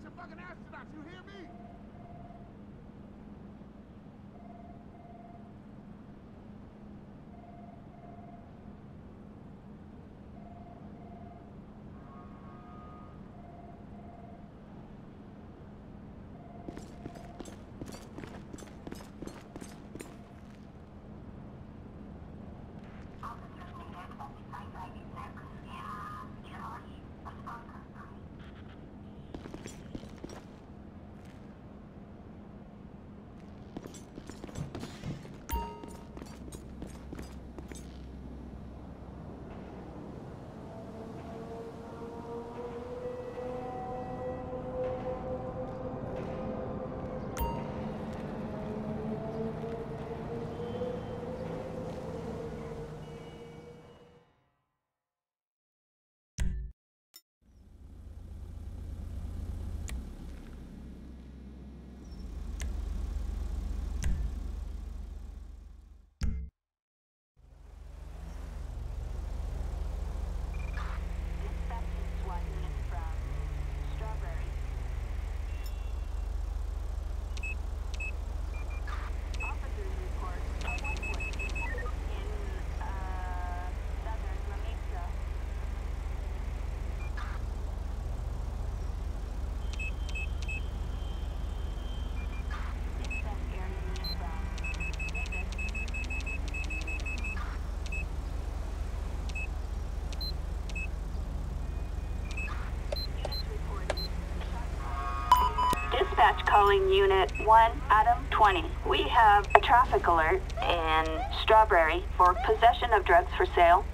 Attention fucking astronauts, you hear me? Dispatch calling Unit 1, Adam 20. We have a traffic alert in Strawberry for possession of drugs for sale.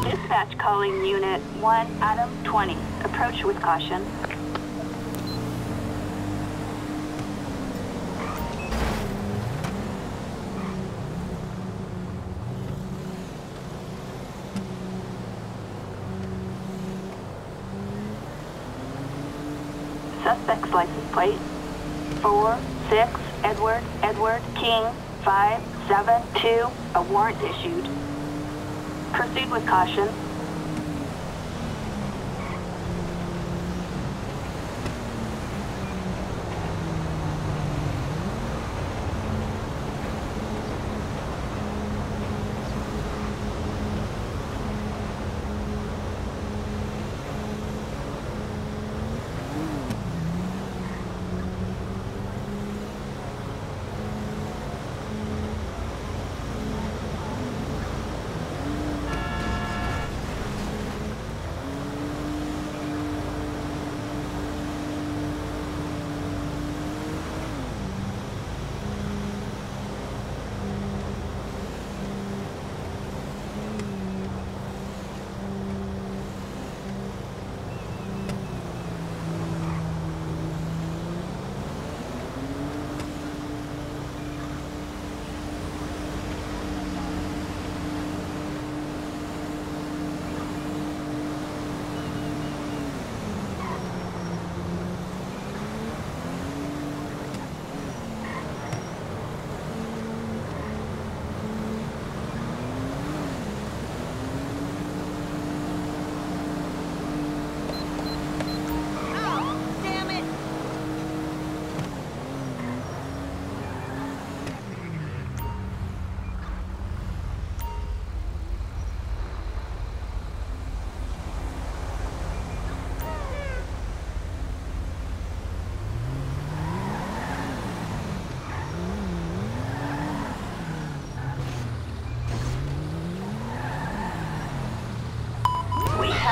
Dispatch calling Unit 1, Adam 20. Approach with caution. Suspect's license plate 46 Edward King 572. A warrant issued. Proceed with caution.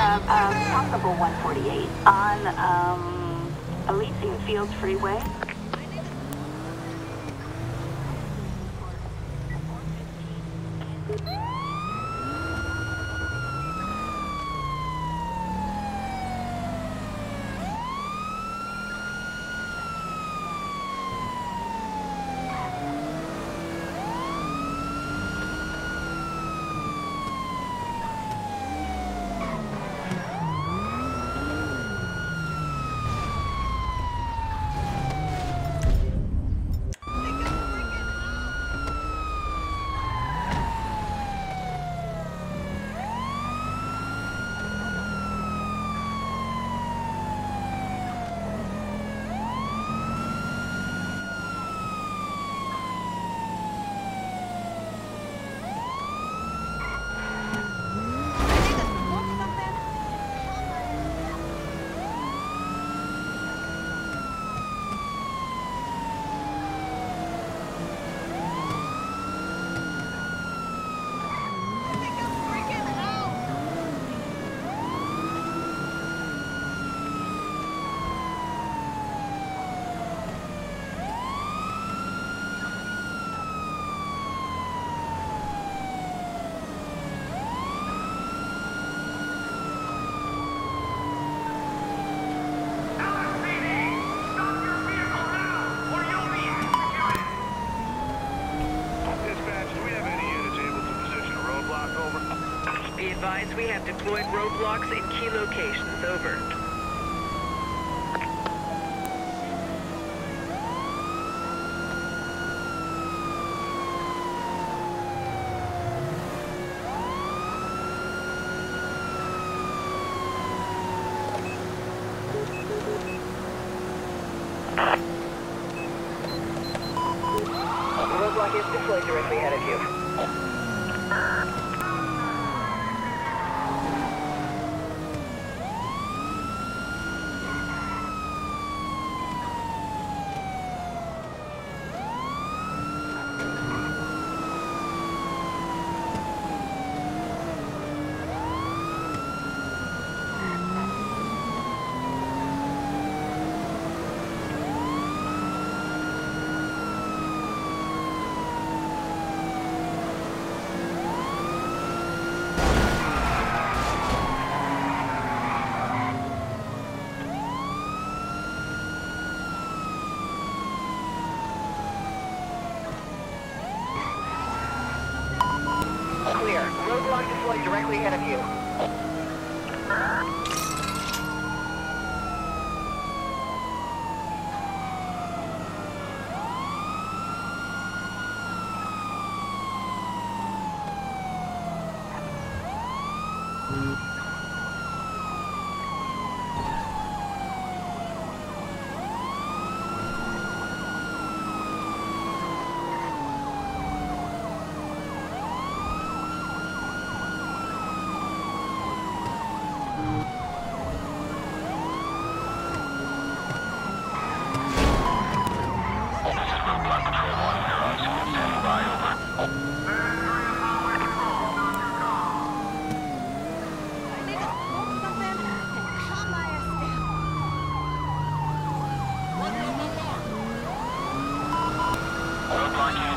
have a possible 148 on Elysian Fields Freeway. We have deployed roadblocks in key locations. Over. Roadblock is deployed directly ahead of you. Clear. Roadblock deployed directly ahead of you.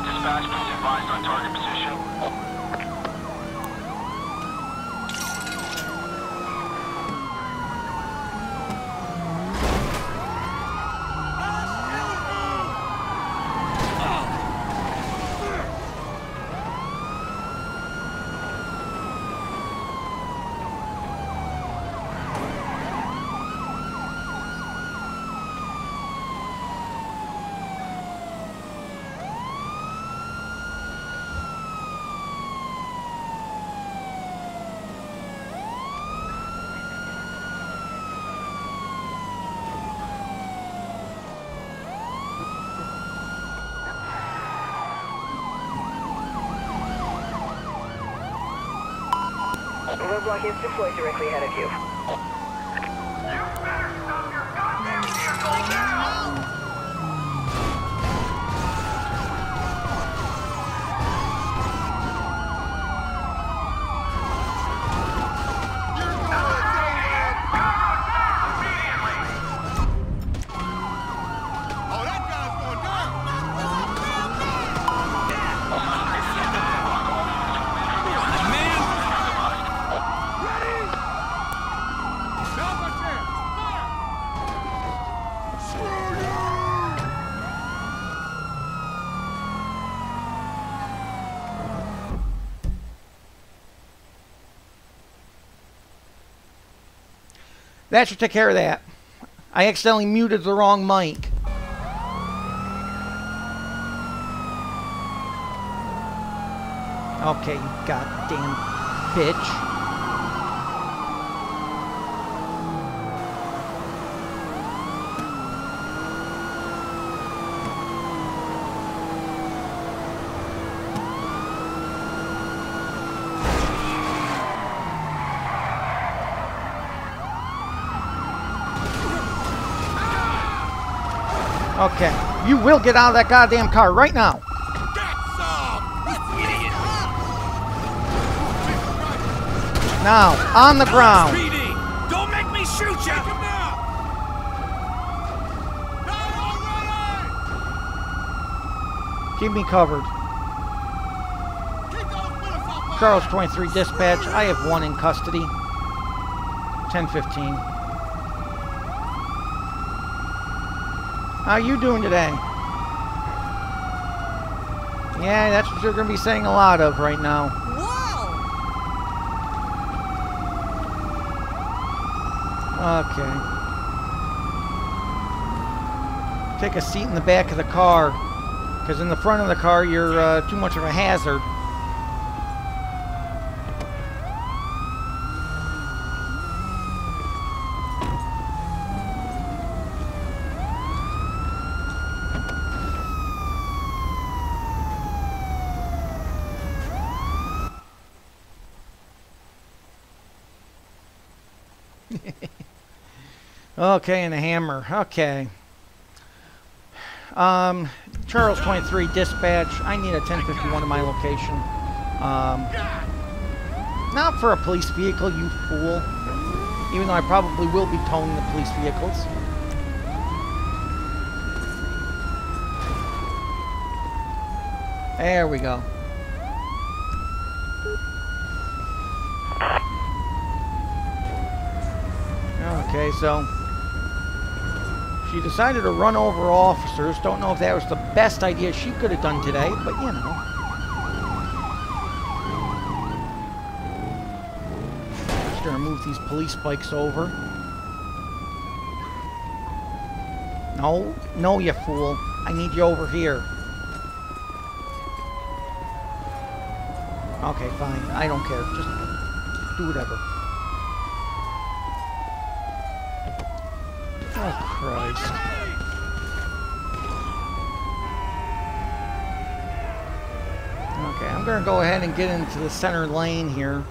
Dispatch, please advise on target position. Roadblock is deployed directly ahead of you. You better stop your goddamn vehicle now! You're going That should take care of that. I accidentally muted the wrong mic. Okay, you goddamn bitch. Okay, you will get out of that goddamn car right now. Now, on the ground. Don't make me shoot you! Keep me covered. Charles 23 dispatch, I have one in custody. 10:15. How you doing today? Yeah, that's what you're going to be saying a lot of right now. Okay. Take a seat in the back of the car, because in the front of the car you're too much of a hazard. Okay, and a hammer. Okay. Charles 23 dispatch. I need a 1051 to my location. Not for a police vehicle, you fool. Even though I probably will be towing the police vehicles. There we go. Okay, so she decided to run over officers. Don't know if that was the best idea she could have done today, but you know. Just gonna move these police bikes over. No, no, you fool. I need you over here. Okay, fine. I don't care. Just do whatever. Oh, Christ. Okay, I'm going to go ahead and get into the center lane here.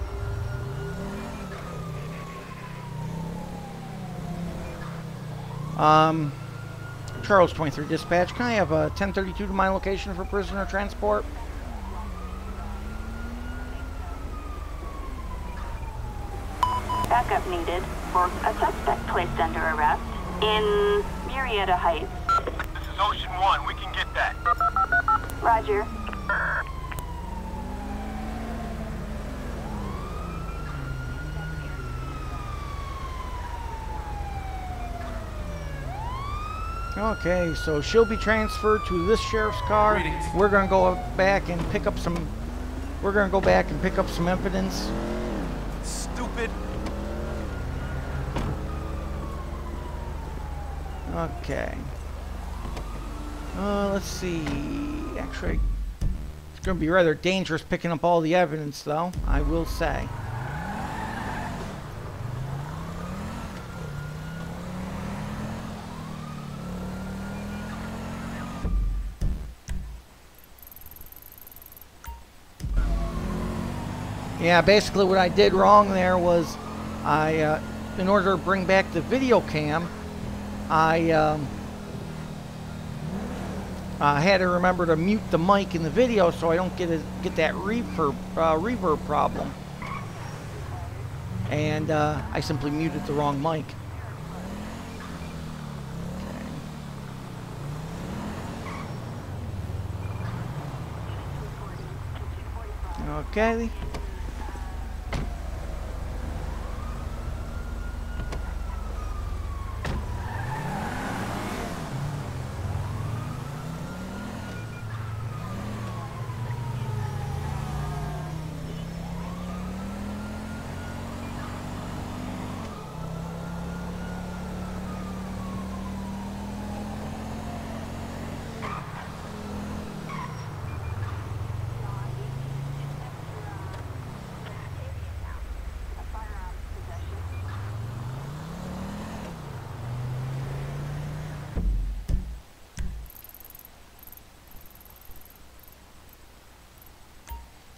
Charles 23 dispatch, can I have a 1032 to my location for prisoner transport? Backup needed for a suspect placed under arrest in Murrieta Heights. This is Ocean 1. We can get that. Roger. Okay, so she'll be transferred to this sheriff's car. We're going to go back and pick up some... We're going to go back and pick up some evidence. Stupid. Okay. Let's see. Actually, it's going to be rather dangerous picking up all the evidence, though, I will say. Yeah, basically what I did wrong there was I, in order to bring back the video cam, I had to remember to mute the mic in the video so I don't get that reverb problem. And I simply muted the wrong mic. Okay.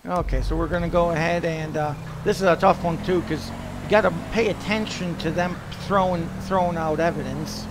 Okay, so we're going to go ahead and this is a tough one too, because you got to pay attention to them throwing out evidence.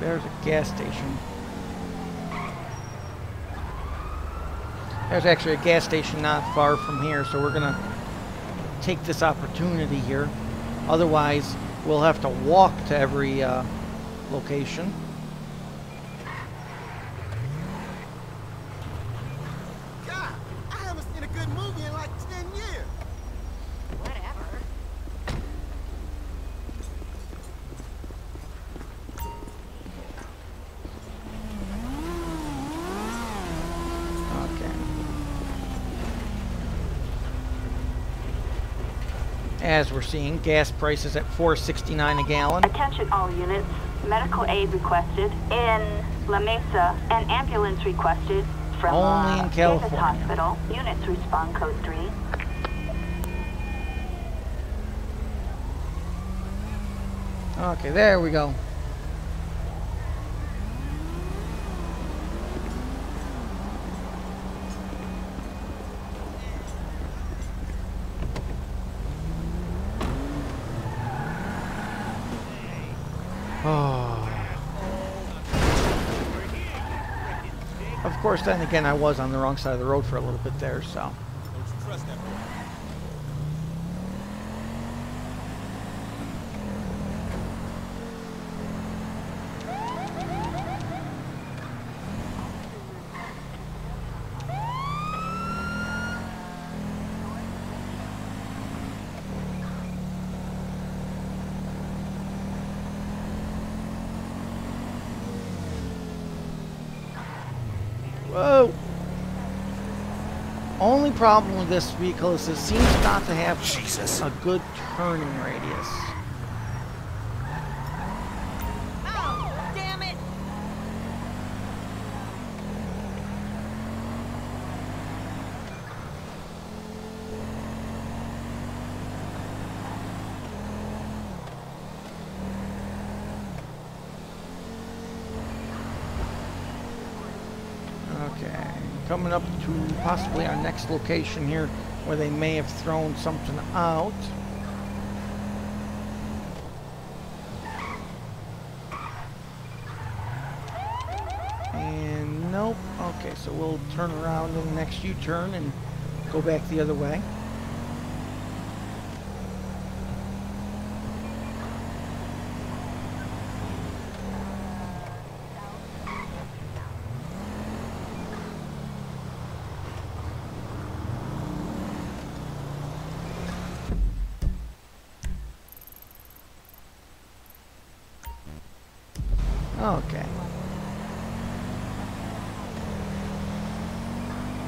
There's a gas station. There's actually a gas station not far from here, so we're gonna take this opportunity here. Otherwise, we'll have to walk to every location. God, I haven't seen a good movie in like 10 years. Whatever. As we're seeing, gas prices at $4.69 a gallon. Attention all units. Medical aid requested in La Mesa. An ambulance requested from Only in Davis California. Hospital. Units respond code 3. Okay, there we go. Oh. Of course, then again, I was on the wrong side of the road for a little bit there, so. Don't you trust that boy? Whoa! Only problem with this vehicle is it seems not to have a good turning radius. Oh, damn it! Okay, coming up to possibly our next location here where they may have thrown something out. And nope. Okay, so we'll turn around in the next U-turn and go back the other way. Okay.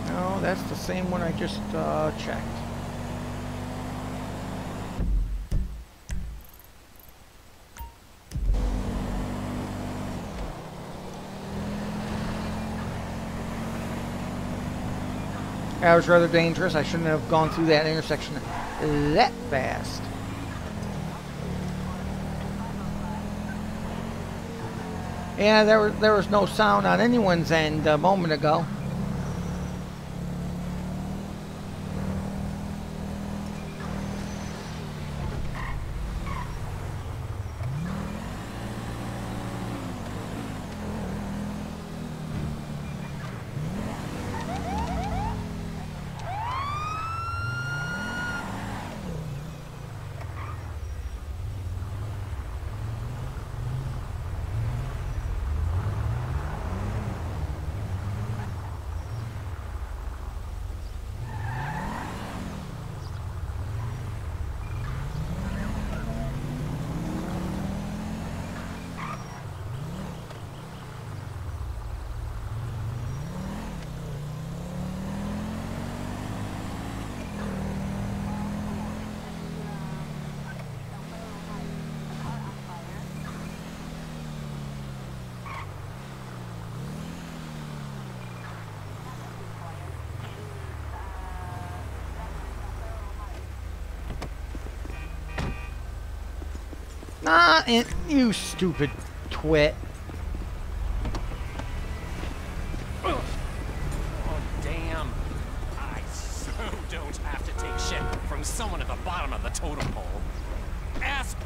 No, that's the same one I just checked. That was rather dangerous. I shouldn't have gone through that intersection that fast. Yeah, there was no sound on anyone's end a moment ago. Nah, you stupid twit. Oh, damn. I so don't have to take shit from someone at the bottom of the totem pole. Ask.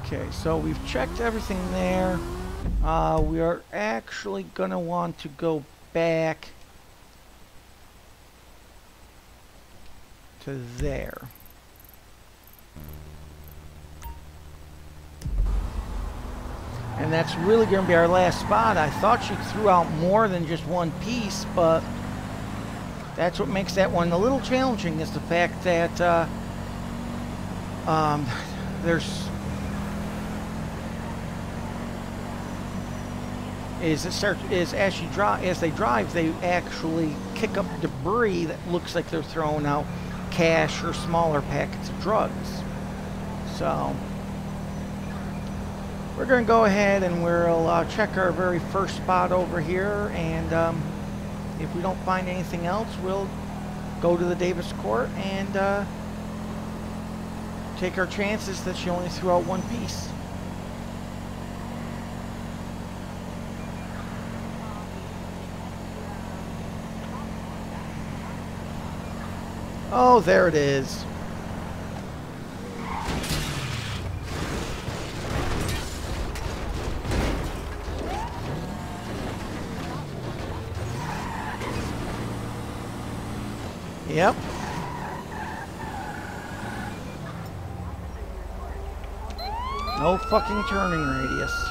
Okay, so we've checked everything there. We are actually going to want to go back to there. And that's really going to be our last spot. I thought she threw out more than just one piece, but that's what makes that one a little challenging, is the fact that there's as they drive, they actually kick up debris that looks like they're throwing out cash or smaller packets of drugs. So we're going to go ahead and we'll check our very first spot over here, and if we don't find anything else, we'll go to the Davis court and take our chances that she only threw out one piece. Oh, there it is. Yep. No fucking turning radius.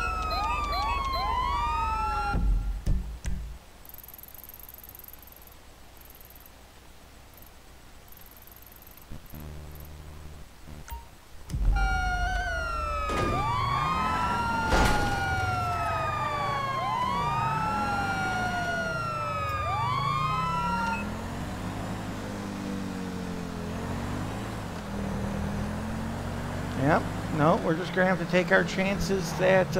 Yep. No, we're just going to have to take our chances that,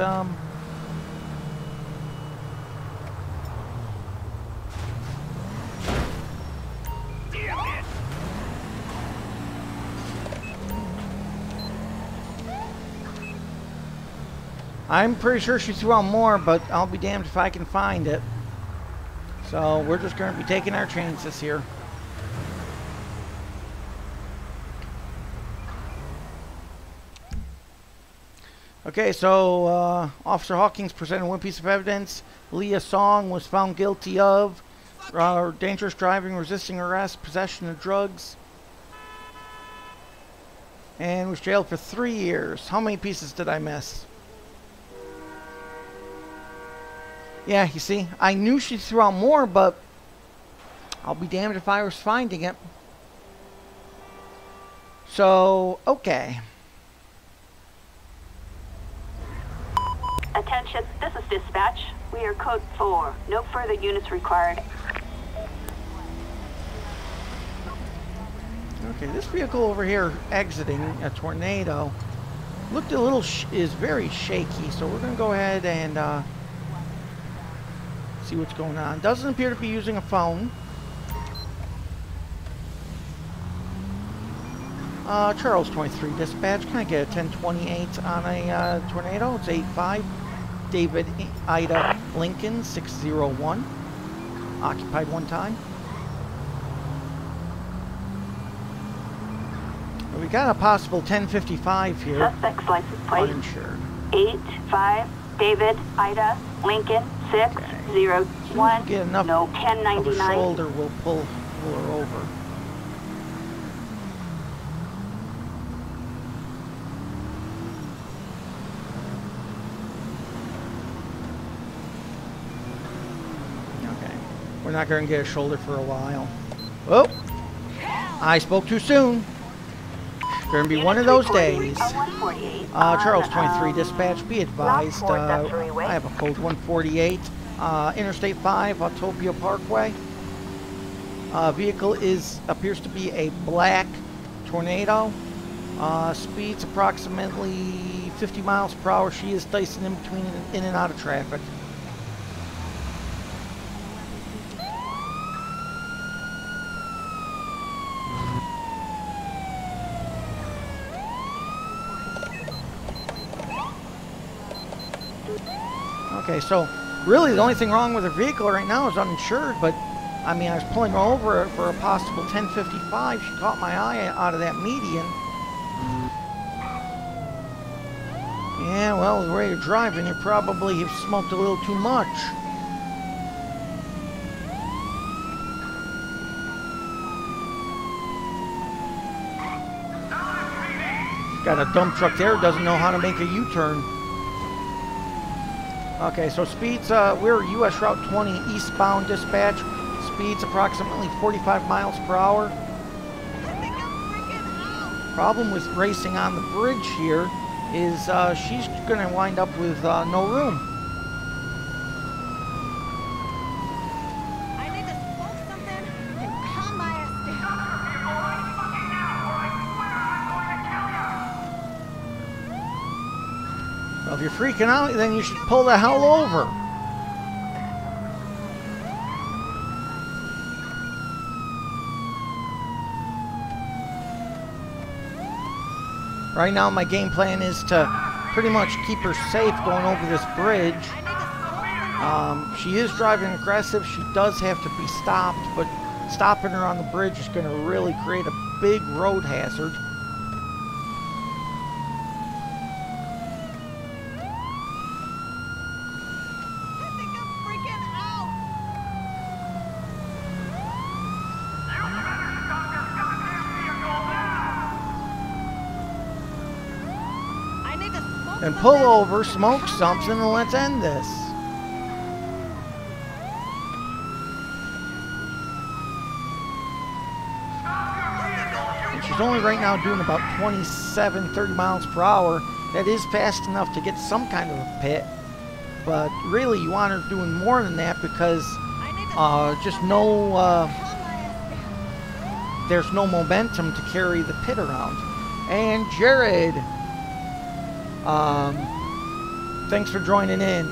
I'm pretty sure she threw out more, but I'll be damned if I can find it. So we're just going to be taking our chances here. Okay, so Officer Hawkins presented one piece of evidence. Leah Song was found guilty of dangerous driving, resisting arrest, possession of drugs, and was jailed for 3 years. How many pieces did I miss? Yeah, you see, I knew she threw out more, but I'll be damned if I was finding it. So, okay. Attention, this is dispatch. We are code 4. No further units required. Okay, this vehicle over here exiting a tornado looked a little is very shaky, so we're going to go ahead and see what's going on. Doesn't appear to be using a phone. Charles 23 dispatch. Can I get a 1028 on a tornado? It's 85. David Ida Lincoln 601. Occupied one time. We got a possible 1055 here. Suspect's license plate. Uninsured. 85 David Ida Lincoln 601. Get enough No of a 1099. shoulder, we'll pull her over. Okay. We're not going to get a shoulder for a while. Oh! I spoke too soon. Going to be one of those days. Charles 23 dispatch, be advised. I have a code 148. Interstate 5, Autopia Parkway. Vehicle appears to be a black tornado. Speeds approximately 50 miles per hour. She is dicing in between in and out of traffic. Okay, so really the only thing wrong with her vehicle right now is uninsured, but I mean, I was pulling her over for a possible 1055. She caught my eye out of that median. Yeah, well, the way you're driving, you probably have smoked a little too much. Got a dump truck there, doesn't know how to make a U-turn. Okay, so speeds, we're US Route 20 eastbound dispatch. Speeds approximately 45 miles per hour. Problem with racing on the bridge here is she's going to wind up with no room. I need to smoke something and calm my ass down. Well, if you're freaking out, then you should pull the hell over. Right now, my game plan is to pretty much keep her safe going over this bridge. She is driving aggressive. She does have to be stopped, but stopping her on the bridge is going to really create a big road hazard. And pull over, smoke something, and let's end this. And she's only right now doing about 27, 30 miles per hour. That is fast enough to get some kind of a pit. But really, you want her doing more than that because just there's no momentum to carry the pit around. And Jared, thanks for joining in.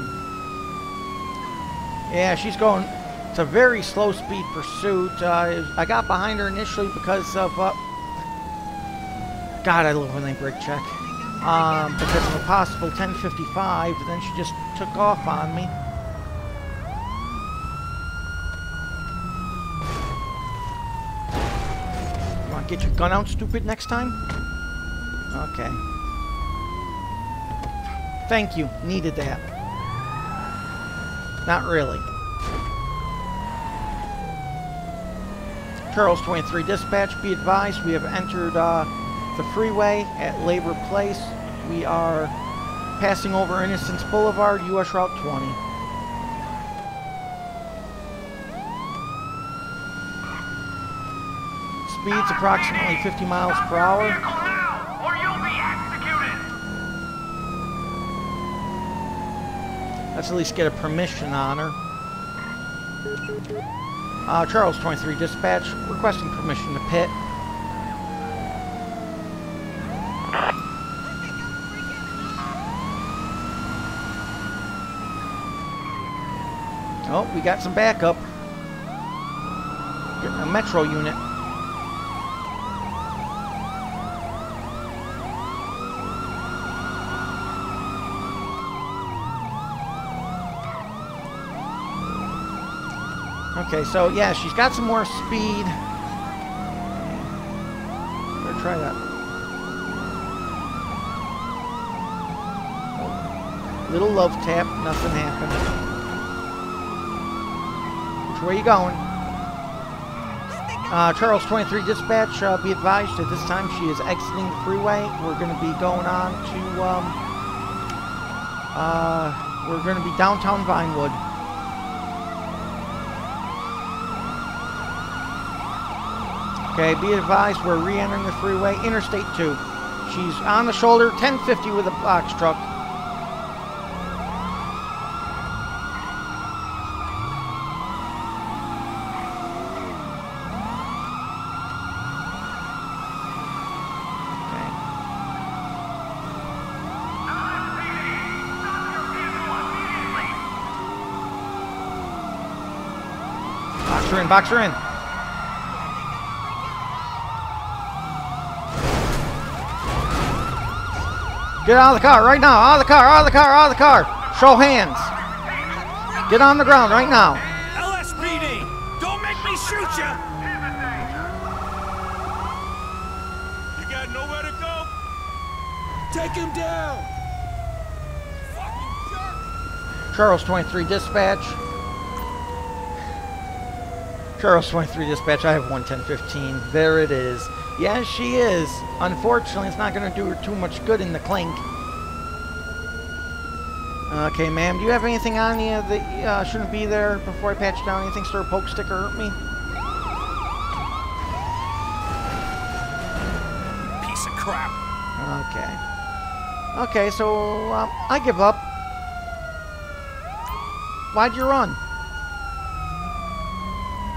Yeah, she's going. It's a very slow speed pursuit. I got behind her initially because of God, I love when they brake check. Because of a possible 1055, then she just took off on me. You want to get your gun out, stupid, next time? Okay. Thank you. Needed that. Not really. Charles 23 dispatch, be advised, we have entered the freeway at Labor Place. We are passing over Innocence Boulevard, US Route 20. Speeds approximately 50 miles per hour. Let's at least get a permission on her. Charles 23 dispatch, requesting permission to pit. Oh, we got some backup. Getting a Metro unit. Okay, so yeah, she's got some more speed. Better try that. Little love tap, nothing happened. Which way you going? Charles 23 dispatch, be advised at this time she is exiting the freeway. We're going to be going on to, we're going to be downtown Vinewood. Okay, be advised we're re-entering the freeway, Interstate 2. She's on the shoulder, 1050 with a box truck. Box her in. Get out of the car right now. Out of the car, out of the car, out of the car. Show hands. Get on the ground right now. LSPD, don't make me shoot you. You got nowhere to go? Take him down. Charles 23 dispatch. Charles 23 dispatch, I have 11015. There it is. Yes, she is. Unfortunately, it's not going to do her too much good in the clink. Okay, ma'am, do you have anything on you that shouldn't be there before I patch down? Anything stir, poke, stick, or hurt me? Piece of crap. Okay. Okay, so I give up. Why'd you run?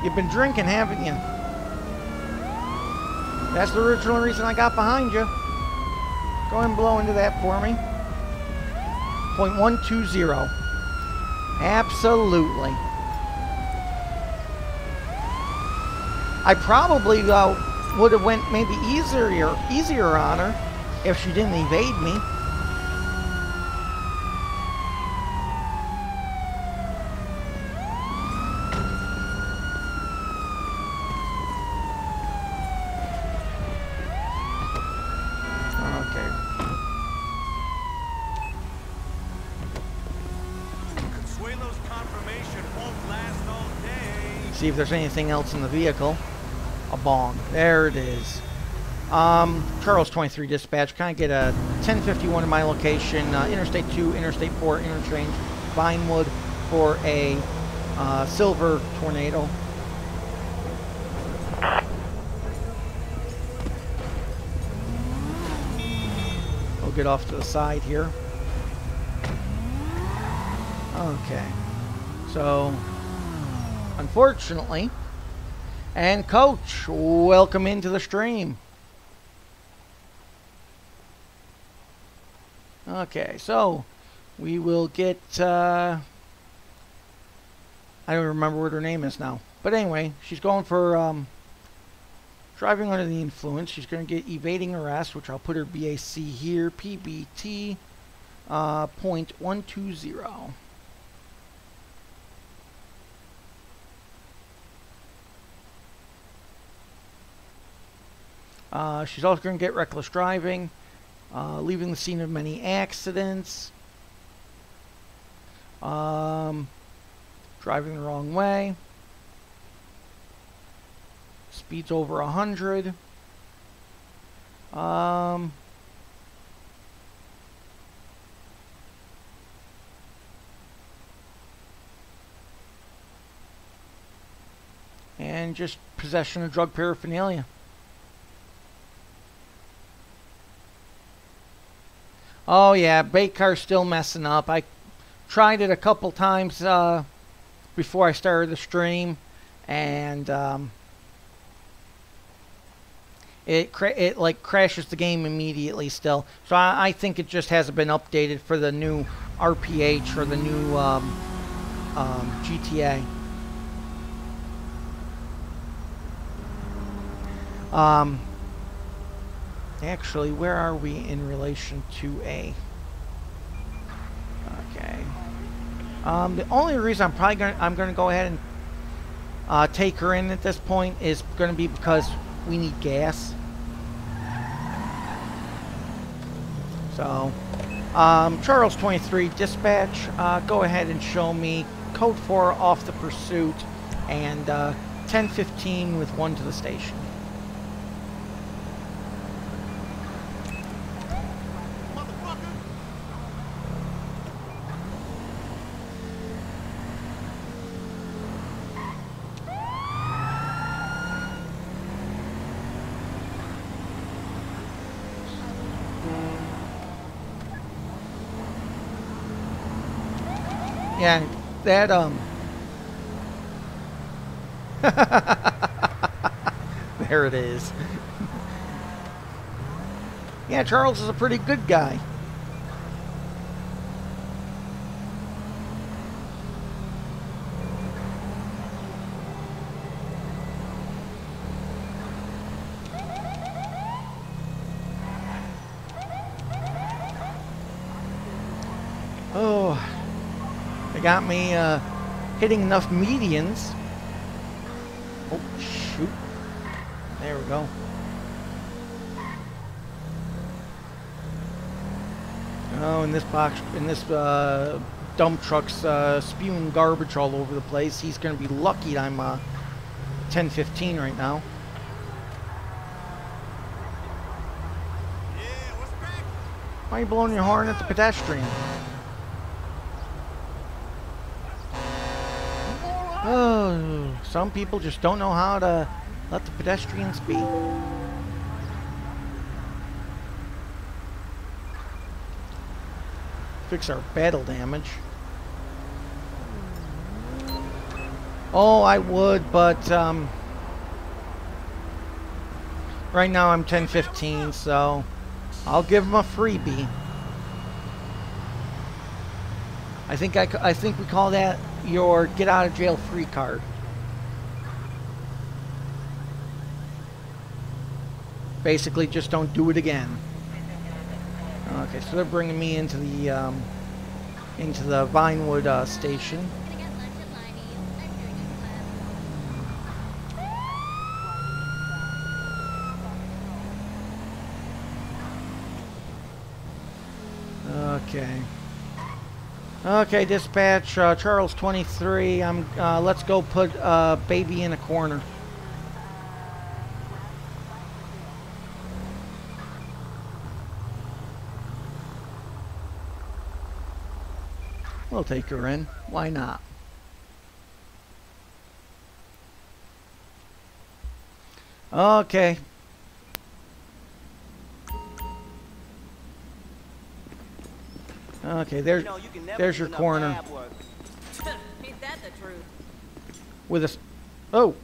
You've been drinking, haven't you? That's the original reason I got behind you. Go ahead and blow into that for me. .120. Absolutely. I probably would have went maybe easier on her if she didn't evade me. See if there's anything else in the vehicle. A bong. There it is. Charles 23 dispatch. Can I get a 1051 in my location? Interstate 2, Interstate 4, interchange, Vinewood for a silver tornado. We'll get off to the side here. Okay. So, unfortunately, and Coach, welcome into the stream. Okay, so we will get, I don't remember what her name is now. But anyway, she's going for driving under the influence. She's going to get evading arrest, which I'll put her BAC here, PBT, .120. She's also going to get reckless driving, leaving the scene of many accidents, driving the wrong way, speeds over 100, and just possession of drug paraphernalia. Oh yeah, bait car's still messing up. I tried it a couple times before I started the stream, and it like crashes the game immediately still. So I think it just hasn't been updated for the new RPH or the new GTA. Actually, where are we in relation to A? Okay. The only reason I'm gonna go ahead and take her in at this point is going to be because we need gas. So, Charles 23 dispatch, go ahead and show me code 4 off the pursuit and 1015 with 1 to the station. Yeah, that, there it is. Yeah, Charles is a pretty good guy. Oh. They got me hitting enough medians. Oh, shoot. There we go. Oh, and this dump truck's spewing garbage all over the place. He's going to be lucky I'm 1015 right now. Why are you blowing your horn at the pedestrian? Oh, some people just don't know how to let the pedestrians be. Fix our battle damage. Oh, I would, but right now I'm 1015, so I'll give him a freebie. I think we call that your get out of jail free card. Basically, just don't do it again. Okay, so they're bringing me into the Vinewood station. Okay. Okay, dispatch, Charles 23. Let's go put baby in a corner. We'll take her in. Why not? Okay. Okay, there's your corner. Ain't that the truth? With a... Oh.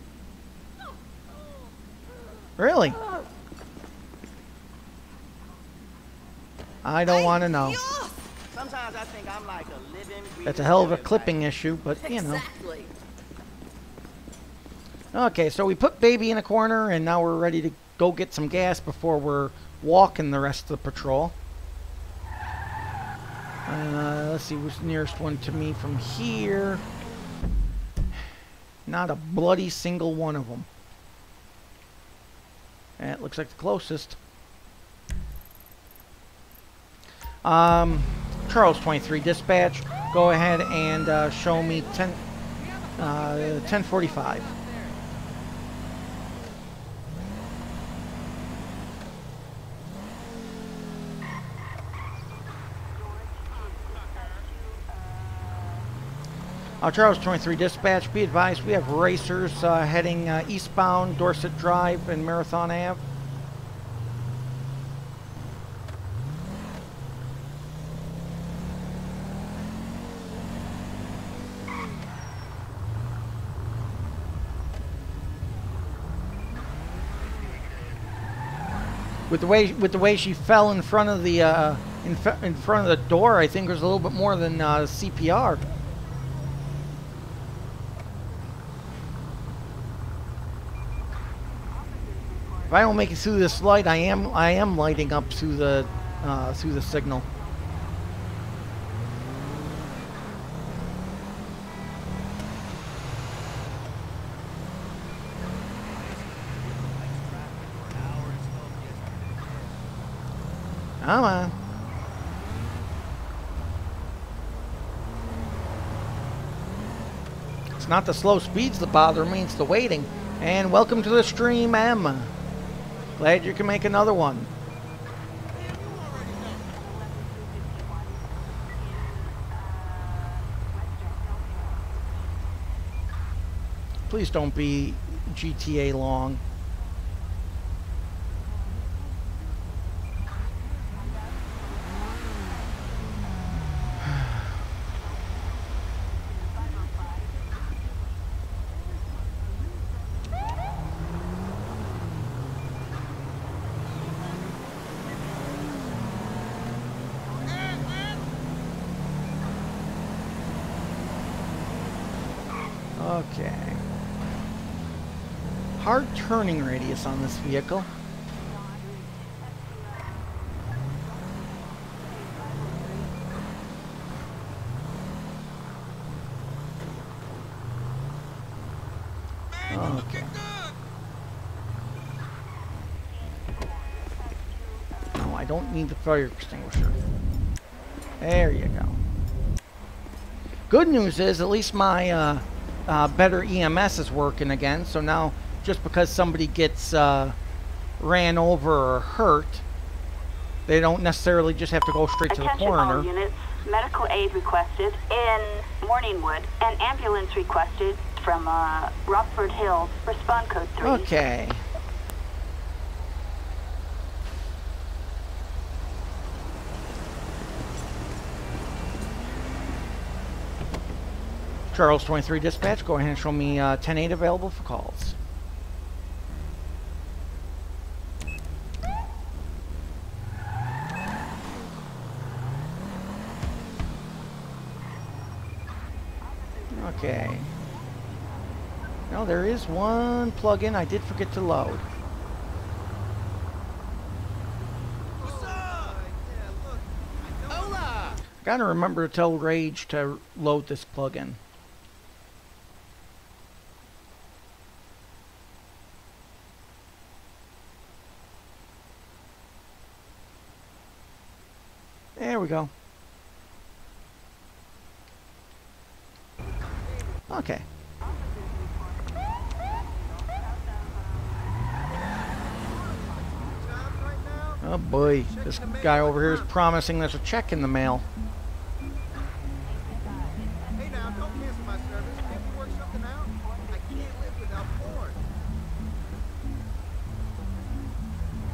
Really? I don't want to know. Sometimes I think I'm like a living, That's a hell of a clipping issue, but you know. Exactly. Okay, so we put baby in a corner, and now we're ready to go get some gas before we're walking the rest of the patrol. Let's see what's the nearest one to me from here. Not a bloody single one of them. That looks like the closest. Charles 23 dispatch, go ahead and show me 1045. Charles 23 dispatch, be advised we have racers heading eastbound Dorset Drive and Marathon Ave. With the way she fell in front of the in front of the door, I think there's a little bit more than CPR. If I don't make it through this light, I am lighting up through the signal. Come on. It's not the slow speeds that bother me, it's the waiting. And welcome to the stream, M. Glad you can make another one. Please don't be GTA long. Okay. Hard turning radius on this vehicle. Okay. No, I don't need the fire extinguisher. There you go. Good news is at least my better EMS is working again, so now just because somebody gets ran over or hurt, they don't necessarily just have to go straight to the coroner. Attention all units, medical aid requested in Morningwood, and ambulance requested from Rockford Hills, respond code 3. Okay. Charles 23 dispatch, go ahead and show me 10-8 available for calls. Okay. No, there is one plug-in I did forget to load. Gotta remember to tell Rage to load this plug-in. There we go. Okay. Oh boy, this guy over here is promising there's a check in the mail. Hey now, don't cancel my service. Can't we work something out? I can't live without porn.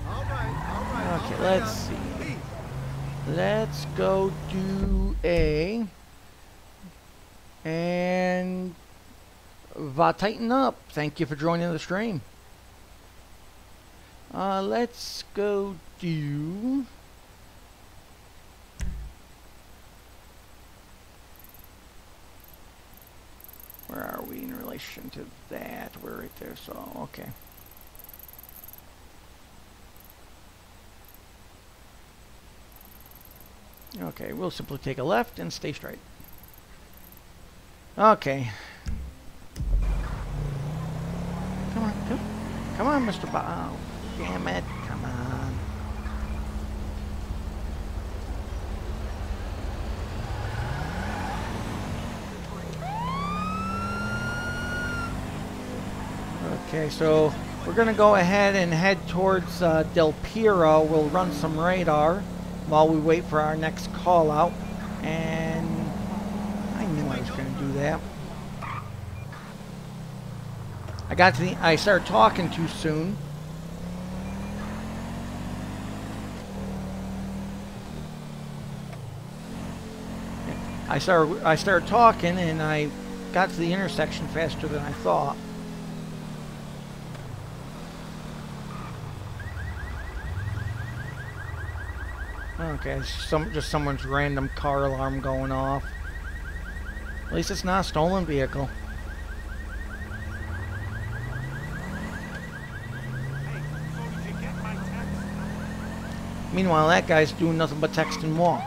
All right. Okay, let's see. Let's go do A. And va tighten up. Thank you for joining the stream. Let's go do where are we in relation to that? We're right there, so okay. Okay, we'll simply take a left and stay straight. Okay. Come on, come on, Mr. Bob. Oh, damn it, come on. Okay, so we're gonna go ahead and head towards Del Piero. We'll run some radar while we wait for our next call out, and I knew I was going to do that. I started talking too soon. I started talking and I got to the intersection faster than I thought. Okay, just someone's random car alarm going off. At least it's not a stolen vehicle. Meanwhile, that guy's doing nothing but text and walk.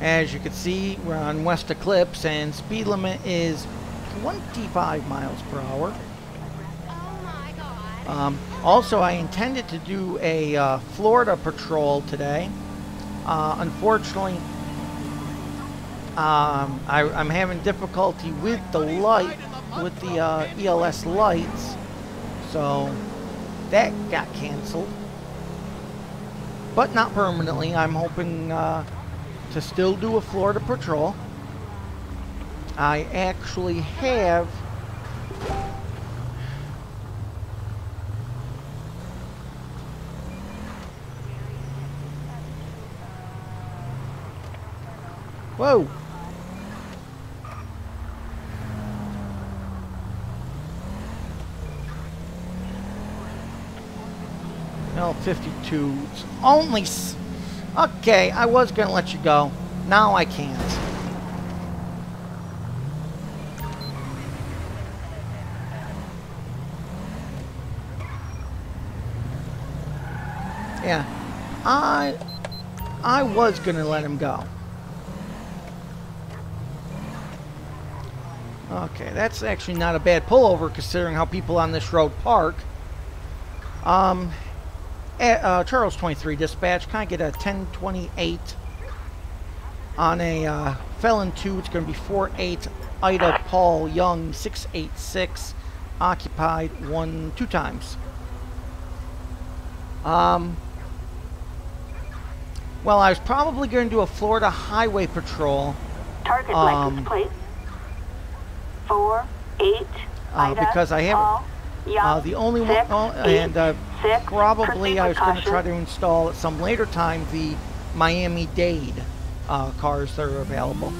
As you can see, we're on West Eclipse, and speed limit is 25 miles per hour. Also, I intended to do a Florida patrol today. Unfortunately, I'm having difficulty with the light, with the ELS lights, so that got canceled. But not permanently. I'm hoping to still do a Florida patrol. I actually have whoa. No, 52. It's only okay, I was going to let you go. Now I can't. Yeah. I was going to let him go. Okay, that's actually not a bad pullover considering how people on this road park. Charles 23 dispatch, can I get a 1028 on a Felon 2? It's going to be 48 Ida Paul Young 686, occupied 2 times. Well, I was probably going to do a Florida highway patrol. Target license plate 48 Ida because I have Paul Young the only one, probably I was going to try to install at some later time the Miami-Dade cars that are available.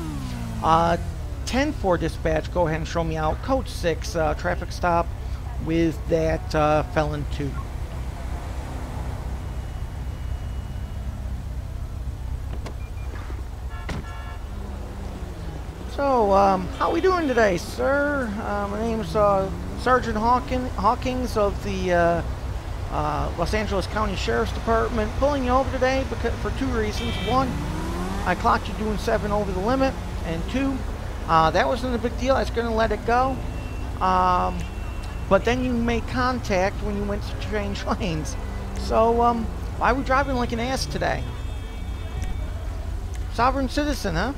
10-4 dispatch, go ahead and show me out code 6 traffic stop with that Felon 2. So, how we doing today, sir? My name's Sergeant Hawkins of the Los Angeles County Sheriff's Department. Pulling you over today for 2 reasons. 1, I clocked you doing 7 over the limit, and 2, that wasn't a big deal. I was going to let it go. But then you made contact when you went to change lanes. So, why are we driving like an ass today? Sovereign citizen, huh?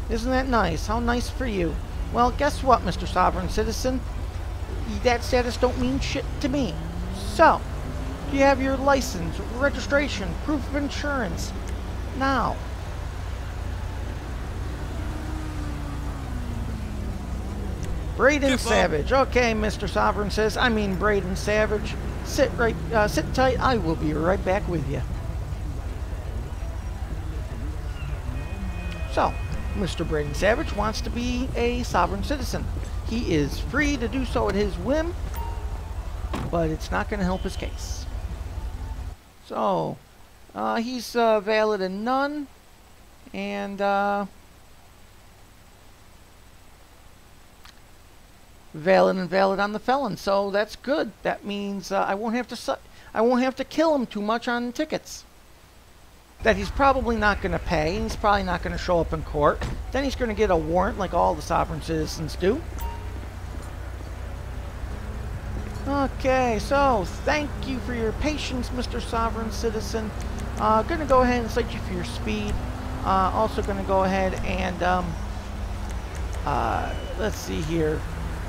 Isn't that nice? How nice for you. Well, guess what, Mr. Sovereign Citizen? That status don't mean shit to me. So, do you have your license, registration, proof of insurance? Now. Braden Savage. Okay, Mr. Sovereign says. I mean Braden Savage. Sit tight. I will be right back with you. So, Mr. Braden Savage wants to be a sovereign citizen. He is free to do so at his whim, but it's not going to help his case. So, he's valid and none, and valid and valid on the felon. So that's good. That means I won't have to kill him too much on tickets that he's probably not going to pay, and he's probably not going to show up in court. Then he's going to get a warrant like all the sovereign citizens do. Okay, so thank you for your patience, Mr. Sovereign Citizen. Going to go ahead and cite you for your speed. Also going to go ahead and let's see here.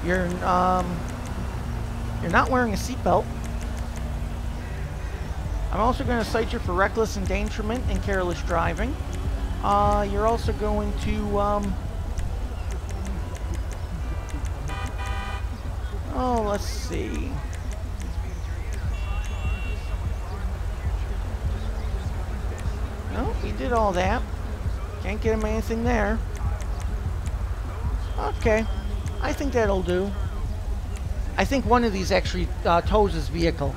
You're not wearing a seatbelt. I'm also going to cite you for reckless endangerment and careless driving. You're also going to, oh, let's see. No, he did all that. Can't get him anything there. Okay, I think that'll do. I think one of these actually tows his vehicle.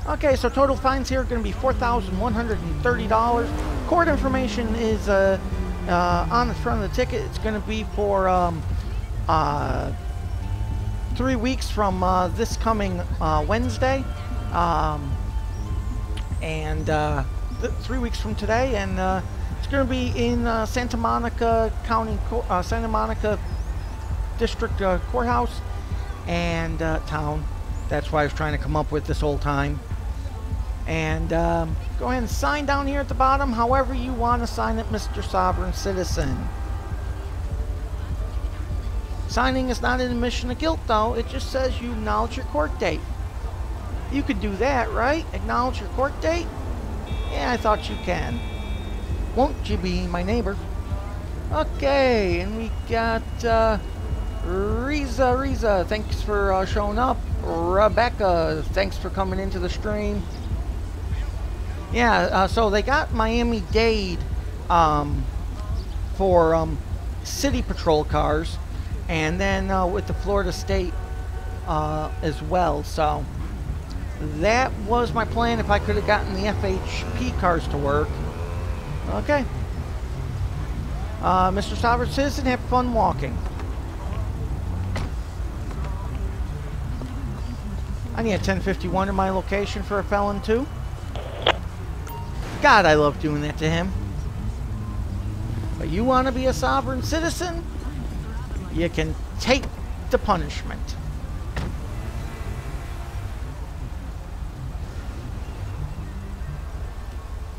Okay, so total fines here are going to be $4,130. Court information is on the front of the ticket. It's going to be for 3 weeks from this coming Wednesday, and 3 weeks from today, and It's going to be in Santa Monica County, Santa Monica District Courthouse and town. That's what I was trying to come up with this whole time. And go ahead and sign down here at the bottom however you want to sign it, Mr. Sovereign Citizen. Signing is not an admission of guilt, though. It just says you acknowledge your court date. You could do that, right? Acknowledge your court date? Yeah, I thought you can. Won't you be my neighbor? Okay, and we got Riza, thanks for showing up. Rebecca, thanks for coming into the stream. Yeah, so they got Miami-Dade for city patrol cars, and then with the Florida State as well. So that was my plan if I could have gotten the FHP cars to work. Okay. Mr. Sovereign Citizen, have fun walking. I need a 1051 in my location for a felon too. God, I love doing that to him. But you want to be a sovereign citizen? You can take the punishment.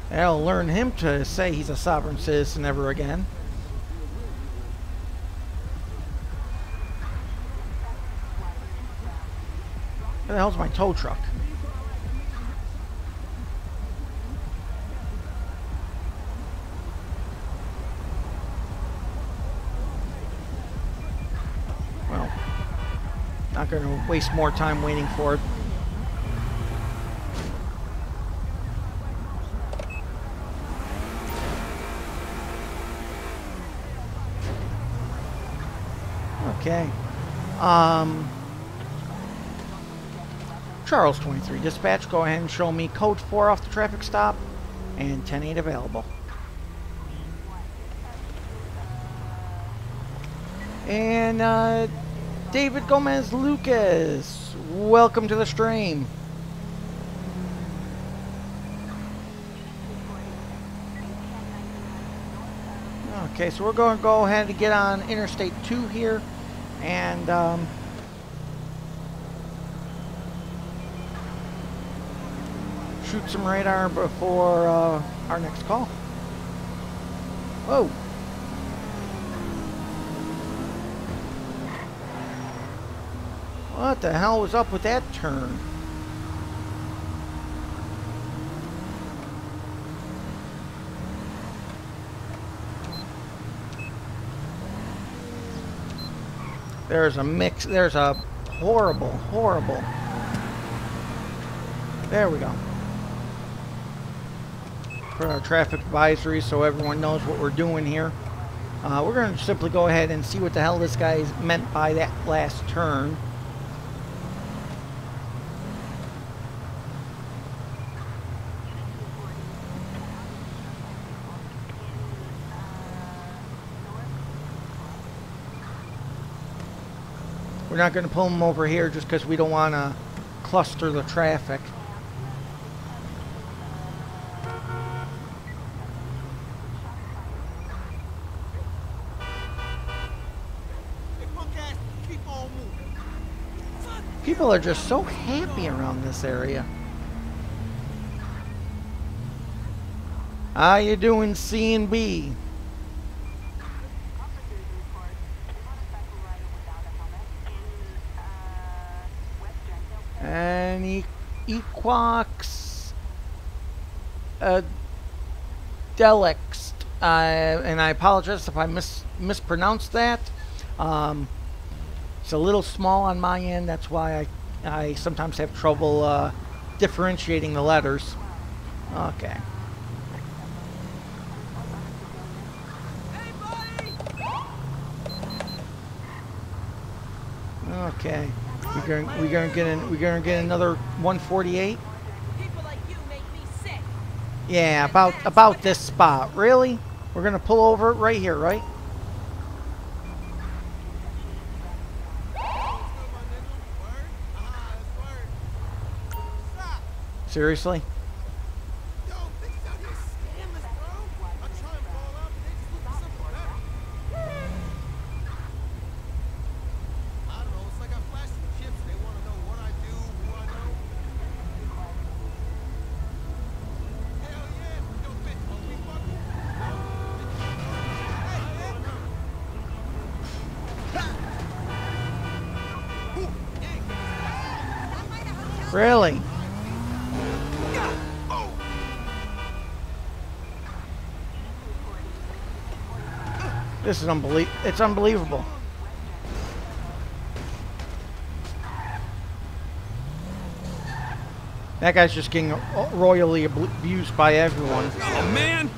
That'll learn him to say he's a sovereign citizen ever again. Where the hell's my tow truck? Well, not going to waste more time waiting for it. Okay. Charles 23 dispatch, go ahead and show me code 4 off the traffic stop and 10-8 available. And David Gomez Lucas, welcome to the stream. Okay, so we're going to go ahead and get on Interstate 2 here and shoot some radar before our next call. Whoa. What the hell was up with that turn? There's a mix. There's a horrible. There we go. Put our traffic advisory so everyone knows what we're doing here. We're going to simply go ahead and see what the hell this guy meant by that last turn. We're not going to pull him over here just because we don't want to cluster the traffic. People are just so happy around this area. How you doing, C and B? And Equox Delix, and I apologize if I mispronounced that. It's a little small on my end, that's why I sometimes have trouble differentiating the letters. Okay. Okay. We're gonna get another 148. People like you make me sick. Yeah, about this spot. Really? We're gonna pull over right here, right? Seriously? Really? This is it's unbelievable. That guy's just getting royally abused by everyone. Oh, man!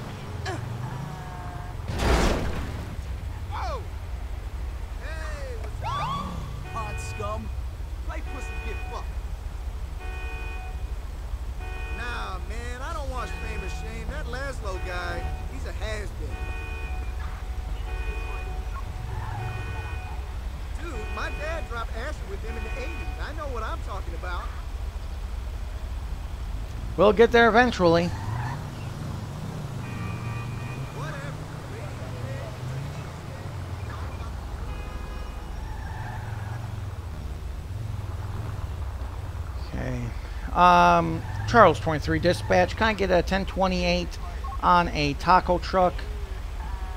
Whoa! Hey, what's up? Hot scum. Play pussy get fucked. Nah, man, I don't watch Famous Shame. That Laszlo guy, he's a has-been. Dude, my dad dropped acid with him in the 80s. I know what I'm talking about. We'll get there eventually. Whatever. Okay. Charles 23 dispatch. Can I get a 1028 on a taco truck?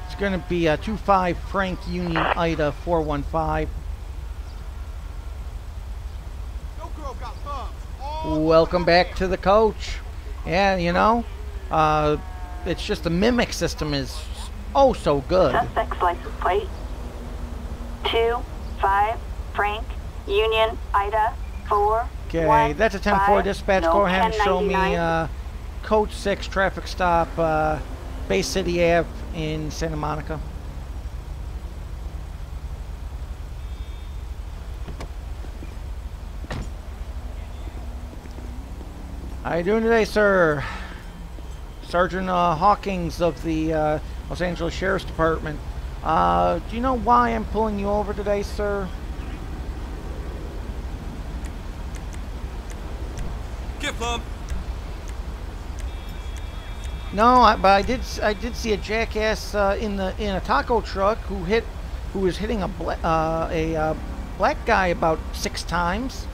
It's going to be a 25 Frank Union Ida 415. No girl got thumbs. Welcome back to the coach. Yeah, you know, it's just the mimic system is oh so good. Suspect's license plate 25 Frank Union Ida 4. Okay, that's a 10-4 dispatch. No, Go ahead and show me 1099. Code 6 traffic stop, Bay City Ave in Santa Monica. How you doing today, sir? Sergeant Hawkins of the Los Angeles Sheriff's Department. Do you know why I'm pulling you over today, sir? Get plumb. No, but I did see a jackass in a taco truck who was hitting a black guy about 6 times.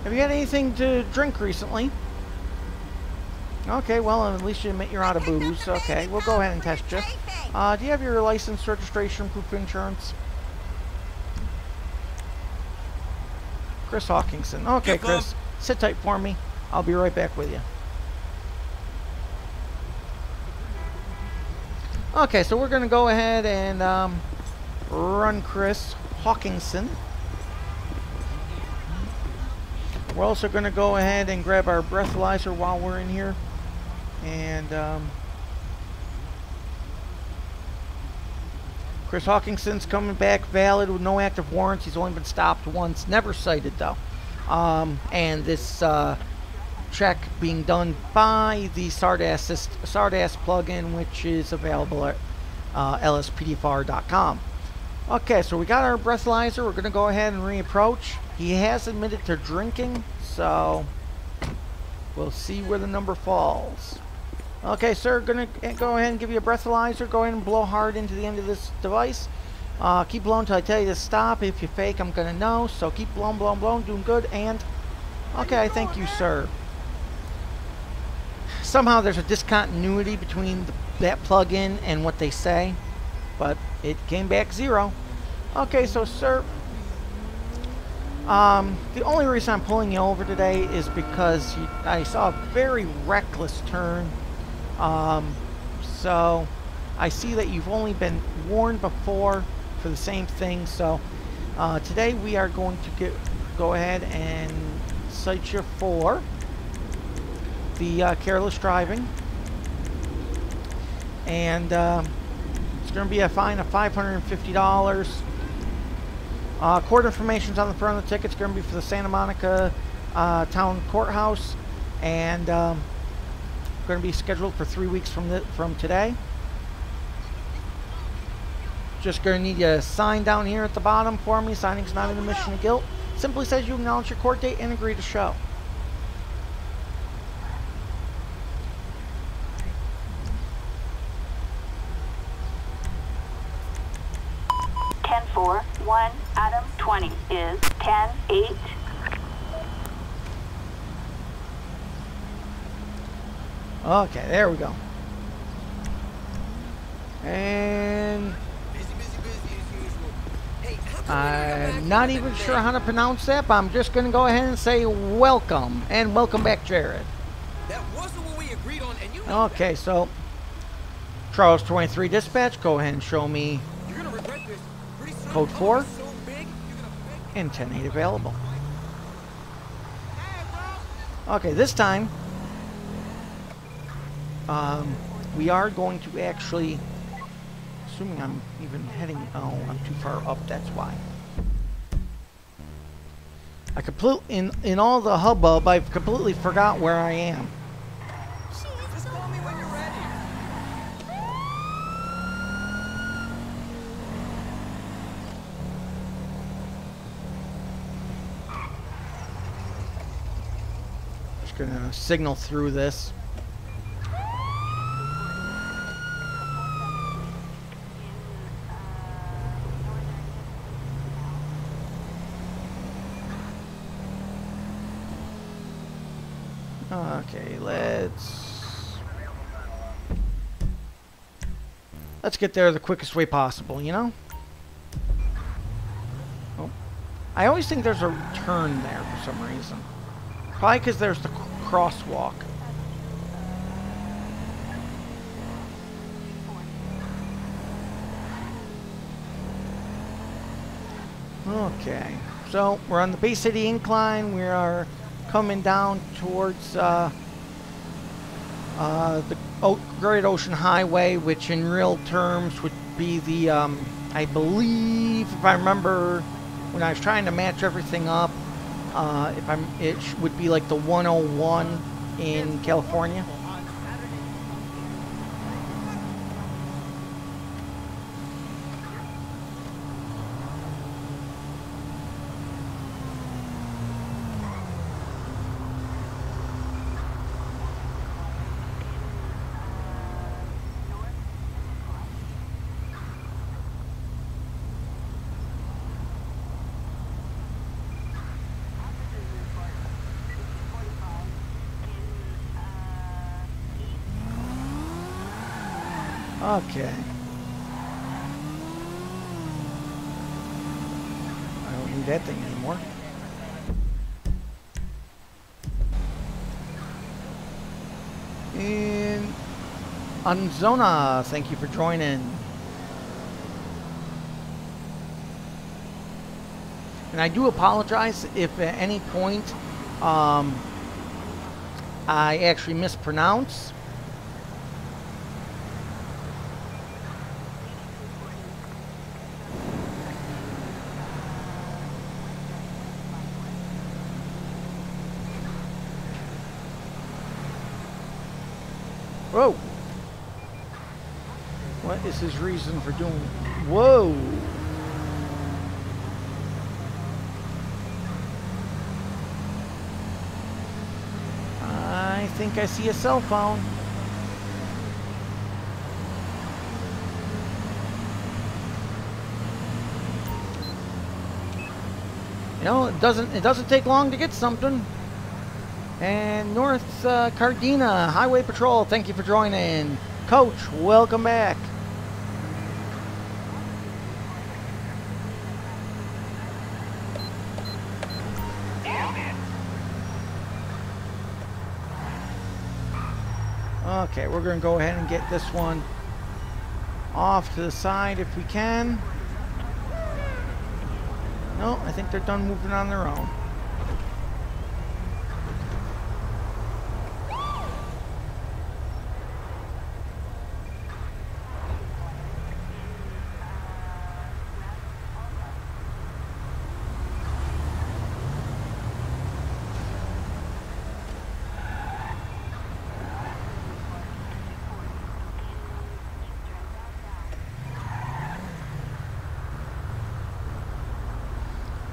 Have you had anything to drink recently? Okay, well, at least you admit you're out of booze. Okay, we'll go ahead and test you. Do you have your license, registration, proof of insurance? Chris Hawkinson. Okay, Chris, sit tight for me. I'll be right back with you. Okay, so we're going to go ahead and run Chris Hawkinson. We're also going to go ahead and grab our breathalyzer while we're in here. And Chris Hawkinson's coming back valid with no active warrants. He's only been stopped once, never cited though. And this check being done by the Sardass plugin, which is available at LSPDFR.com. Okay, so we got our breathalyzer. We're going to go ahead and reapproach. He has admitted to drinking, so we'll see where the number falls. Okay, sir, going to go ahead and give you a breathalyzer. Go ahead and blow hard into the end of this device. Keep blowing until I tell you to stop. If you fake, I'm going to know. So keep blowing, blowing, blowing. Doing good. And, okay, thank you, sir. Somehow there's a discontinuity between that plug-in and what they say. But it came back 0. Okay, so, sir, the only reason I'm pulling you over today is because I saw a very reckless turn. So I see that you've only been warned before for the same thing. So today we are going to go ahead and cite you for the careless driving. And it's going to be a fine of $550. Court information's on the front of the ticket. It's going to be for the Santa Monica Town Courthouse, and going to be scheduled for 3 weeks from today. Just going to need you to sign down here at the bottom for me. Signing's not an admission of guilt. Simply says you acknowledge your court date and agree to show. For 1 Adam 20 is 10-8. Okay, there we go. And busy as usual. Hey, how I'm not even sure how to pronounce that, but I'm just going to go ahead and say welcome. And welcome back, Jared. That wasn't what we agreed on, and you Okay, so Charles 23 dispatch, go ahead and show me You're gonna regret this. Pretty soon, code 4 so big, you're gonna beg. and 10-8 available. Okay, this time we are going to actually, assuming I'm even heading, oh, I'm too far up, that's why. I in all the hubbub, I've completely forgot where I am. Just call me when you're ready. Just gonna signal through this. Okay, let's get there the quickest way possible, you know? Oh. I always think there's a turn there for some reason. Probably because there's the crosswalk. Okay, so we're on the Bay City Incline. We are coming down towards the Great Ocean Highway, which in real terms would be the, I believe, if I remember, when I was trying to match everything up, it would be like the 101 in California. Okay. I don't need that thing anymore. And Anzona, thank you for joining. And I do apologize if at any point I actually mispronounce. Whoa! What is his reason for doing? Whoa! I think I see a cell phone. You know, it doesn't take long to get something. And North Cardina Highway Patrol, thank you for joining. Coach, welcome back. Okay, we're going to go ahead and get this one off to the side if we can. No, I think they're done moving on their own.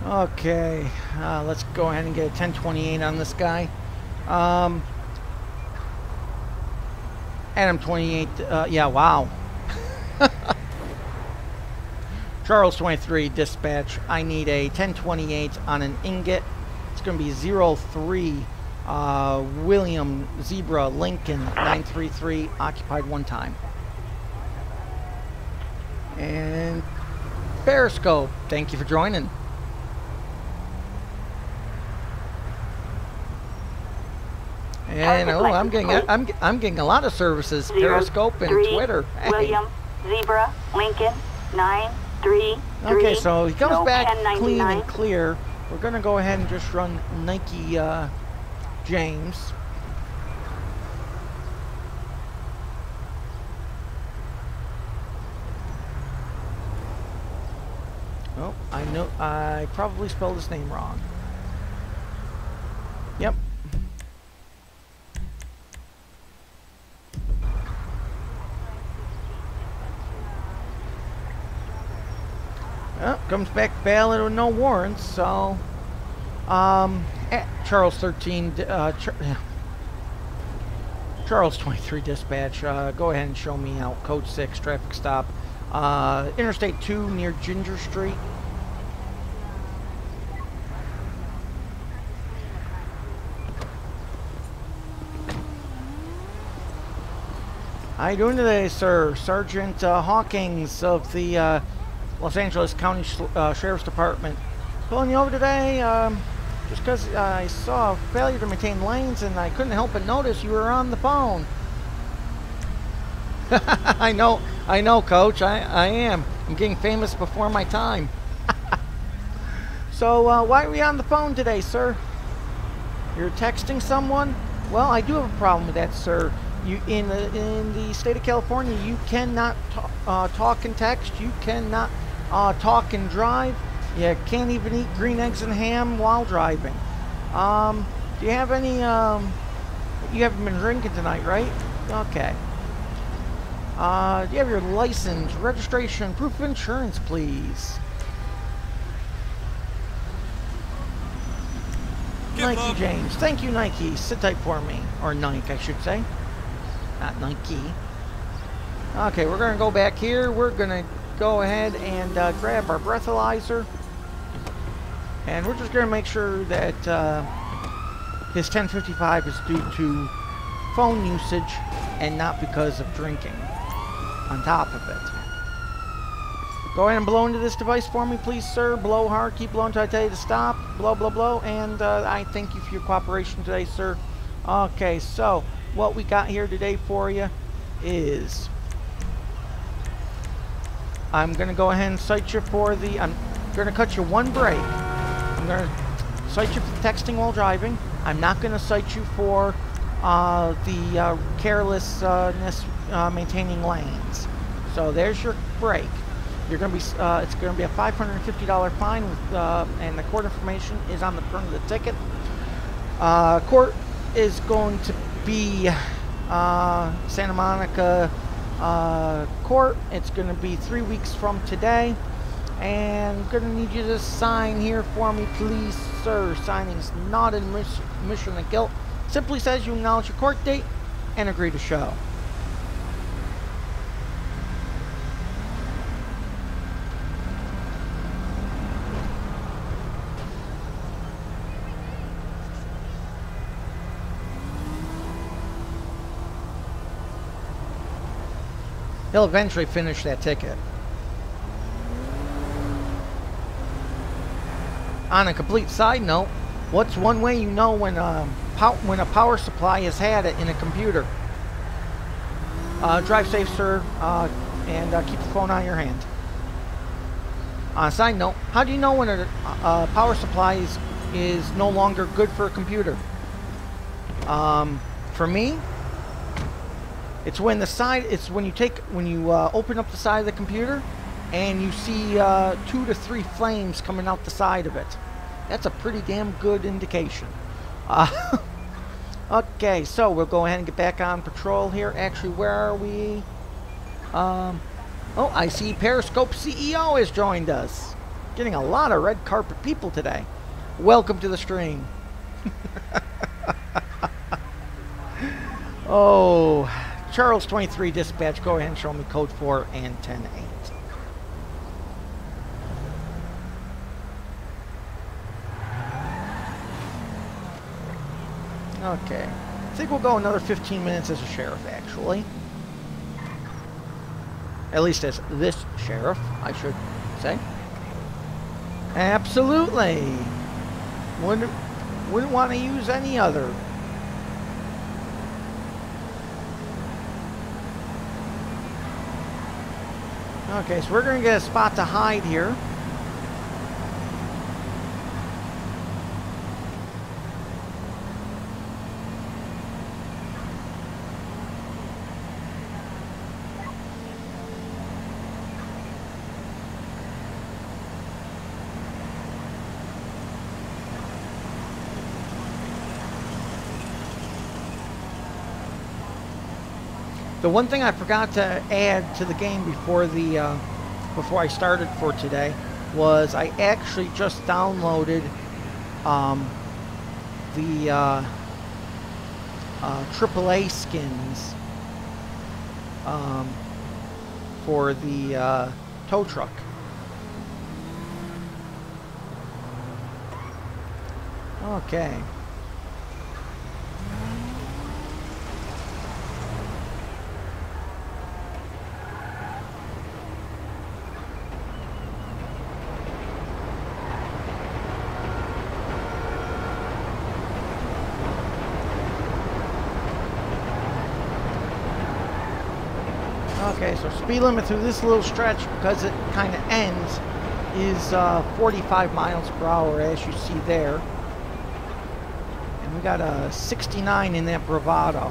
Okay, let's go ahead and get a 1028 on this guy. Adam 28, yeah, wow. Charles 23, dispatch. I need a 1028 on an ingot. It's going to be 03 William Zebra Lincoln 933, occupied one time. And Periscope. Thank you for joining. And oh, I'm getting a lot of services. Periscope and Twitter. Hey. William, Zebra, Lincoln, 933. Okay, so he comes no back 1099. clean and clear. We're gonna go ahead and just run Nike James. Oh, I know I probably spelled his name wrong. Yep. Oh, comes back valid with no warrants, so Charles 13 Charles 23 dispatch, go ahead and show me out code 6 traffic stop, Interstate 2 near Ginger Street. How you doing today, sir? Sergeant Hawkins of the Los Angeles County Sheriff's Department. Pulling you over today just because I saw a failure to maintain lanes and I couldn't help but notice you were on the phone. I know, Coach. I am. I'm getting famous before my time. So why are we on the phone today, sir? You're texting someone? Well, I do have a problem with that, sir. You in the state of California, you cannot talk and text. You cannot talk and drive. You can't even eat green eggs and ham while driving. Do you have any? You haven't been drinking tonight, right? Okay. Do you have your license, registration, proof of insurance, please? Nike James. Thank you, Nike. Sit tight for me. Or Nike, I should say. Not Nike. Okay, we're going to go back here. We're going to go ahead and grab our breathalyzer. And we're just going to make sure that his 1055 is due to phone usage and not because of drinking on top of it. Go ahead and blow into this device for me, please, sir. Blow hard. Keep blowing until I tell you to stop. Blow, blow, blow. And I thank you for your cooperation today, sir. Okay, so what we got here today for you is I'm going to go ahead and cite you for the... I'm going to cut you one break. I'm going to cite you for texting while driving. I'm not going to cite you for the carelessness maintaining lanes. So there's your break. You're going to be it's going to be a $550 fine with and the court information is on the front of the ticket. Court is going to be Santa Monica court. It's going to be 3 weeks from today, and I'm going to need you to sign here for me, please, sir. Signing is not an admission of guilt. Simply says you acknowledge your court date and agree to show. He'll eventually finish that ticket. On a complete side note, what's one way you know when a power supply has had it in a computer? Drive safe, sir, and keep the phone on your hand. On a side note, how do you know when a power supply is no longer good for a computer? For me, it's when the side. It's when you open up the side of the computer, and you see 2 to 3 flames coming out the side of it. That's a pretty damn good indication. Okay, so we'll go ahead and get back on patrol here. Actually, where are we? Oh, I see Periscope CEO has joined us. Getting a lot of red carpet people today. Welcome to the stream. Oh, Charles 23 dispatch, go ahead and show me code 4 and 10-8. Okay, I think we'll go another 15 minutes as a sheriff, actually. At least as this sheriff, I should say. Absolutely. Wouldn't want to use any other. Okay, so we're going to get a spot to hide here. The one thing I forgot to add to the game before I started for today was I actually just downloaded the AAA skins for the tow truck. Okay. Okay, so speed limit through this little stretch, because it kind of ends, is 45 miles per hour, as you see there. And we got a 69 in that Bravado.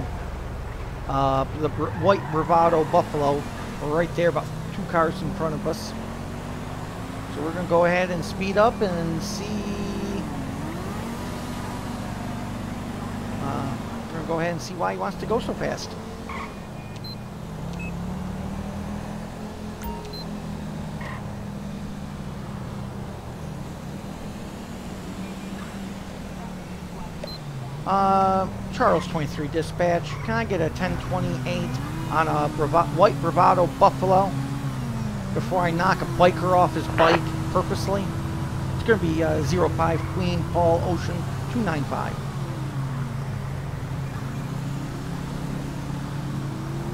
The white Bravado Buffalo, right there, about 2 cars in front of us. So we're going to go ahead and speed up and see. We're going to go ahead and see why he wants to go so fast. Charles 23 dispatch, can I get a 1028 on a white Bravado Buffalo before I knock a biker off his bike purposely? It's going to be 05 Queen Paul Ocean 295.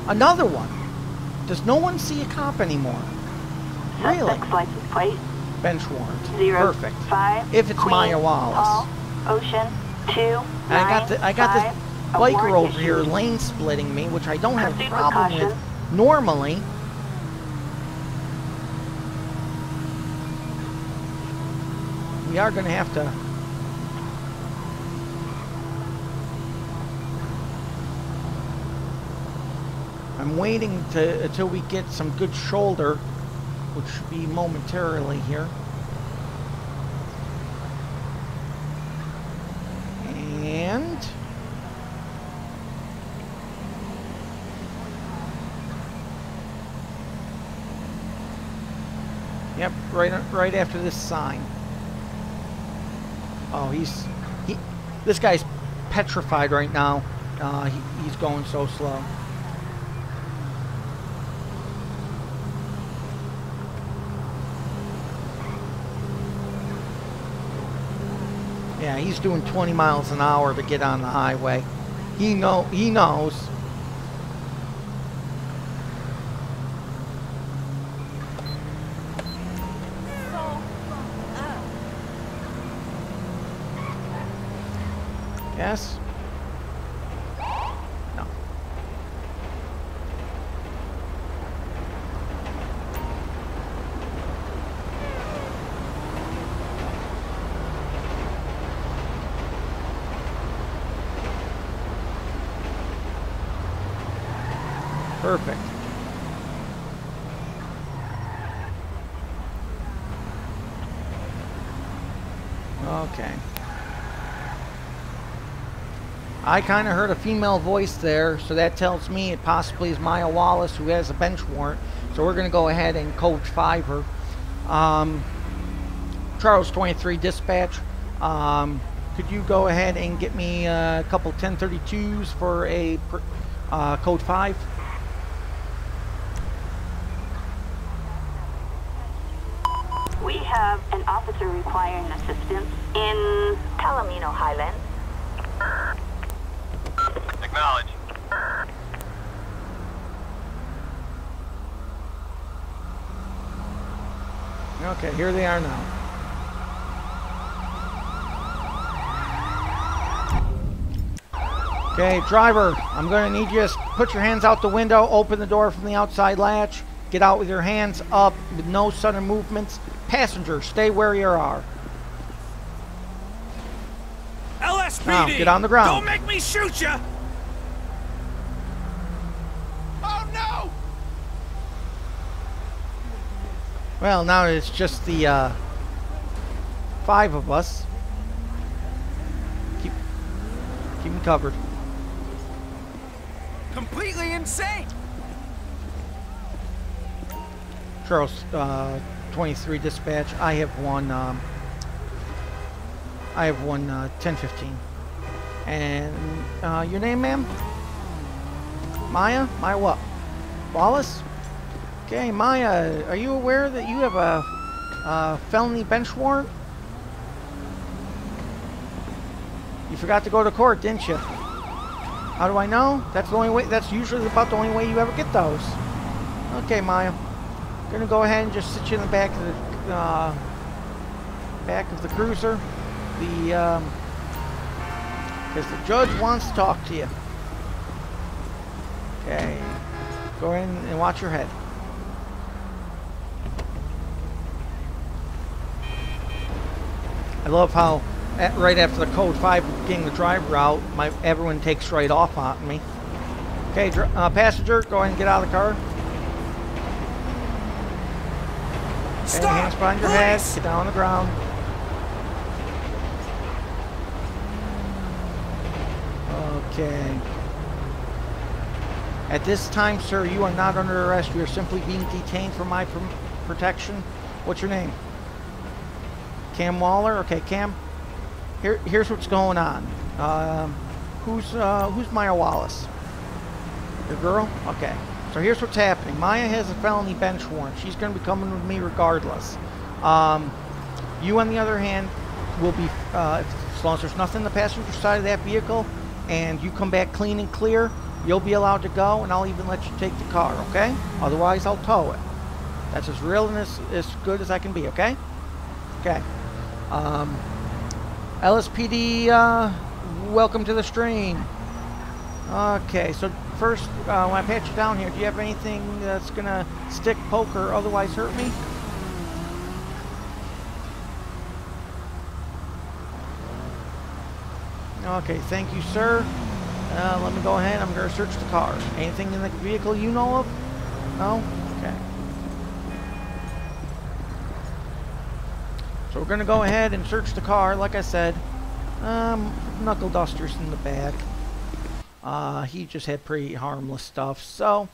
Another one. Does no one see a cop anymore? Really? Suspect's license plate. Bench warrant. 05 Perfect. If it's Queen Maya Wallace. Paul Ocean 2. I got this biker over here lane splitting me, which I don't have a problem with normally. We are going to have to. I'm waiting until we get some good shoulder, which should be momentarily here. And yep, right after this sign. Oh, this guy's petrified right now. He's going so slow. Yeah, he's doing 20 miles an hour to get on the highway. He knows. Yes? No. Perfect. Okay. I kind of heard a female voice there, so that tells me it possibly is Maya Wallace who has a bench warrant. So we're going to go ahead and code 5 her. Charles 23 dispatch. Could you go ahead and get me a couple 1032s for a code 5? We have an officer requiring assistance in Palomino Highlands. Acknowledge. Okay, here they are now. Okay, driver, I'm going to need you to put your hands out the window, open the door from the outside latch, get out with your hands up with no sudden movements. Passenger, stay where you are. LSPD! Now, get on the ground. Don't make me shoot ya! Oh no! Well, now it's just the 5 of us. Keep them covered. Completely insane! Charles, 23 dispatch. I have one 1015. And your name, ma'am? Maya? Maya what? Wallace? Okay, Maya, are you aware that you have a felony bench warrant? You forgot to go to court, didn't you? How do I know? That's the only way. That's usually about the only way you ever get those. Okay, Maya. I'm gonna go ahead and just sit you in the back of the cruiser. Because the judge wants to talk to you. Okay. Go in and watch your head. I love how right after the code 5 getting the driver out, everyone takes right off on me. Okay, passenger, go ahead and get out of the car. Stop! Okay, hands behind your head, Police! get down on the ground. Okay. At this time, sir, you are not under arrest. You are simply being detained for my protection. What's your name? Cam Waller? Okay, Cam. Here's what's going on. Who's Maya Wallace? Your girl? Okay. So here's what's happening. Maya has a felony bench warrant. She's going to be coming with me regardless. You, on the other hand, will be, as long as there's nothing in the passenger side of that vehicle, and you come back clean and clear, you'll be allowed to go, and I'll even let you take the car, okay? Otherwise, I'll tow it. That's as real and as good as I can be, okay? Okay. LSPD, welcome to the stream. Okay, so first, when I pat you down here, do you have anything that's gonna stick, poke, or otherwise hurt me? Okay, thank you, sir. Let me go ahead. I'm gonna search the car. Anything in the vehicle you know of? No? Okay. So we're gonna go ahead and search the car, like I said. Knuckle dusters in the back. He just had pretty harmless stuff. So,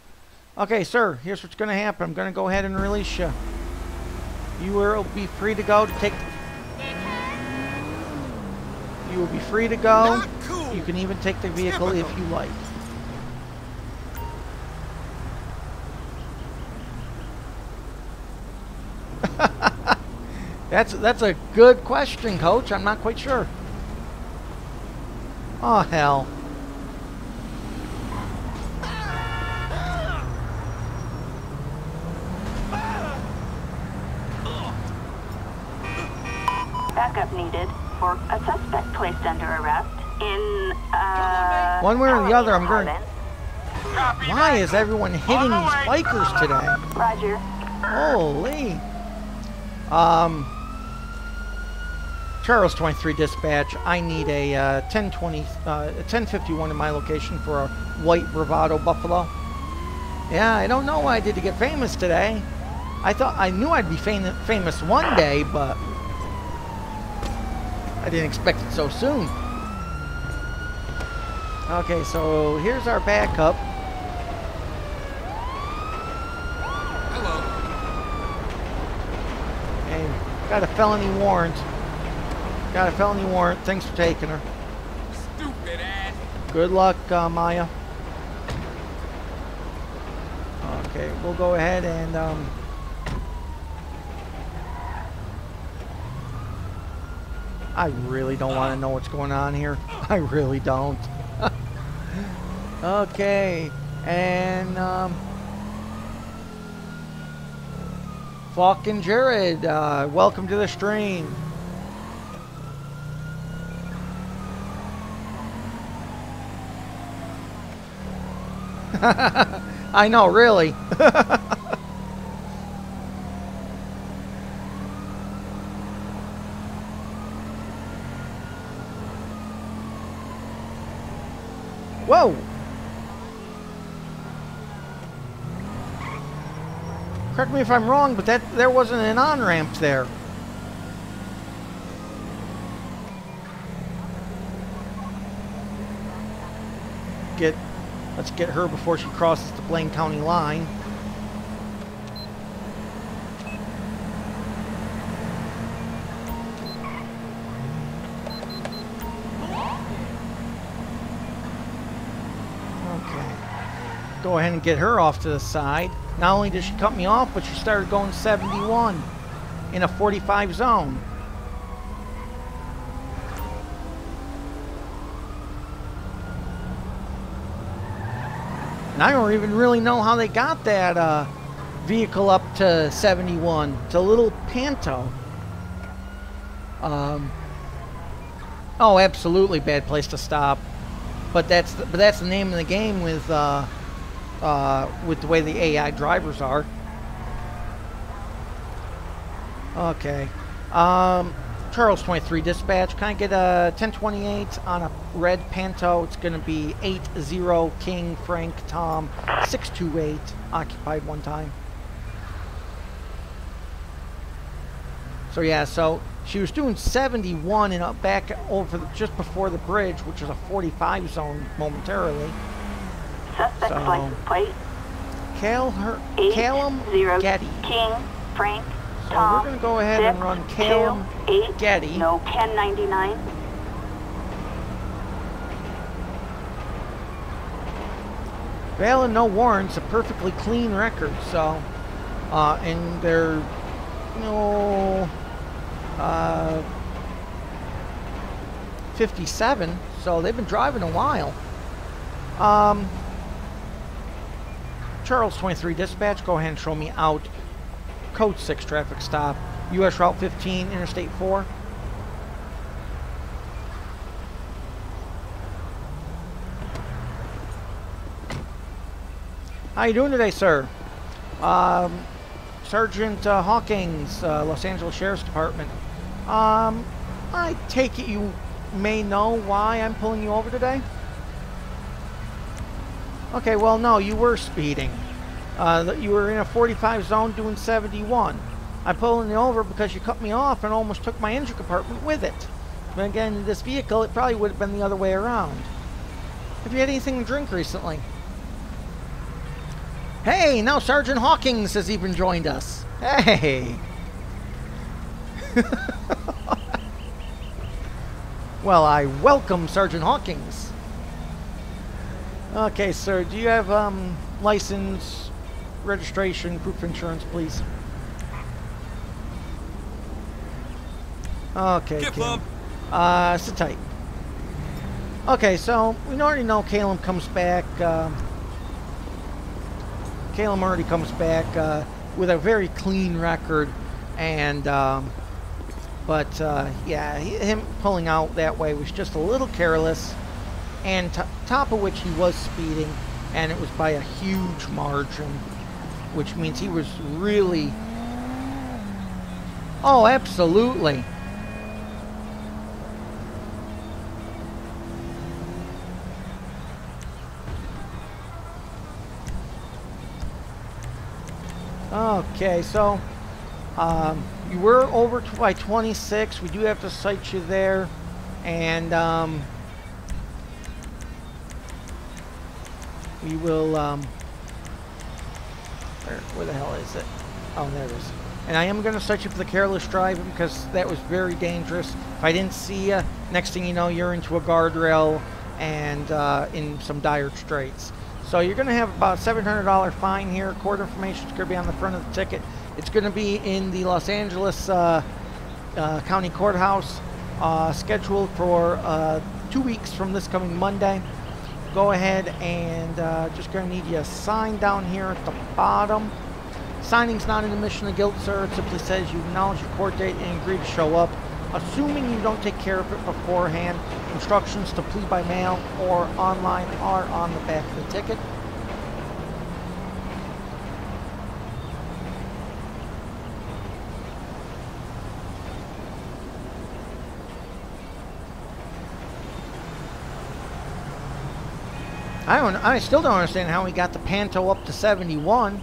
okay, sir, here's what's gonna happen. I'm gonna go ahead and release you. You will be free to go to take. You will be free to go. Not cool. You can even take the vehicle if you like. That's a good question, Coach. I'm not quite sure. Oh, hell. Backup needed for a suspect placed under arrest in, One way or the other, I'm going. Providence. Why is everyone hitting these bikers today? Roger. Holy. Charles 23 dispatch. I need a 1051 in my location for a white bravado buffalo. Yeah, I don't know what I did to get famous today. I knew I'd be famous one day, but I didn't expect it so soon. Okay, so here's our backup. Hello. And got a felony warrant. Got a felony warrant. Thanks for taking her. Stupid ass. Good luck, Maya. Okay, we'll go ahead and I really don't want to know what's going on here. I really don't. Okay, and fucking Jared, welcome to the stream. I know, really. Whoa! Correct me if I'm wrong, but there wasn't an on-ramp there. Let's get her before she crosses the Blaine County line. Okay. Go ahead and get her off to the side. Not only did she cut me off, but she started going 71 in a 45 zone. And I don't even really know how they got that vehicle up to 71. It's a little Panto. Oh, absolutely bad place to stop. But that's the name of the game with the way the AI drivers are. Okay. Charles 23 dispatch. Can I get a 1028 on a red Panto? It's going to be 80 King Frank Tom 628. Occupied one time. So yeah, so she was doing 71 and up back over just before the bridge, which is a 45 zone momentarily. Suspect license plate. Calum Getty. King Frank So Tom we're going to go ahead and run Calum 628. Getty. No 1099. Valid, no warrants, a perfectly clean record. So, and they're, 57. So they've been driving a while. Charles 23 dispatch, go ahead and show me out. Code 6 traffic stop. US Route 15, Interstate 4. How you doing today, sir? Sergeant Hawkins, Los Angeles Sheriff's Department. I take it you may know why I'm pulling you over today? Okay, well, no, you were speeding. You were in a 45 zone doing 71. I'm pulling you over because you cut me off and almost took my engine compartment with it. But again, in this vehicle, it probably would have been the other way around. Have you had anything to drink recently? Hey, now Sergeant Hawkins has even joined us. Hey! Well, I welcome Sergeant Hawkins. Okay, sir, do you have license, registration, proof of insurance, please? Okay, Calum. Sit tight. Okay, so we already know Calum comes back. Calum already comes back with a very clean record, and yeah, him pulling out that way was just a little careless, and top of which he was speeding, and it was by a huge margin, which means he was really... Oh, absolutely. Okay, so you were over by 26. We do have to cite you there, and we will. Where the hell is it? Oh, there it is. And I am going to cite you for the careless driving because that was very dangerous. If I didn't see you, next thing you know, you're into a guardrail and in some dire straits. So you're going to have about a $700 fine here. Court information is going to be on the front of the ticket. It's going to be in the Los Angeles County Courthouse, scheduled for 2 weeks from this coming Monday. Go ahead and just going to need you to sign down here at the bottom. Signing's not an admission of guilt, sir. It simply says you acknowledge your court date and agree to show up. Assuming you don't take care of it beforehand, instructions to plead by mail or online are on the back of the ticket. I still don't understand how we got the Panto up to 71.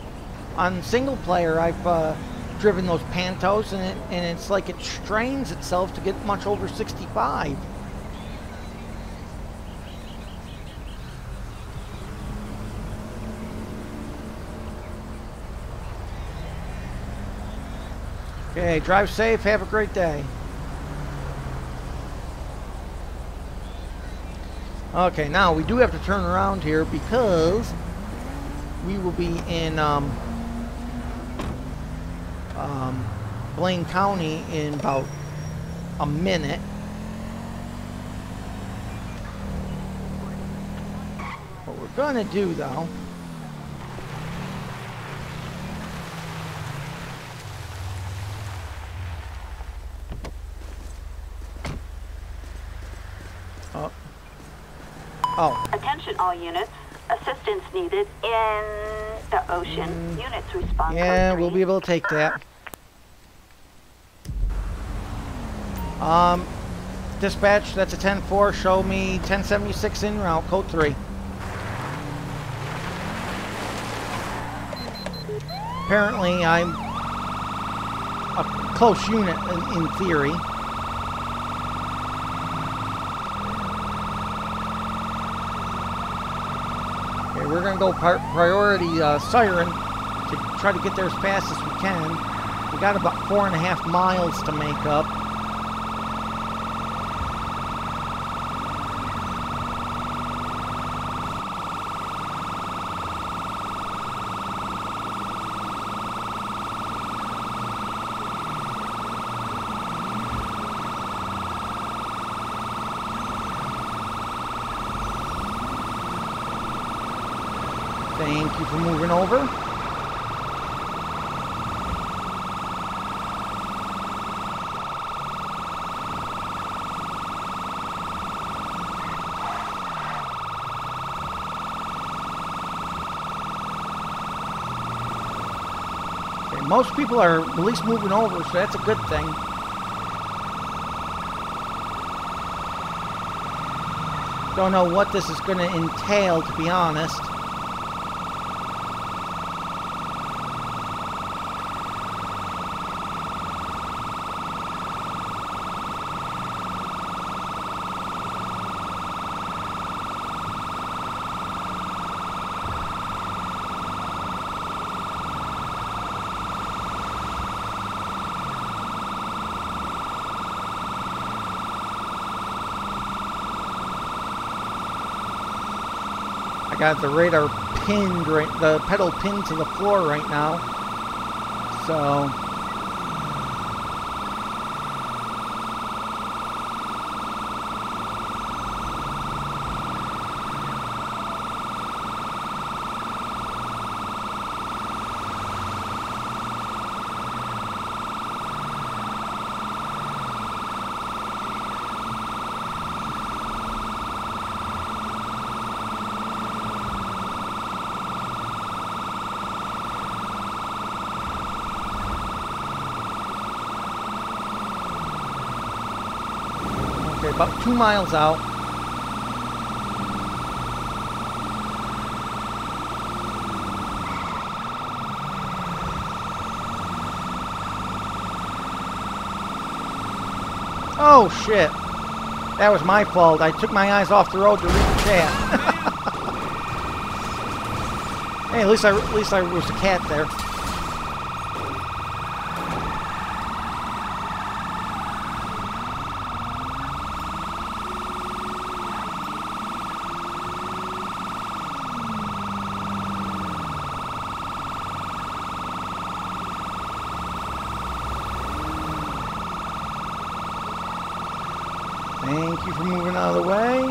On single player, I've driven those Pantos, and it's like it strains itself to get much over 65. Okay, drive safe. Have a great day. Okay, now we do have to turn around here because we will be in Blaine County in about a minute. What we're gonna do though, Attention all units. Assistance needed in the ocean. Units respond. Yeah, we'll be able to take that. Dispatch, that's a 10-4. Show me 1076 en route, code 3. Apparently, I'm a close unit in theory. Okay, we're going to go priority siren to try to get there as fast as we can. We got about 4.5 miles to make up. Thank you for moving over. Okay, most people are at least moving over, so that's a good thing. Don't know what this is going to entail, to be honest. I got the radar pinned, the pedal pinned to the floor right now. So about 2 miles out. Oh shit. That was my fault. I took my eyes off the road to read the chat. Hey, at least I was a cat there. Thank you for moving out of the way.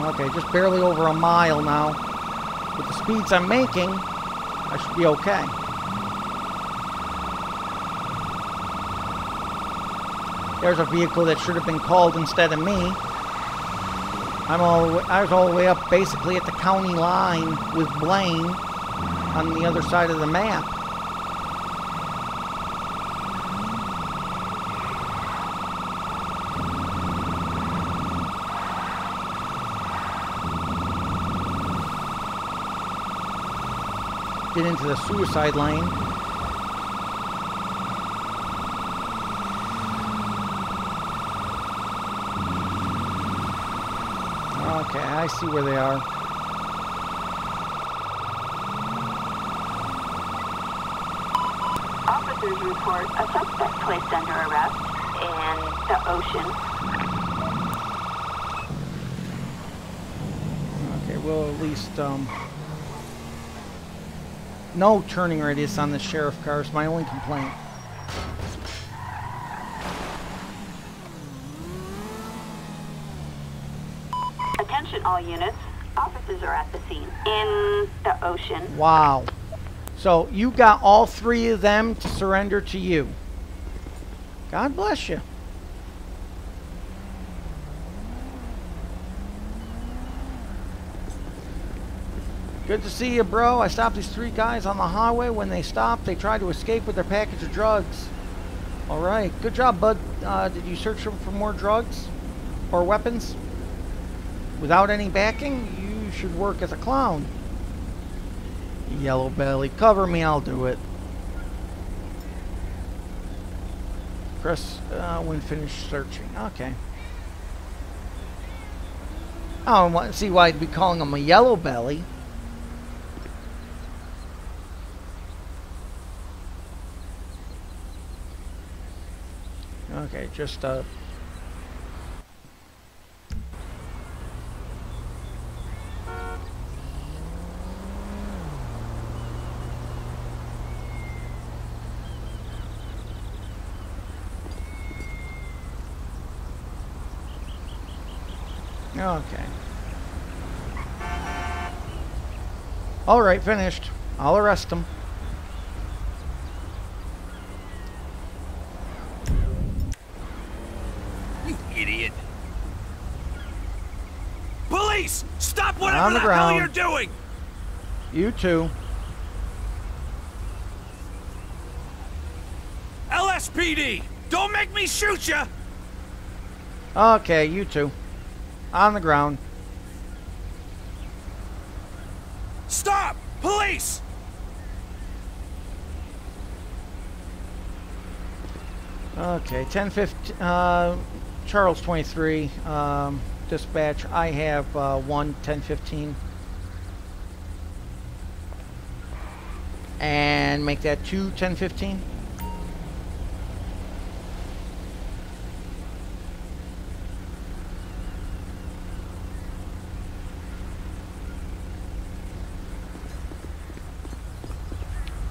Okay, just barely over a mile now. With the speeds I'm making, I should be okay. There's a vehicle that should have been called instead of me. I was all the way up basically at the county line with Blaine on the other side of the map. get into the suicide lane. Okay, I see where they are. Officers report a suspect placed under arrest in the ocean. Okay, well at least no turning radius on the sheriff car is my only complaint. Attention all units. Officers are at the scene in the ocean. Wow. So you got all 3 of them to surrender to you. God bless you. Good to see you, bro. I stopped these 3 guys on the highway. When they stopped, they tried to escape with their package of drugs. All right. Good job, bud. Did you search them for more drugs or weapons? Without any backing, you should work as a clown. Yellow belly, cover me, I'll do it. Press when finished searching. Okay. I don't want to see why I'd be calling him a yellow belly. Okay, just okay. All right, finished. I'll arrest him. You idiot. Police! Stop whatever On the the hell ground. you're doing! You too. LSPD! Don't make me shoot ya! Okay, you too. On the ground. Stop! Police! Okay, 10:15. Charles 23. Dispatch. I have 10:15. And make that 10:15.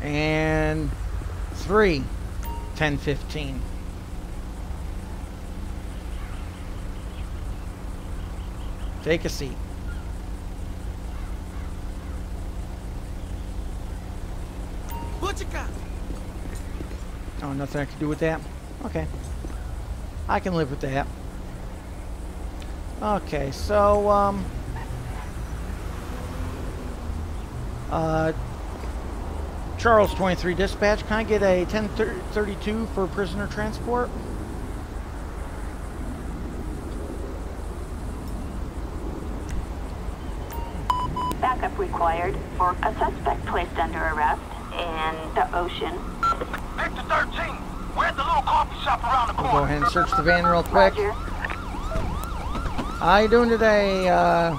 And 10:15. Take a seat. What you got? Oh, nothing I can do with that? Okay. I can live with that. Okay, so, Charles 23 dispatch, can I get a 1032 for prisoner transport? Backup required for a suspect placed under arrest in the ocean. Metro 13, we're at the little coffee shop around the We'll corner. go ahead and search the van real quick. Roger. How you doing today? Yeah.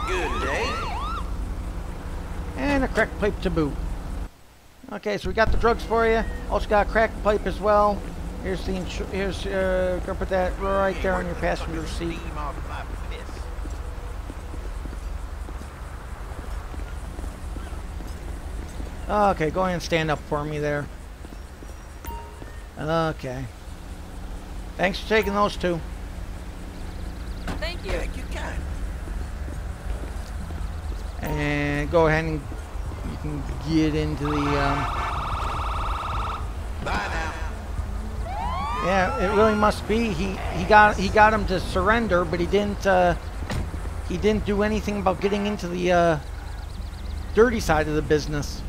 Good day. And a crack pipe to boot. Okay, so we got the drugs for you. Also got a crack pipe as well. Here's the gonna put that right there on your passenger seat. Okay, go ahead and stand up for me there. Okay. Thanks for taking those 2. Thank you. Thank you, kind. And go ahead and you can get into the Bye now. yeah, it really must be he got him to surrender, but he didn't do anything about getting into the dirty side of the business.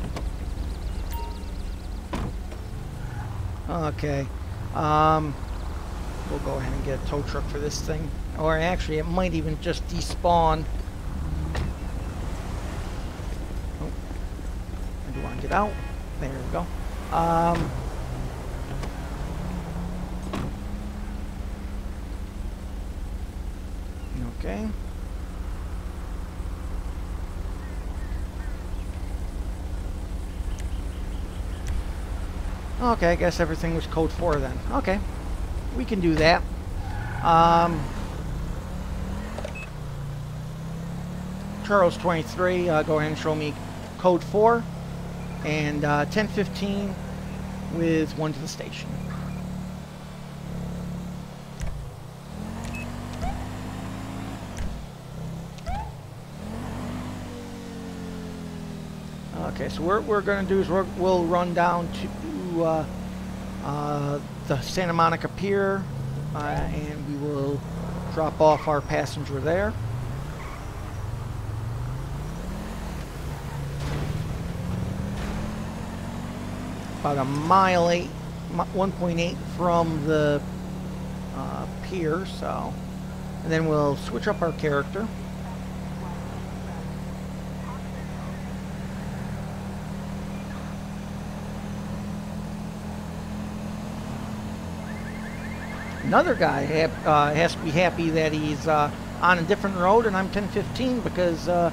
Okay. We'll go ahead and get a tow truck for this thing. Or actually, it might even just despawn. Oh, I do want to get out. There we go. Okay. Okay, I guess everything was code 4 then. Okay, we can do that. Charles 23, go ahead and show me code 4, and 1015 with 1 to the station. Okay, so what we're going to do is we'll run down to the Santa Monica Pier, and we will drop off our passenger there. About a mile 1.8 from the pier, so, and then we'll switch up our character. Another guy has to be happy that he's on a different road, and I'm 1015 because I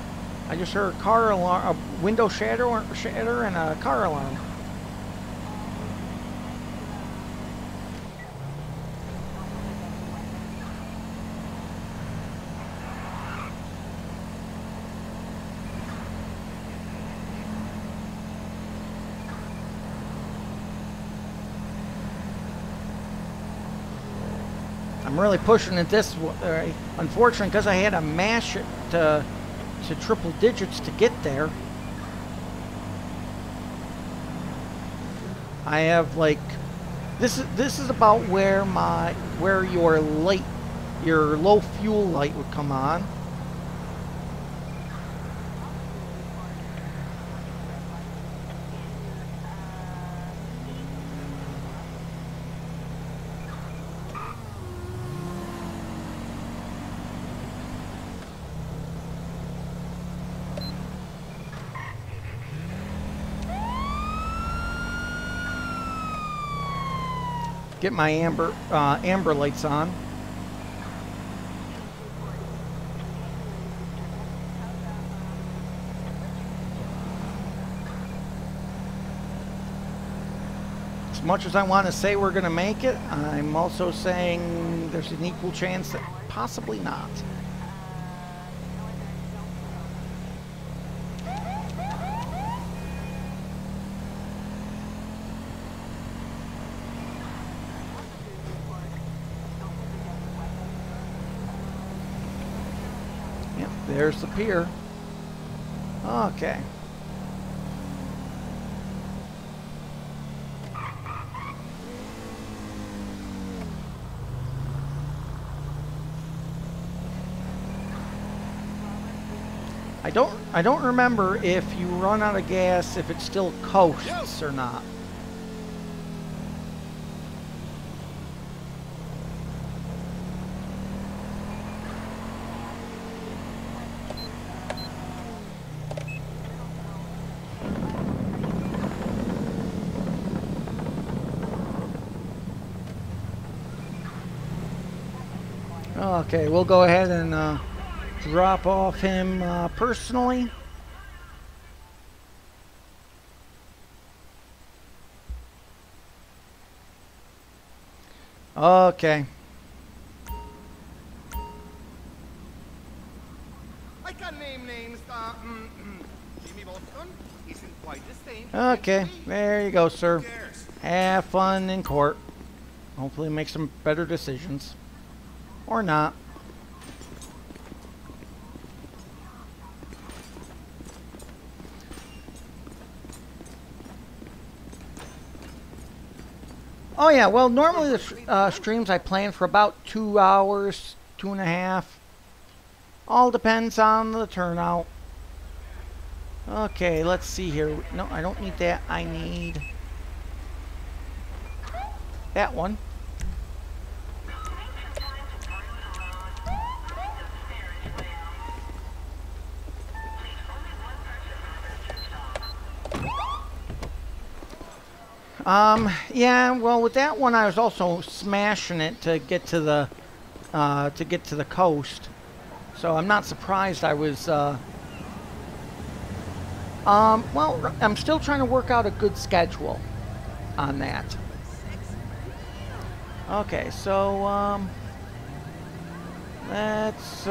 just heard a car alarm, a window shatter, and a car alarm. I'm really pushing it this way. Unfortunately, because I had to mash it to triple digits to get there. I have like this is about where your low fuel light would come on. Get my amber lights on. As much as I want to say we're going to make it, I'm also saying there's an equal chance that possibly not. There's the pier. Okay. I don't remember if you run out of gas if it still coasts or not. Okay, we'll go ahead and drop off him personally. Okay. I can name names. Jimmy Boston isn't quite the same. Okay, there you go, sir. Have fun in court. Hopefully make some better decisions. Or not. Oh yeah, well normally the streams I plan for about 2 hours, 2.5. All depends on the turnout. Okay, let's see here. No, I don't need that. I need that one. Yeah, well, with that one, I was also smashing it to get to the coast. So I'm not surprised I was, well, I'm still trying to work out a good schedule on that. Okay, so, let's,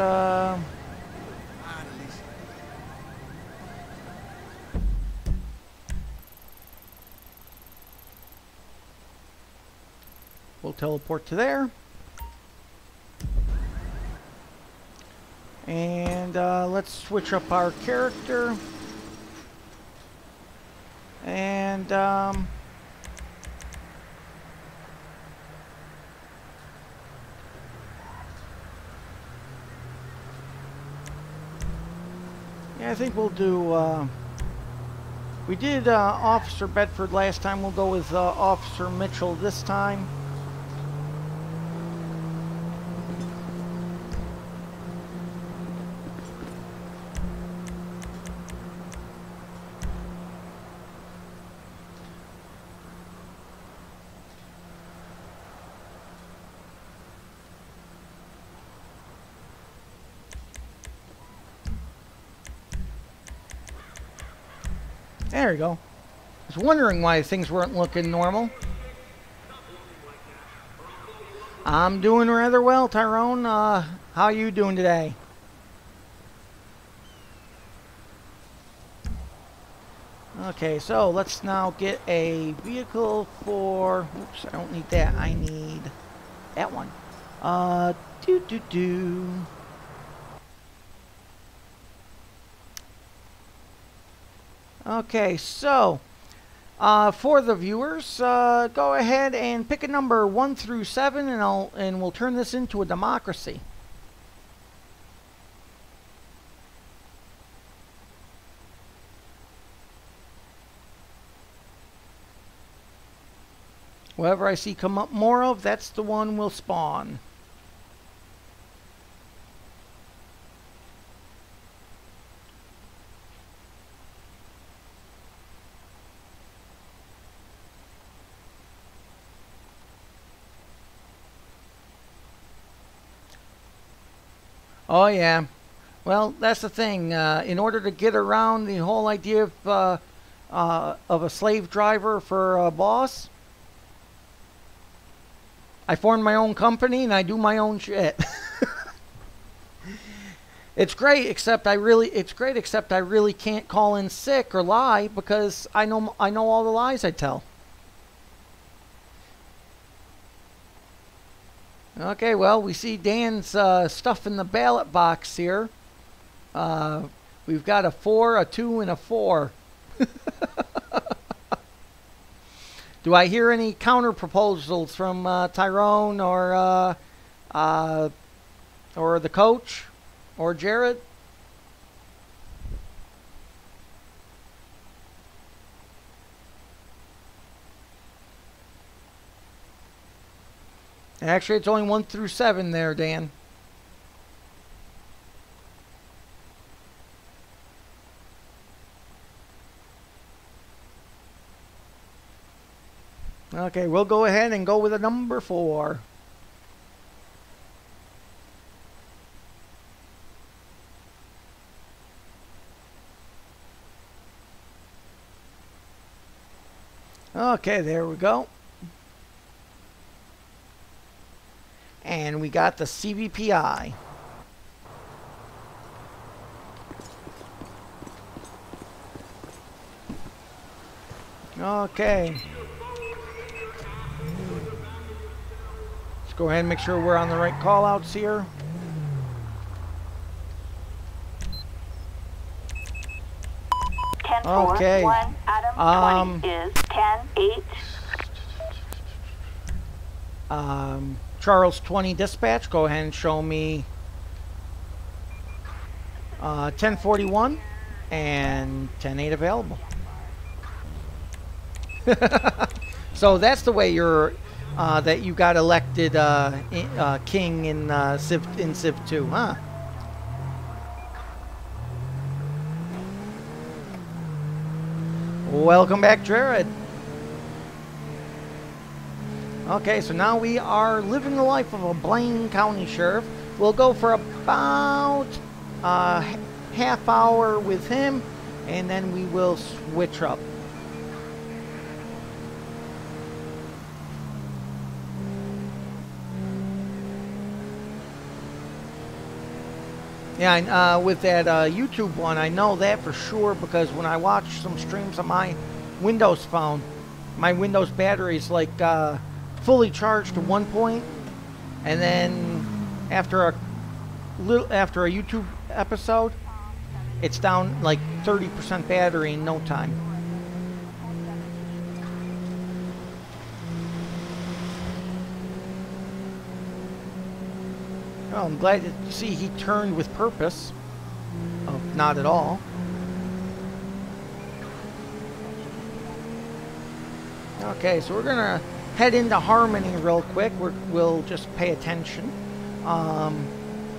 we'll teleport to there. And let's switch up our character. And yeah, I think we'll do we did Officer Bedford last time. We'll go with Officer Mitchell this time. There you go. I was wondering why things weren't looking normal. I'm doing rather well, Tyrone. How are you doing today? Okay, so let's now get a vehicle for... Oops, I don't need that. I need that one. Okay, so for the viewers, go ahead and pick a number 1 through 7, and we'll turn this into a democracy. Whatever I see come up more of, that's the one we'll spawn. Oh yeah, well that's the thing. In order to get around the whole idea of a slave driver for a boss, I formed my own company and I do my own shit. It's great, except I really can't call in sick or lie because I know all the lies I tell. Okay, well, we see Dan's stuff in the ballot box here. We've got a 4, a 2, and a 4. Do I hear any counter proposals from Tyrone or the coach or Jared? Actually, it's only 1 through 7 there, Dan. Okay, we'll go ahead and go with a number 4. Okay, there we go. And we got the CVPI. Okay. Let's go ahead and make sure we're on the right call-outs here. Okay. 1, Adam 20 is 10-8. Charles 20 dispatch, go ahead and show me 1041 and 10-8 available. So that's the way you're that you got elected king in Civ 2, huh? Welcome back, Jared. Okay, so now we are living the life of a Blaine County Sheriff. We'll go for about half hour with him, and then we will switch up. Yeah, with that YouTube one, I know that for sure because when I watch some streams on my Windows phone, my Windows battery is like fully charged to 1 point, and then after a YouTube episode, it's down like 30% battery in no time. Well, I'm glad to see he turned with purpose. Oh, not at all. Okay, so we're gonna head into Harmony real quick. We'll just pay attention,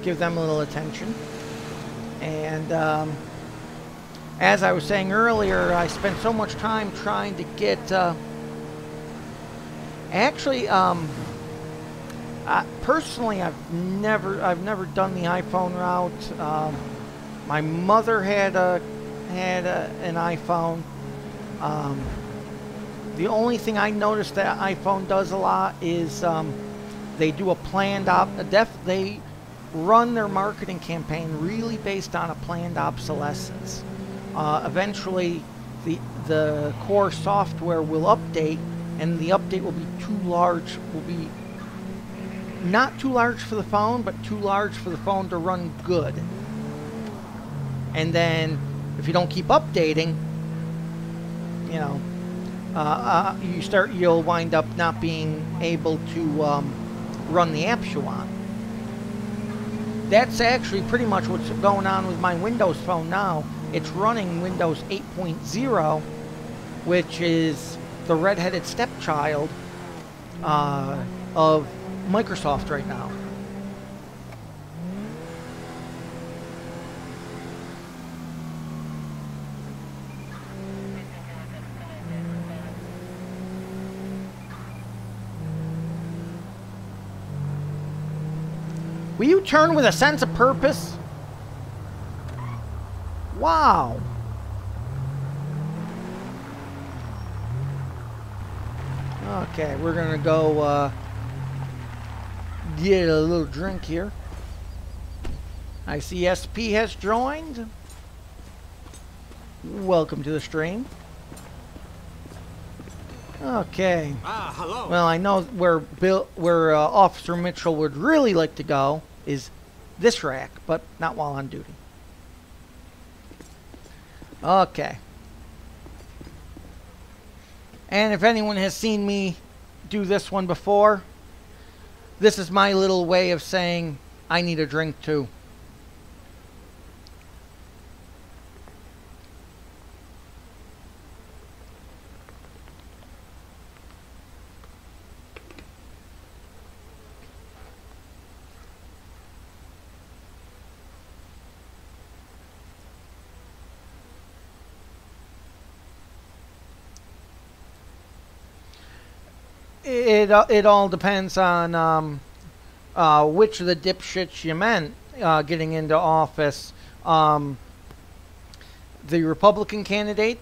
give them a little attention, and as I was saying earlier, I spent so much time trying to get. Personally, I've never done the iPhone route. My mother had an iPhone. The only thing I noticed that iPhone does a lot is they do a planned they run their marketing campaign really based on a planned obsolescence. Eventually, the core software will update, and the update will be too large. Will be not too large for the phone, but too large for the phone to run good. And then, if you don't keep updating, you know, you'll wind up not being able to run the apps you want. That's actually pretty much what's going on with my Windows phone now. It's running Windows 8.0, which is the red-headed stepchild of Microsoft right now. Will you turn with a sense of purpose? Wow. Okay, we're gonna go get a little drink here. I see SP has joined. Welcome to the stream. Okay. Hello. Well, I know where Officer Mitchell would really like to go is this rack, but not while on duty. Okay. And if anyone has seen me do this one before, this is my little way of saying I need a drink too. It all depends on which of the dipshits you meant getting into office. The Republican candidate,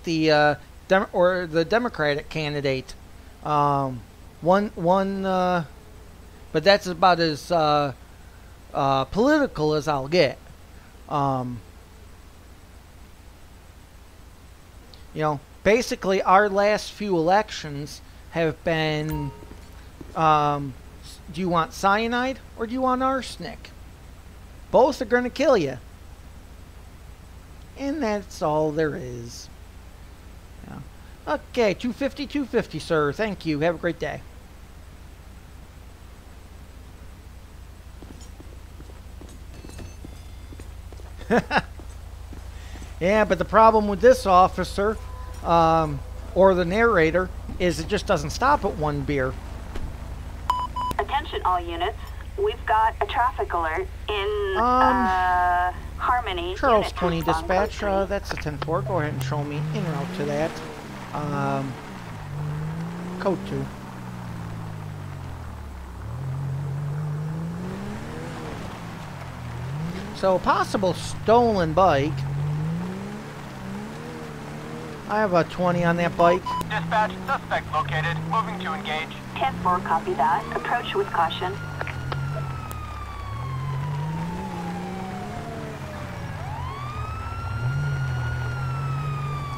or the Democratic candidate. But that's about as political as I'll get. You know, basically our last few elections have been, do you want cyanide or do you want arsenic? Both are going to kill you. And that's all there is. Yeah. Okay, 250, sir. Thank you. Have a great day. Yeah, but the problem with this officer, or the narrator, is it just doesn't stop at one beer. Attention all units. We've got a traffic alert in Harmony. Charles 20 dispatch, that's a 10-4. Go ahead and show me en route to that. Code 2. So, possible stolen bike. I have a 20 on that bike. Dispatch, suspect located. Moving to engage. 10-4, copy that. Approach with caution.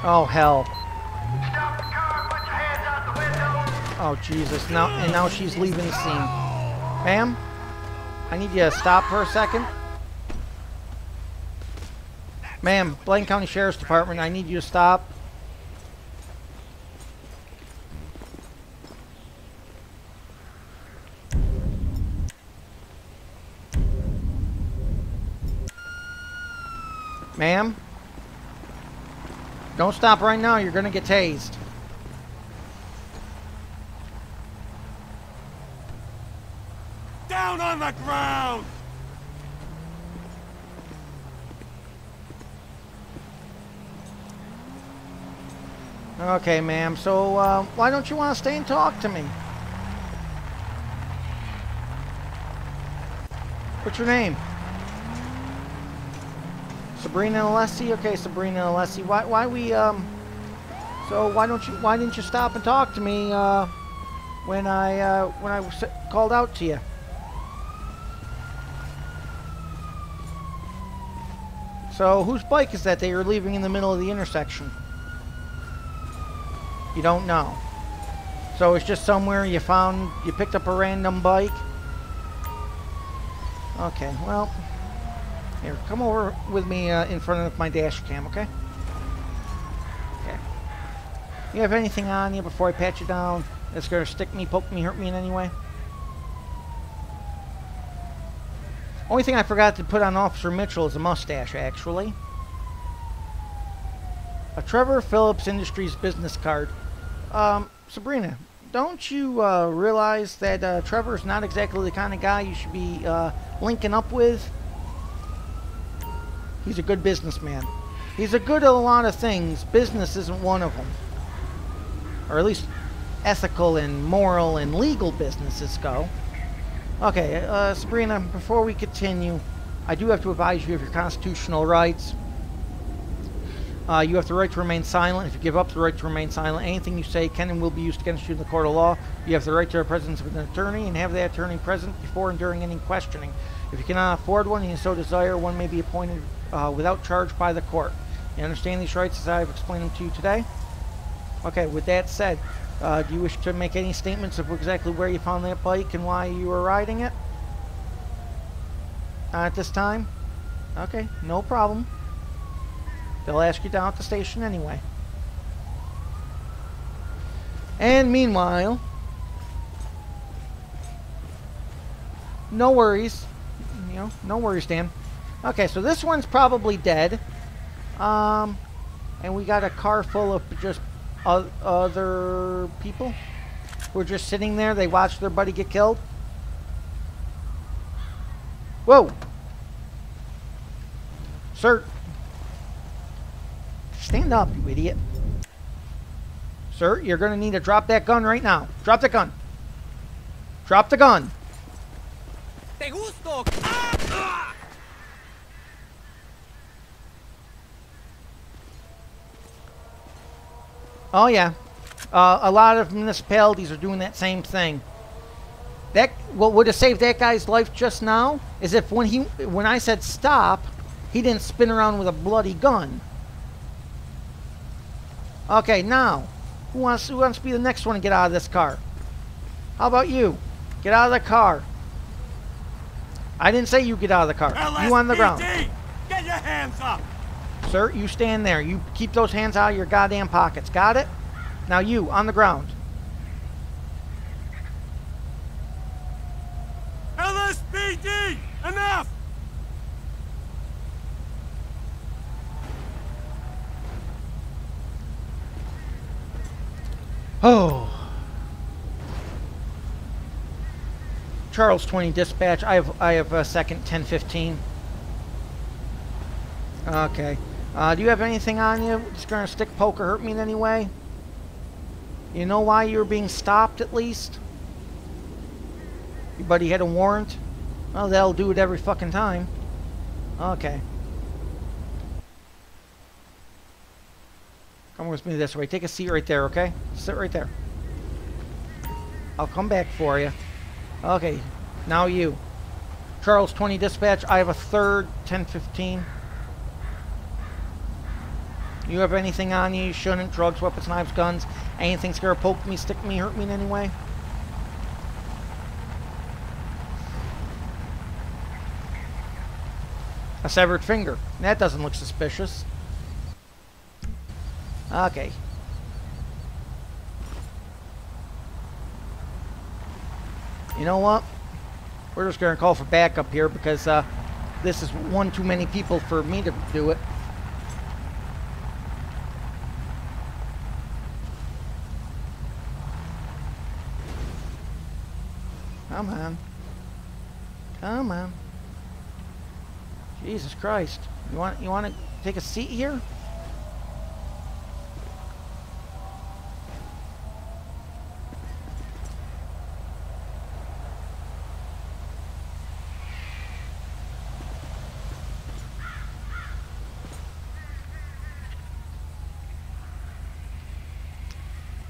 Oh, hell. Stop the car, put your hands out the window. Oh, Jesus. Now she's leaving the scene. Ma'am? I need you to stop for a second. Ma'am, Blaine County Sheriff's Department, I need you to stop. Ma'am? Don't stop right now, you're gonna get tased. Down on the ground! Okay, ma'am, so why don't you want to stay and talk to me? What's your name? Sabrina Alessi? Okay, Sabrina Alessi. So why didn't you stop and talk to me when I called out to you? So whose bike is that you're leaving in the middle of the intersection? You don't know. So it's just somewhere you picked up a random bike? Okay, well, here, come over with me in front of my dash cam, okay? Okay. You have anything on you before I pat you down that's gonna stick me, poke me, hurt me in any way? Only thing I forgot to put on Officer Mitchell is a mustache, actually. A Trevor Phillips Industries business card. Sabrina, don't you realize that Trevor's not exactly the kind of guy you should be linking up with? He's a good businessman. He's a good at a lot of things. Business isn't one of them. Or at least ethical and moral and legal businesses go. Okay, Sabrina, before we continue, I do have to advise you of your constitutional rights. You have the right to remain silent. If you give up the right to remain silent, anything you say can and will be used against you in the court of law. You have the right to the presence of an attorney and have that attorney present before and during any questioning. If you cannot afford one and you so desire, one may be appointed without charge by the court. You understand these rights as I've explained them to you today? Okay, with that said, do you wish to make any statements of exactly where you found that bike and why you were riding it? At this time? Okay, no problem. They'll ask you down at the station anyway. And meanwhile, no worries. You know, no worries, Dan. Okay, so this one's probably dead. And we got a car full of just other people who are just sitting there. They watched their buddy get killed. Whoa! Sir! Stand up, you idiot. Sir, you're going to need to drop that gun right now. Drop the gun. Drop the gun. Te gusto! Oh, yeah. A lot of municipalities are doing that same thing. What would have saved that guy's life just now is if when I said stop, he didn't spin around with a bloody gun. Okay, now, who wants to be the next one to get out of this car? How about you? Get out of the car. I didn't say you get out of the car. LSPD! You on the ground. Get your hands up! Sir, you stand there. You keep those hands out of your goddamn pockets. Got it? Now you, on the ground. LSPD! Enough! Oh. Charles 20 dispatch. I have a second 1015. Okay. Do you have anything on you that's gonna stick, poke, or hurt me in any way? You know why you were being stopped at least? Your buddy had a warrant? Well, they'll do it every fucking time. Okay. Come with me this way. Take a seat right there, okay? Sit right there. I'll come back for you. Okay. Now you. Charles 20 dispatch. I have a third 1015. You have anything on you? You shouldn't. Drugs, weapons, knives, guns. Anything scare, poke me, stick me, hurt me in any way? A severed finger. That doesn't look suspicious. Okay. You know what? We're just going to call for backup here because this is one too many people for me to do it. Come on. Come on. Jesus Christ. You want to take a seat here?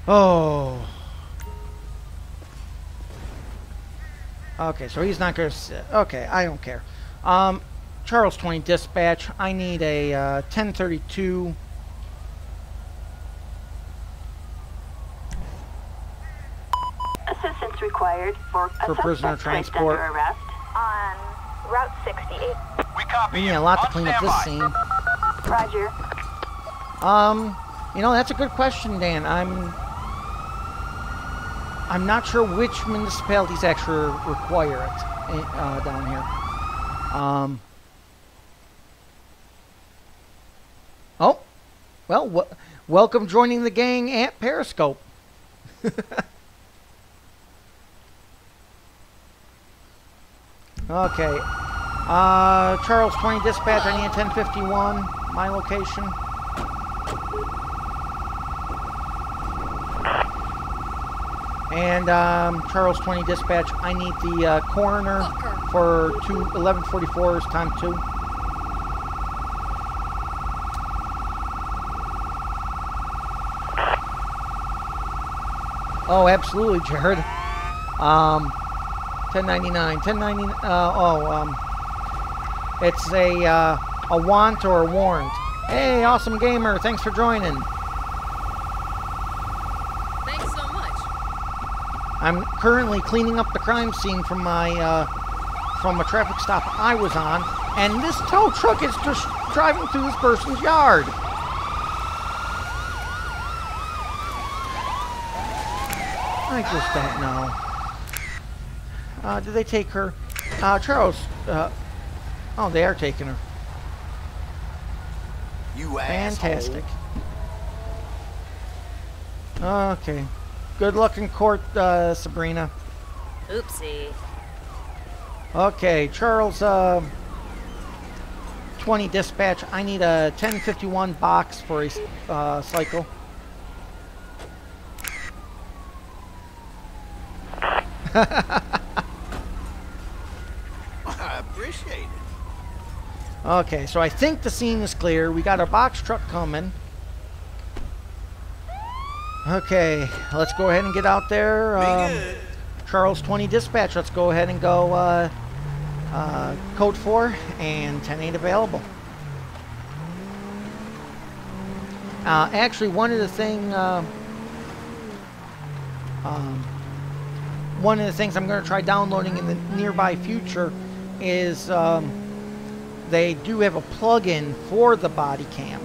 Oh. Okay, so he's not going to... Okay, I don't care. Charles 20 dispatch. I need a 1032. Assistance required for a prisoner suspect placed transport. under arrest on Route 68. We copy We need you. a lot to On clean up this standby. scene. Roger. You know, that's a good question, Dan. I'm not sure which municipalities actually require it down here. Oh, well, welcome joining the gang at Periscope. Okay. Charles 20 dispatch, I need a 1051. My location. And Charles 20 dispatch, I need the coroner for 1144s time 2. Oh, absolutely, Jared. 1099. 1099. It's a want or a warrant. Hey, awesome gamer. Thanks for joining. Thanks so much. I'm currently cleaning up the crime scene from my from a traffic stop I was on, and this tow truck is just driving through this person's yard. I just don't know. Did they take her? Charles, oh, they are taking her. You Fantastic. Okay. Good luck in court, Sabrina. Oopsie. Okay, Charles, 20 dispatch. I need a 1051 box for a cycle. I appreciate it. Okay, so I think the scene is clear. We got our box truck coming. Okay, let's go ahead and get out there. Charles 20 dispatch, let's go ahead and go code 4 and 10-8 available. Actually, one of the things I'm going to try downloading in the nearby future is they do have a plug-in for the body cam.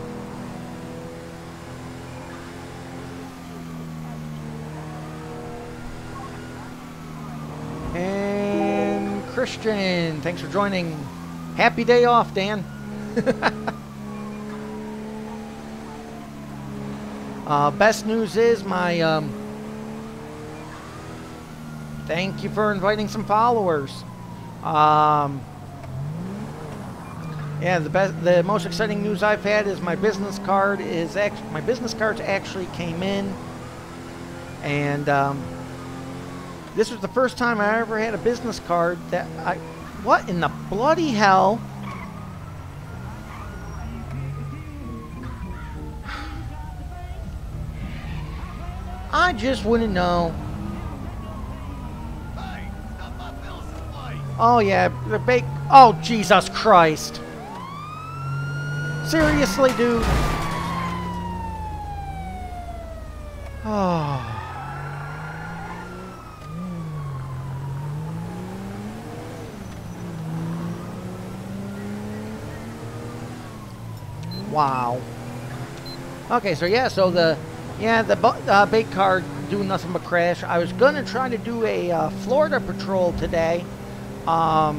And Christian, thanks for joining. Happy day off, Dan. Best news is my thank you for inviting some followers. Yeah, the most exciting news I've had is my business card is my business cards actually came in, and this was the first time I ever had a business card that what in the bloody hell? I just wouldn't know. Hey, stop my bill someplace. Oh yeah, the bake. Oh Jesus Christ! Seriously, dude. Oh. Wow. Okay, so yeah, so the bait car doing nothing but crash. I was gonna try to do a Florida patrol today, but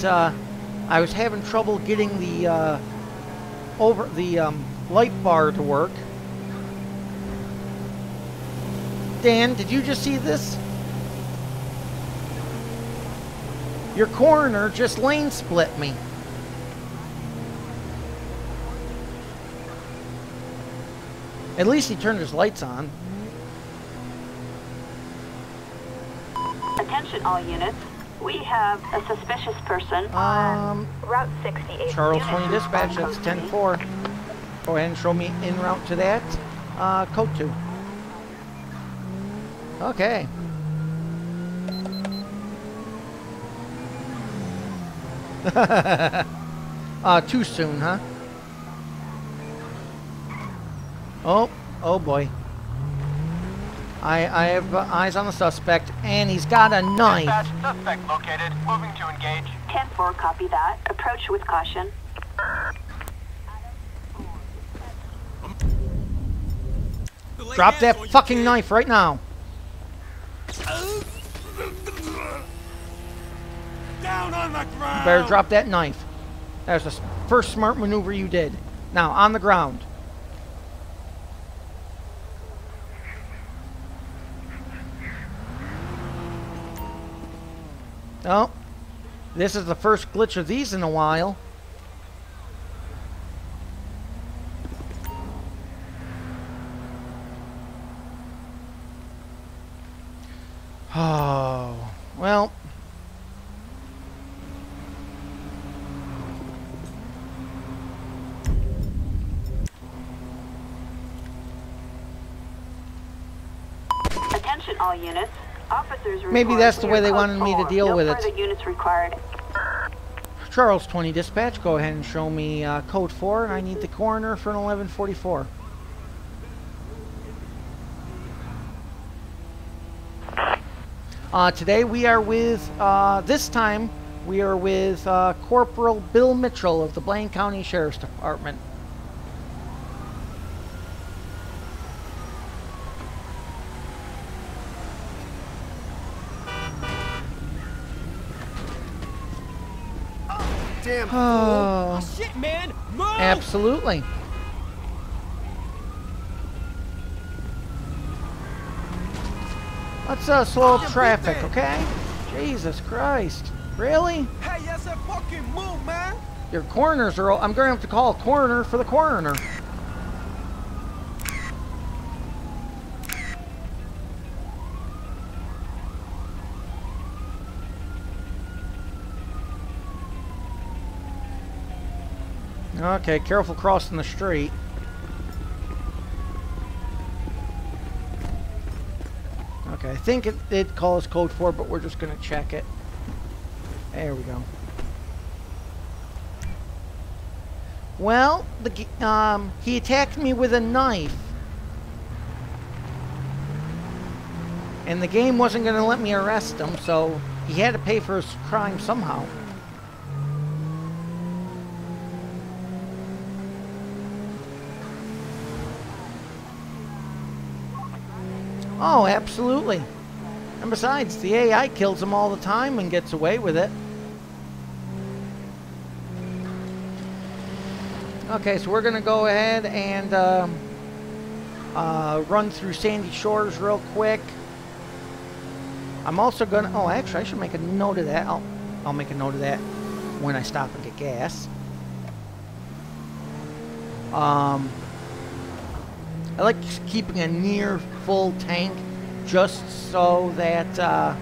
I was having trouble getting the light bar to work. Dan, did you just see this? Your coroner just lane split me. At least he turned his lights on. Attention all units. We have a suspicious person on Route 68. Charles 20 dispatch, that's 10-4. Go ahead and show me en route to that. Code 2. Okay. Too soon, huh? Oh boy. I have eyes on the suspect, and he's got a knife. Dispatch, suspect located. Moving to engage. 10-4, copy that. Approach with caution. Drop that fucking knife right now. Down on the ground. You better drop that knife. That was the first smart maneuver you did. Now, on the ground. Oh, this is the first glitch of these in a while. Oh, well. Attention all units. Officers Maybe report that's the clear way they code wanted me to 4. deal with it. No further units required. Charles 20 dispatch, go ahead and show me code 4, and I need the coroner for an 1144. Today we are with, this time, we are with Corporal Bill Mitchell of the Blaine County Sheriff's Department. Damn. Oh, Shit, man! Move! absolutely. Let's slow up traffic, okay? Jesus Christ. Really? Hey, yes, a fucking move, man! Your coroners are... I'm going to have to call a coroner for the coroner. Okay, careful crossing the street. Okay, I think it calls code 4, but we're just going to check it. There we go. Well, he attacked me with a knife. And the game wasn't going to let me arrest him, so he had to pay for his crime somehow. Oh, absolutely. And besides, the AI kills him all the time and gets away with it. Okay, so we're going to go ahead and run through Sandy Shores real quick. I'm also going to... Oh, actually, I should make a note of that. I'll make a note of that when I stop and get gas. I like keeping a near full tank just so that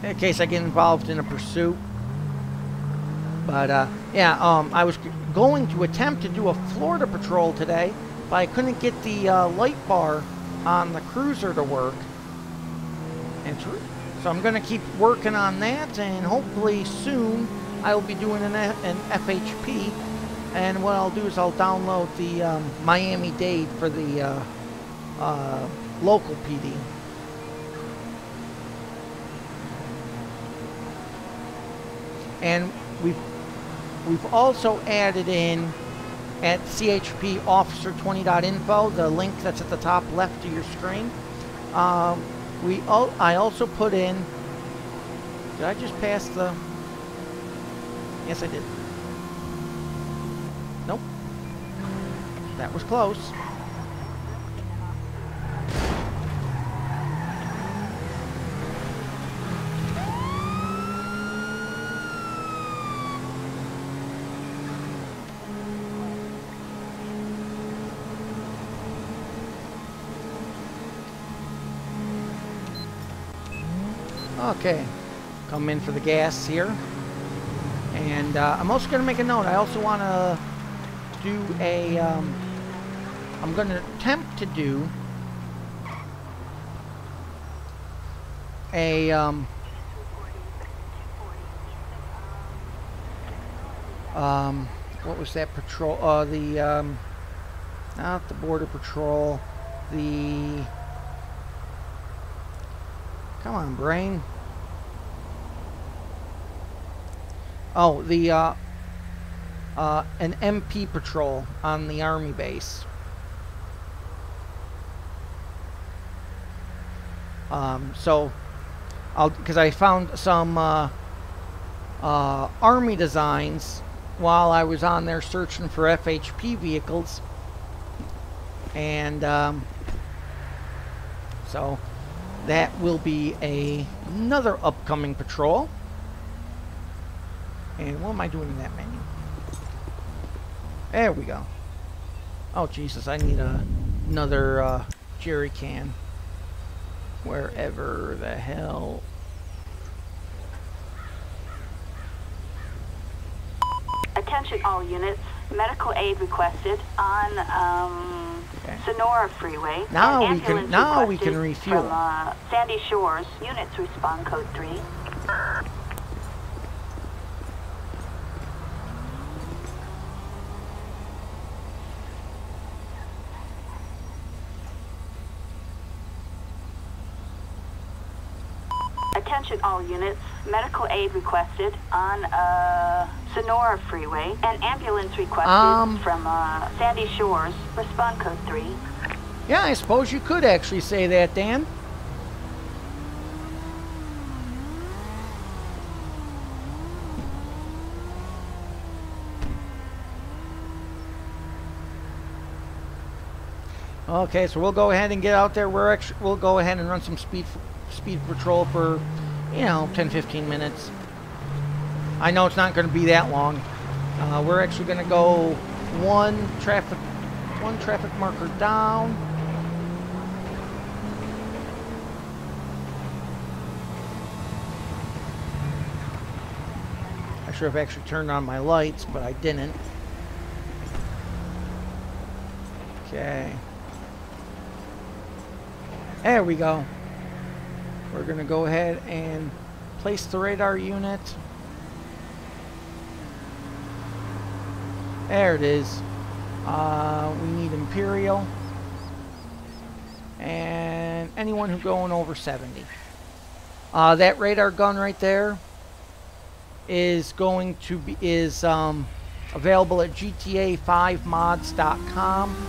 in case I get involved in a pursuit. But yeah, I was going to attempt to do a Florida patrol today, but I couldn't get the light bar on the cruiser to work. And so I'm going to keep working on that, and hopefully soon I will be doing an FHP. And what I'll do is I'll download the Miami-Dade for the local PD. And we've also added in at chpofficer20.info, the link that's at the top left of your screen. I also put in. Did I just pass the? Yes, I did. Nope. That was close. Okay, come in for the gas here, and I'm also going to make a note. I also want to do a, I'm going to attempt to do a, what was that patrol, not the border patrol, come on, brain. Oh, an MP patrol on the Army base. So, because I found some Army designs while I was on there searching for FHP vehicles, and so that will be another upcoming patrol. And what am I doing in that menu? There we go. Oh, Jesus, I need another jerry can. Wherever the hell. Attention all units. Medical aid requested on Sonora Freeway. Now we can refuel. From Sandy Shores. Units respond code 3. Attention all units. Medical aid requested on Sonora Freeway. An ambulance requested from Sandy Shores. Respond code 3. Yeah, I suppose you could actually say that, Dan. Okay, so we'll go ahead and get out there. We'll go ahead and run some speed patrol for, 10-15 minutes. I know it's not going to be that long. We're actually going to go one traffic marker down. I should have actually turned on my lights, but I didn't. Okay. There we go. We're going to go ahead and place the radar unit. There it is. We need Imperial. And anyone who's going over 70. That radar gun right there is going to be available at GTA5mods.com.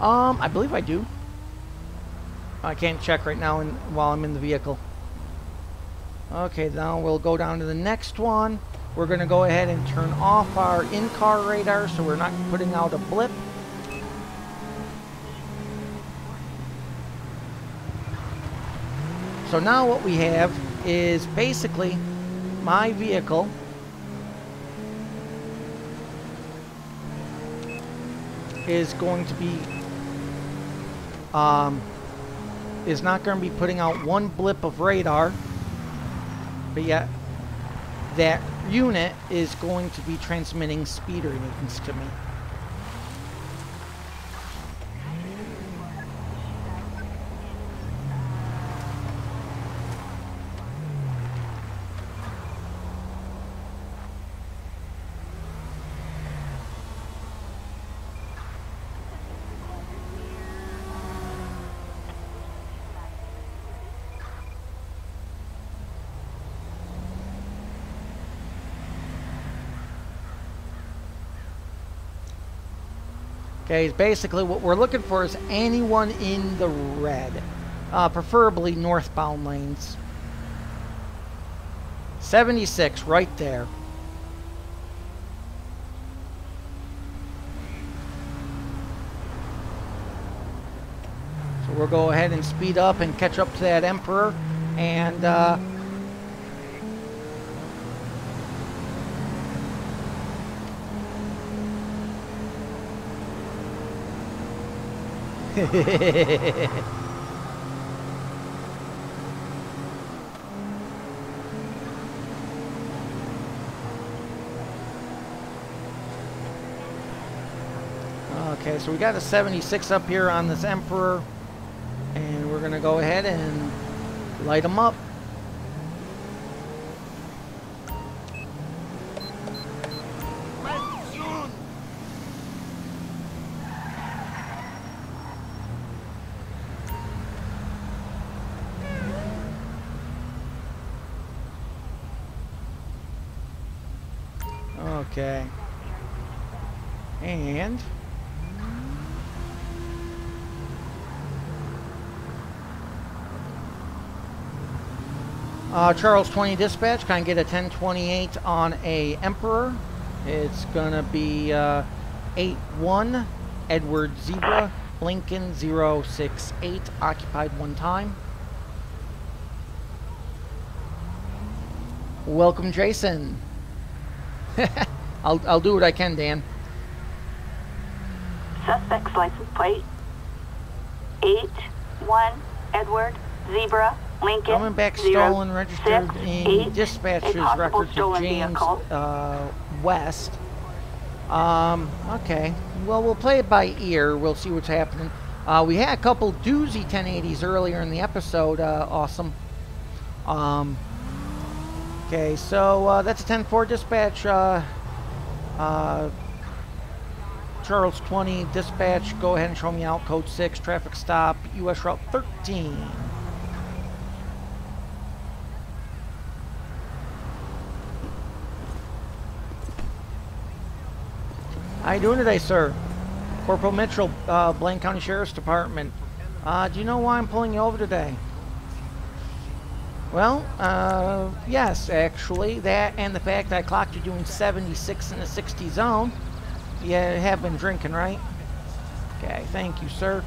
I believe I do. I can't check right now while I'm in the vehicle. Okay, now we'll go down to the next one. We're going to go ahead and turn off our in-car radar so we're not putting out a blip. So now what we have is basically my vehicle is going to be is not going to be putting out one blip of radar, but yet that unit is going to be transmitting speed readings to me. Okay, basically what we're looking for is anyone in the red, preferably northbound lanes. 76 right there. So we'll go ahead and speed up and catch up to that Emperor, and okay, so we got a 76 up here on this Emperor, and we're gonna go ahead and light them up. Okay. And Charles 20 dispatch, can I get a 1028 on a Emperor? It's gonna be 81 Edward Zebra Lincoln 068, occupied one time. Welcome, Jason. I'll do what I can, Dan. Suspect's license plate 81 Edward Zebra Lincoln. Coming back stolen, registered in dispatcher's record to James West. Okay. Well, we'll play it by ear. We'll see what's happening. We had a couple doozy 1080s earlier in the episode. Awesome. Okay, so that's a 10-4 dispatch. Charles 20 dispatch, go ahead and show me out. Code 6, traffic stop, US Route 13. How you doing today, sir? Corporal Mitchell, Blaine County Sheriff's Department. Do you know why I'm pulling you over today? Well, yes, actually. That and the fact I clocked you doing 76 in the 60 zone. You have been drinking, right? Okay, thank you, sir.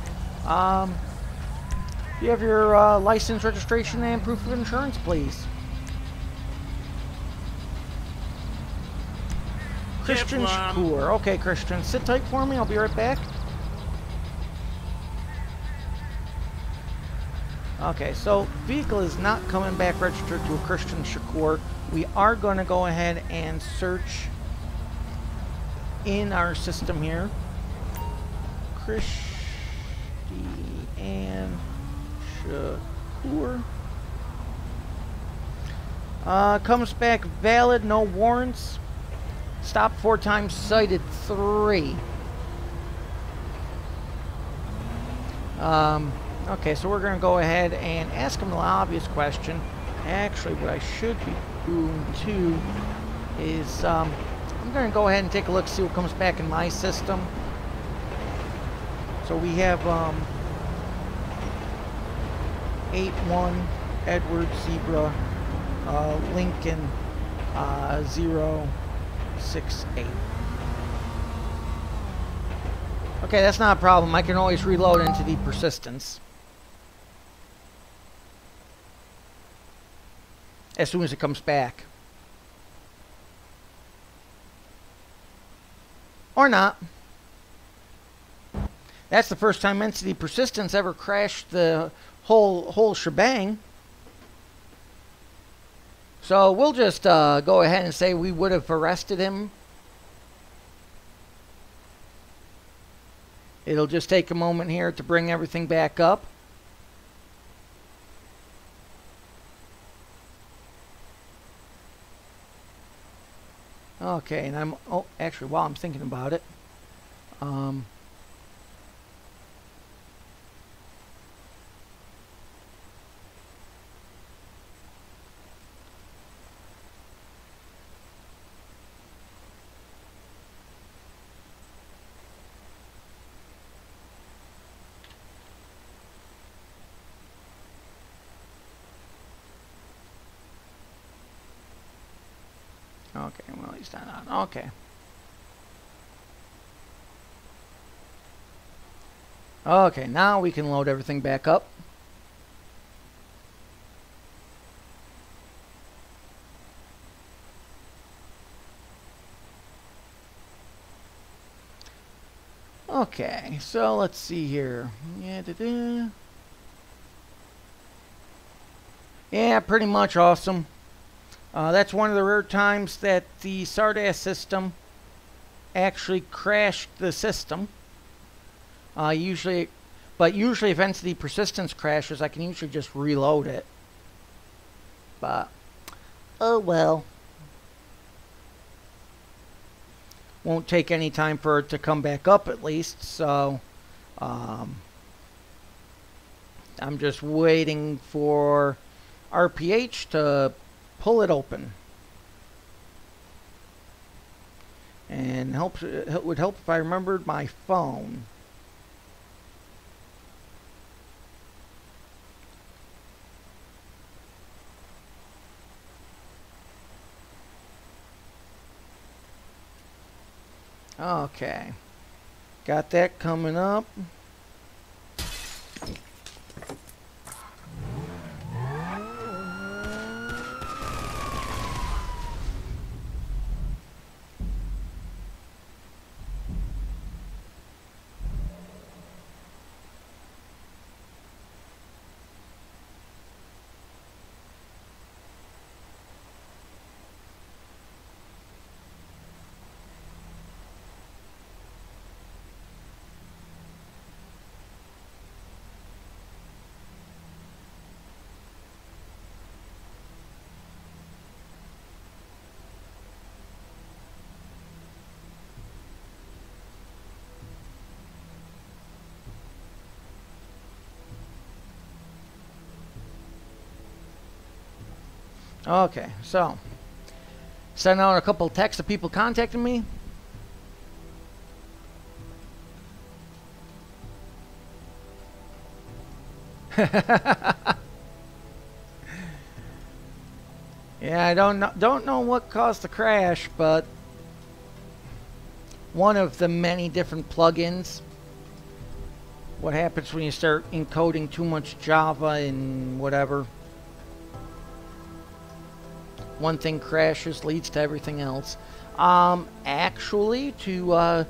You have your license, registration, and proof of insurance, please. Christian Shakur. Okay, Christian, sit tight for me. I'll be right back. Okay, so vehicle is not coming back registered to a Christian Shakur. We are going to go ahead and search in our system here. Christian Shakur. Comes back valid, no warrants. Stopped 4 times, cited 3. Okay, so we're going to go ahead and ask him the obvious question. Actually, what I should be doing too is I'm going to go ahead and take a look, see what comes back in my system. So we have 81 Edward Zebra Lincoln 068. Okay, that's not a problem. I can always reload into the persistence as soon as it comes back. Or not. That's the first time Entity Persistence ever crashed the whole shebang. So we'll just go ahead and say we would have arrested him. It'll just take a moment here to bring everything back up. Okay, and actually, while I'm thinking about it, okay, well, he's not on. Okay. Okay, now we can load everything back up. Okay, so let's see here. Yeah, pretty much awesome. That's one of the rare times that the Sardass system actually crashed the system. Usually if Entity Persistence crashes, I can usually just reload it. But, oh well. Won't take any time for it to come back up at least, so I'm just waiting for RPH to pull it open. And it would help if I remembered my phone. Okay. Got that coming up. Okay, so send out a couple of texts of people contacting me. Yeah, I don't know what caused the crash, but one of the many different plugins. What happens when you start encoding too much Java and whatever? One thing crashes, leads to everything else. Actually, to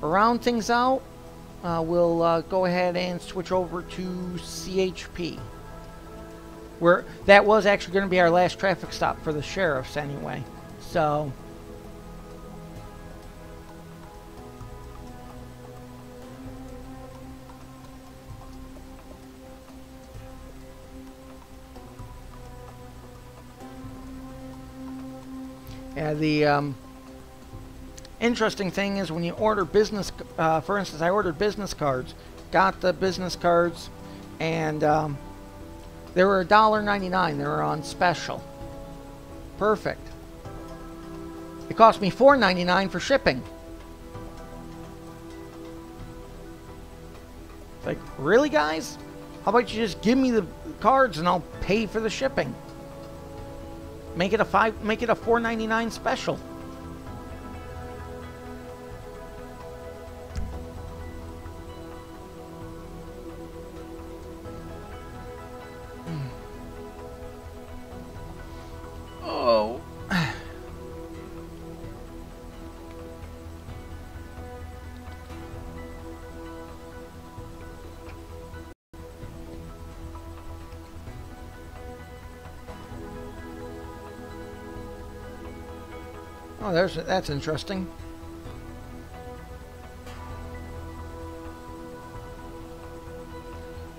round things out, we'll go ahead and switch over to CHP. That was actually going to be our last traffic stop for the sheriffs anyway. So, yeah, the interesting thing is when you order business, for instance, I ordered business cards, got the business cards, and they were $1.99. They were on special. Perfect. It cost me $4.99 for shipping. Like, really, guys? How about you just give me the cards and I'll pay for the shipping? Make it a $4.99 special. Oh. Oh, that's interesting.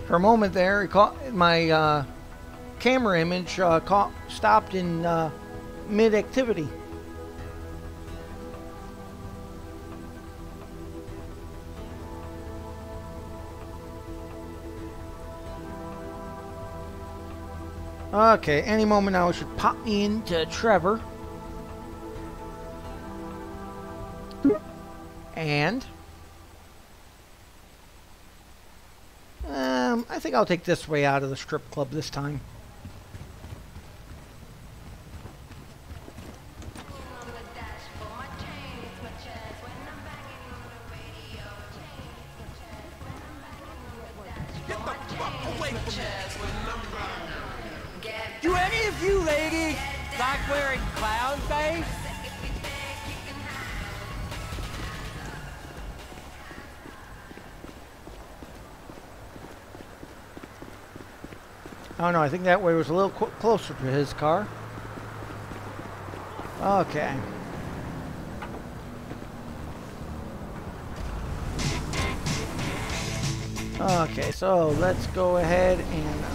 For a moment there, it caught my camera image stopped in mid-activity. Okay, any moment now it should pop me into Trevor. And I think I'll take this way out of the strip club this time. Get the fuck away from me! Do any of you ladies like wearing clown face? Oh no, I think that way was a little closer to his car. Okay. Okay, so let's go ahead and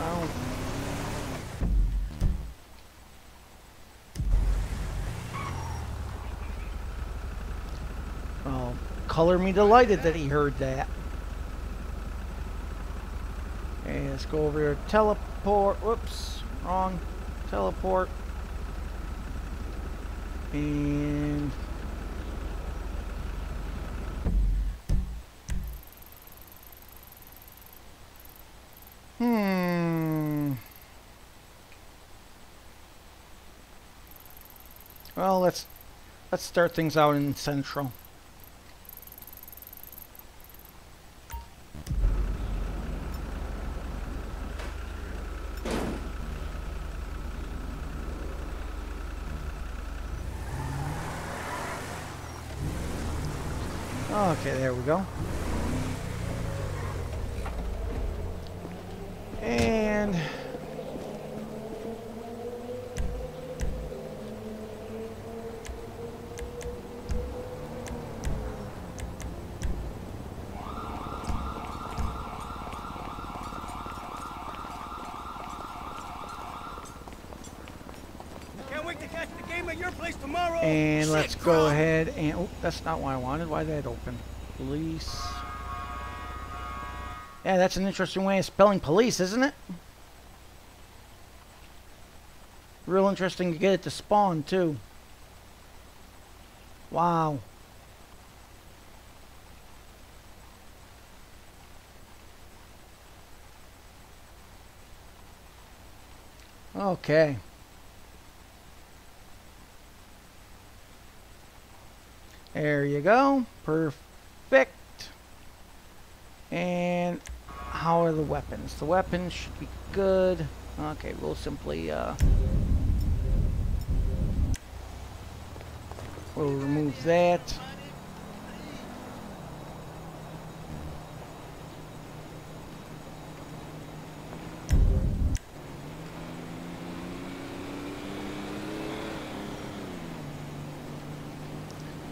oh, color me delighted that he heard that. Okay, let's go over here. Teleport. Whoops, wrong. Teleport. And well, let's start things out in Central. Okay, there we go. And Can't wait to catch the game at your place tomorrow. And let's go ahead and... Oh, that's not what I wanted. Why did that open? Police. Yeah, that's an interesting way of spelling police, isn't it? Real interesting to get it to spawn, too. Wow. Okay. There you go. Perfect. And how are the weapons? The weapons should be good. Okay, we'll simply we'll remove that.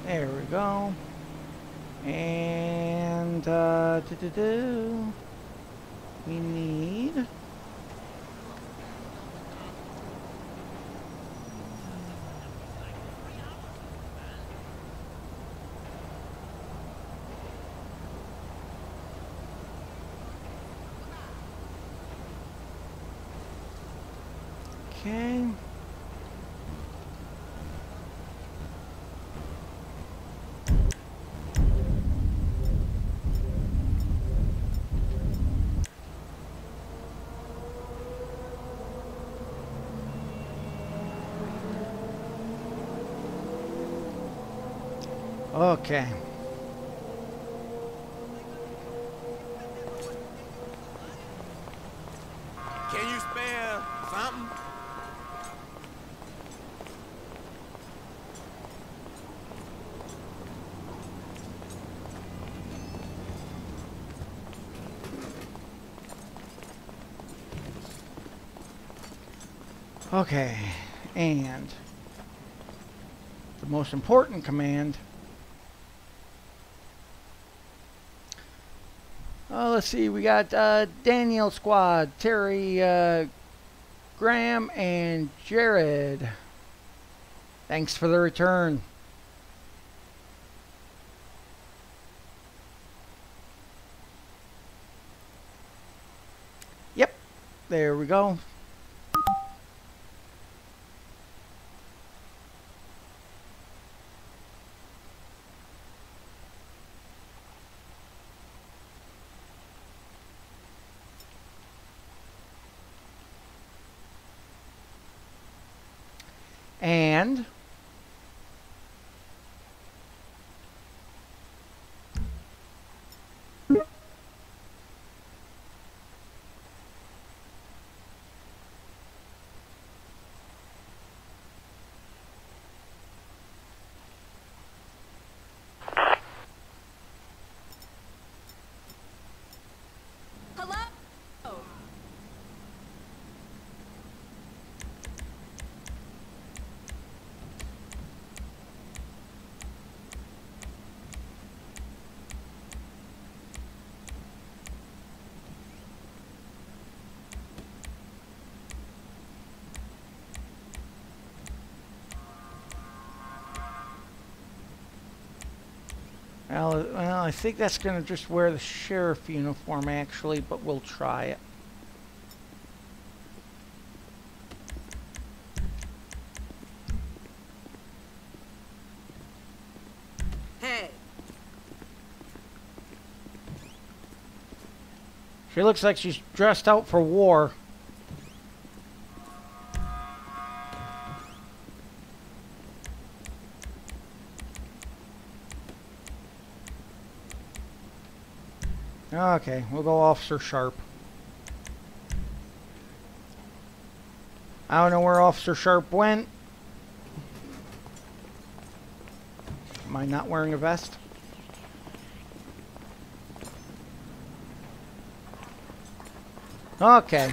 There we go. And we need okay. Okay. Can you spare something? Okay. And the most important command. Let's see, we got Daniel Squad, Terry, Graham, and Jared. Thanks for the return. Yep, there we go. And well, I think that's going to just wear the sheriff uniform, actually, but we'll try it. Hey. She looks like she's dressed out for war. Okay, we'll go Officer Sharp. I don't know where Officer Sharp went. Am I not wearing a vest? Okay.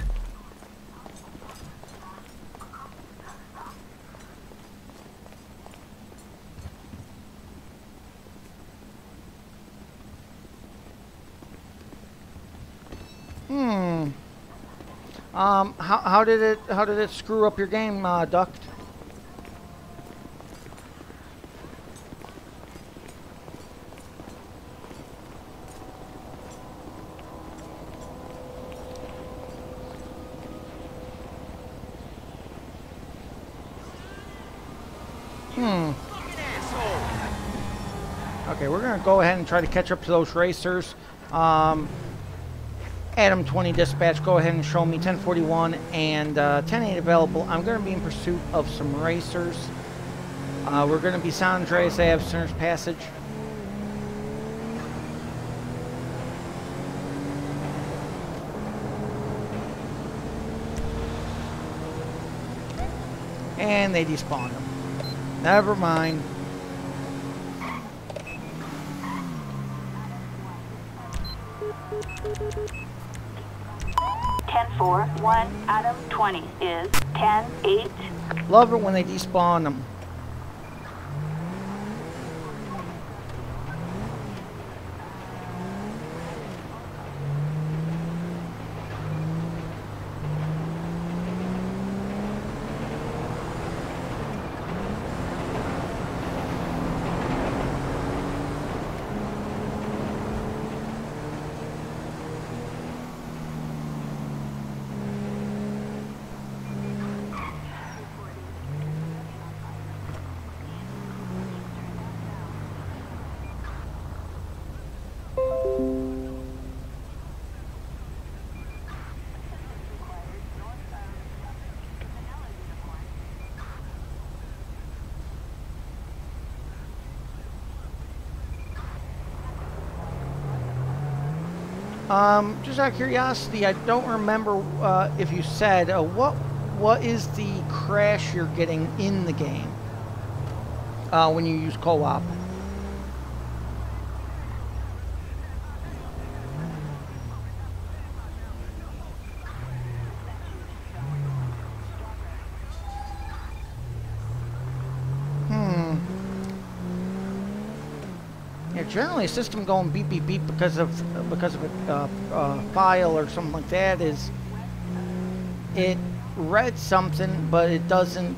How did it screw up your game, Duct? Okay, we're gonna go ahead and try to catch up to those racers. Adam 20 dispatch, go ahead and show me 1041 and 10-8 available. I'm going to be in pursuit of some racers. We're going to be San Andreas Ave, Center's Passage. And they despawned them. Never mind. Four, 1, Adam 20 is 10-8. Love it when they despawn them. Just out of curiosity, I don't remember if you said what is the crash you're getting in the game when you use co-op? Yeah, generally a system going beep beep beep because of a file or something like that is it read something, but it doesn't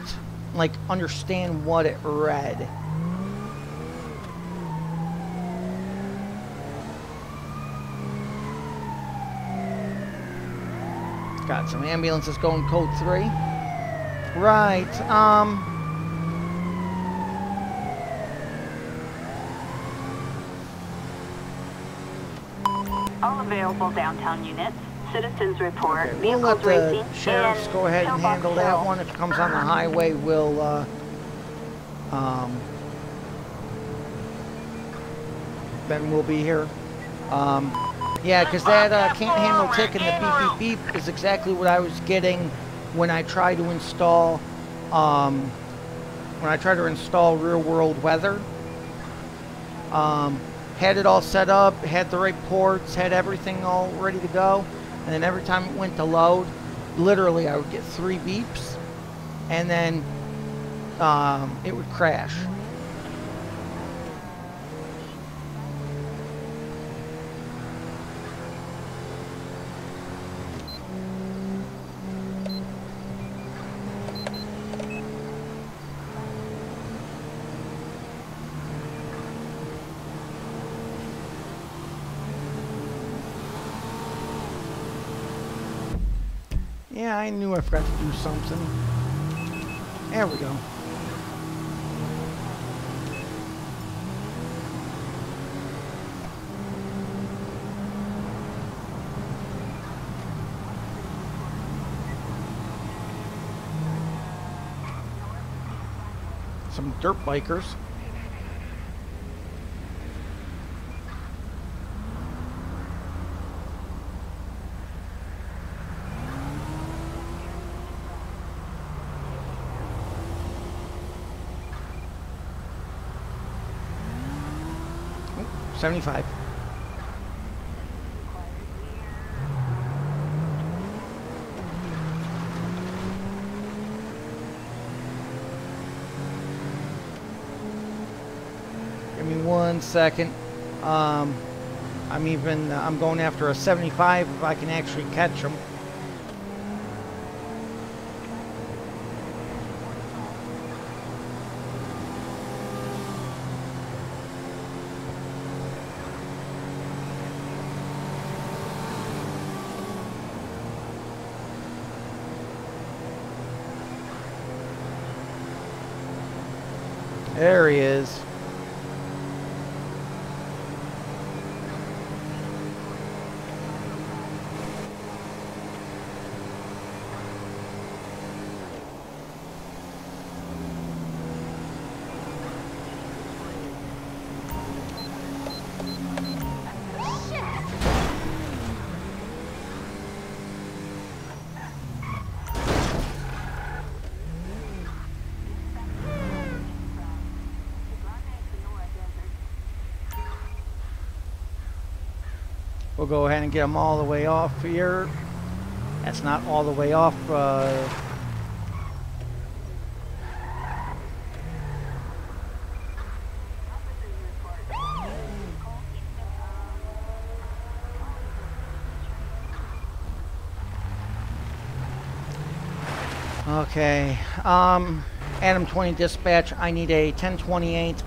like understand what it read. Got some ambulances going code 3. Right, All available downtown units. Citizens report. okay, we'll let the sheriffs go ahead and handle that one. If it comes on the highway, we'll, then we'll be here. Yeah, because that can't handle tick and the beep beep beep is exactly what I was getting when I tried to install real world weather. Had it all set up, had the right ports, had everything all ready to go, and then every time it went to load, literally I would get 3 beeps, and then it would crash. Yeah, I knew I forgot to do something. There we go. Some dirt bikers. Oh, 75. Give me 1 second. I'm going after a 75 if I can actually catch them. There he is. We'll go ahead and get them all the way off here. That's not all the way off. Okay. Adam 20 dispatch. I need a 1028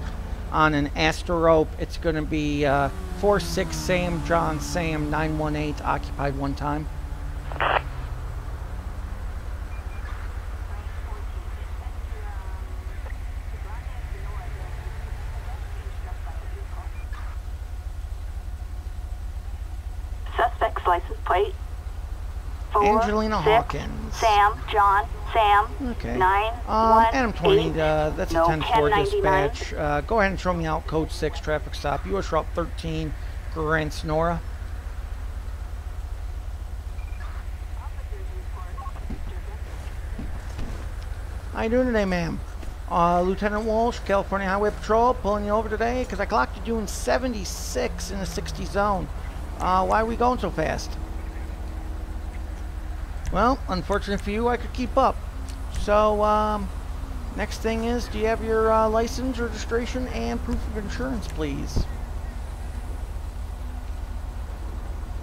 on an Asterope. It's going to be 46 Sam John Sam 918 occupied 1 time. Suspect's license plate. 4, Angelina 6, Hawkins. Sam John Sam. Okay. 918. Adam 20. That's No a 10-4 1099. dispatch. Go ahead and show me out code 6 traffic stop. US Route 13, Grand Sonora. How you doing today, ma'am? Lieutenant Walsh, California Highway Patrol, pulling you over today because I clocked you doing 76 in a 60 zone. Why are we going so fast? Well, unfortunate for you, I could keep up. So, next thing is, do you have your license, registration, and proof of insurance, please?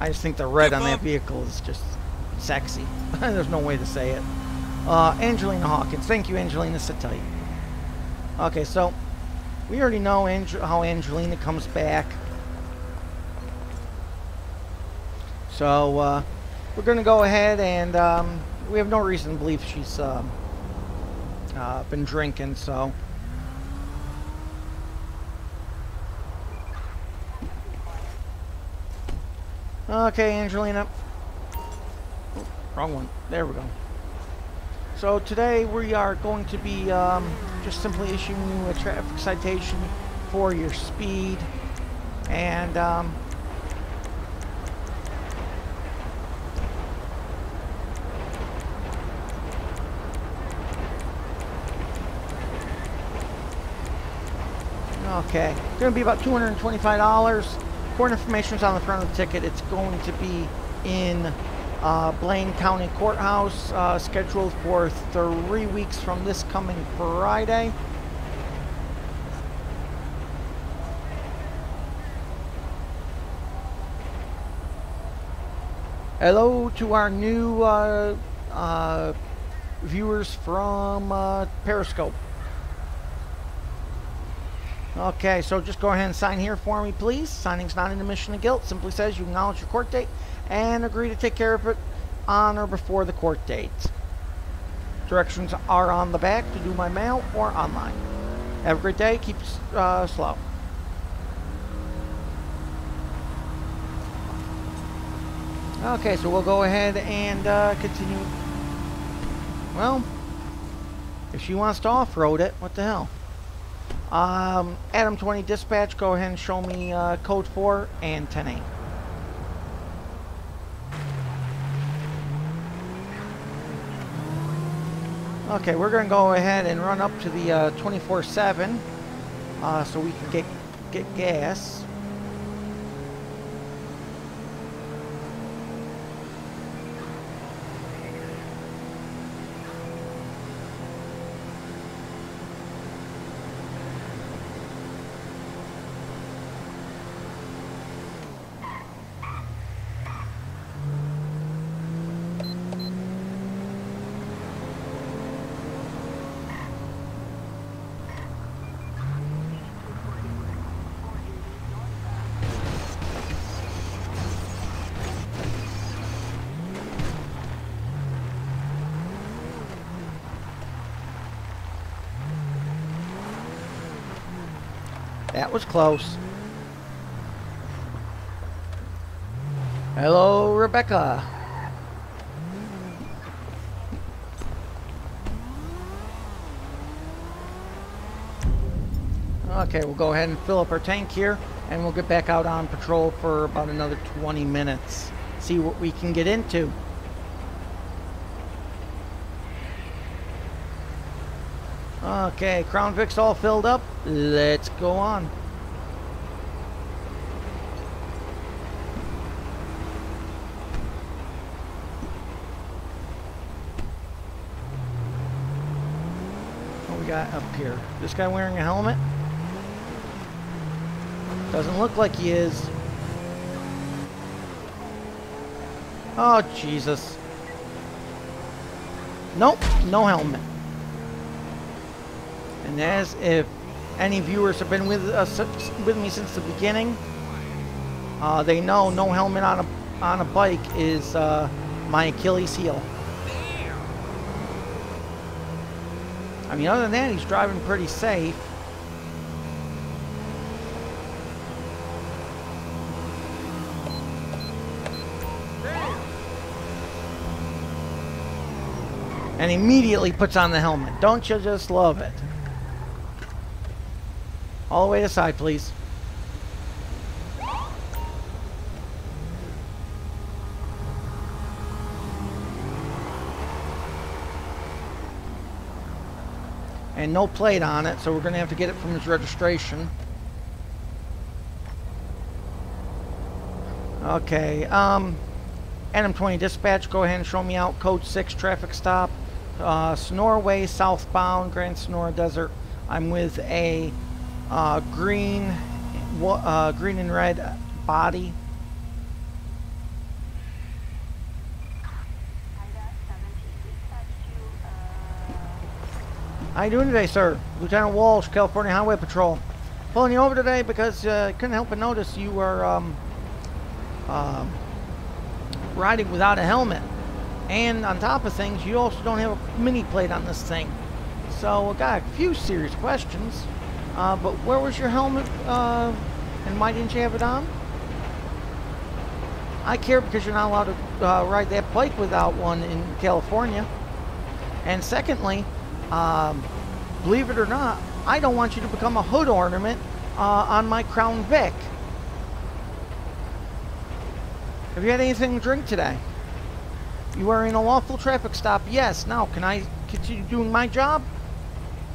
I just think the red on that vehicle is just sexy. There's no way to say it. Angelina Hawkins. Thank you, Angelina. Sit tight. Okay, so we already know how Angelina comes back. So we're going to go ahead and we have no reason to believe she's been drinking, so. Okay, Angelina. Oh, wrong one. There we go. So today we are going to be just simply issuing you a traffic citation for your speed, and okay, it's going to be about $225. Court information is on the front of the ticket. It's going to be in Blaine County Courthouse, scheduled for 3 weeks from this coming Friday. Hello to our new viewers from Periscope. Okay, so just go ahead and sign here for me, please. Signing's not an admission of guilt. Simply says you acknowledge your court date and agree to take care of it on or before the court date. Directions are on the back to do by mail or online. Have a great day. Keep slow. Okay, so we'll go ahead and continue. Well, if she wants to off-road it, what the hell? Adam 20 dispatch, go ahead and show me code 4 and 10-8. Okay, we're going to go ahead and run up to the 24/7 so we can get gas. That was close. Hello, Rebecca. Okay, we'll go ahead and fill up our tank here, and we'll get back out on patrol for about another 20 minutes. See what we can get into. Okay, Crown Vic's all filled up. Let's go on. What we got up here? This guy wearing a helmet? Doesn't look like he is. Oh, Jesus. Nope, no helmet. And as if any viewers have been with me since the beginning, they know no helmet on a bike is my Achilles heel. I mean, other than that, he's driving pretty safe. And immediately puts on the helmet. Don't you just love it? All the way to the side, please. And no plate on it, so we're going to have to get it from his registration. Okay, Adam 20 dispatch, go ahead and show me out code 6 traffic stop. Sonora Way, southbound, Grand Sonora Desert. I'm with a green and red body. How you doing today, sir? Lieutenant Walsh, California Highway Patrol. Pulling you over today because I couldn't help but notice you were riding without a helmet. And on top of things, you also don't have a mini plate on this thing. So I got a few serious questions. But where was your helmet and why didn't you have it on? I care because you're not allowed to ride that bike without one in California. And secondly, believe it or not, I don't want you to become a hood ornament on my Crown Vic. Have you had anything to drink today? You are in a lawful traffic stop. Yes. Now, can I continue doing my job?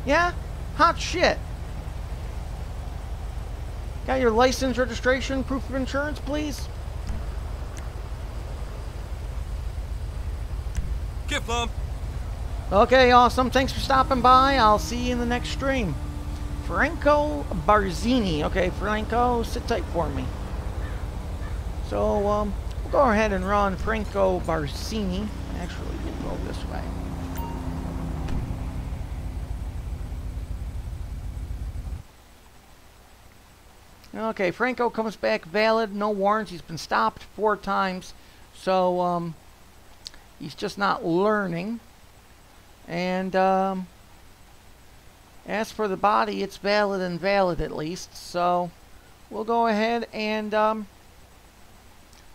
Yeah? Hot shit. Got your license, registration, proof of insurance, please? Get bump. Okay, awesome. Thanks for stopping by. I'll see you in the next stream. Franco Barzini. Okay, Franco, sit tight for me. So, we'll go ahead and run Franco Barzini. Actually, we'll go this way. Okay, Franco comes back valid, no warrants. He's been stopped 4 times. So, he's just not learning. And, as for the body, it's valid and valid at least. So, we'll go ahead and,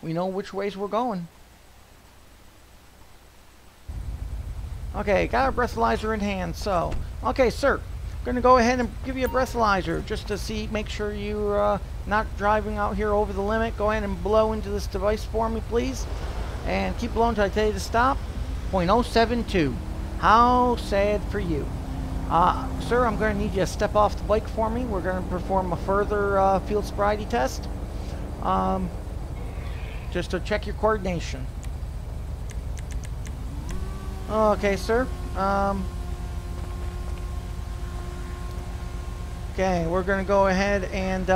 we know which ways we're going. Okay, got a breathalyzer in hand. So, okay, sir. Going to go ahead and give you a breathalyzer just to see, make sure you're not driving out here over the limit. Go ahead and blow into this device for me, please. And keep blowing until I tell you to stop. 0.072. How sad for you. Sir, I'm going to need you to step off the bike for me. We're going to perform a further field sobriety test. Just to check your coordination. Okay, sir. Okay, we're going to go ahead and,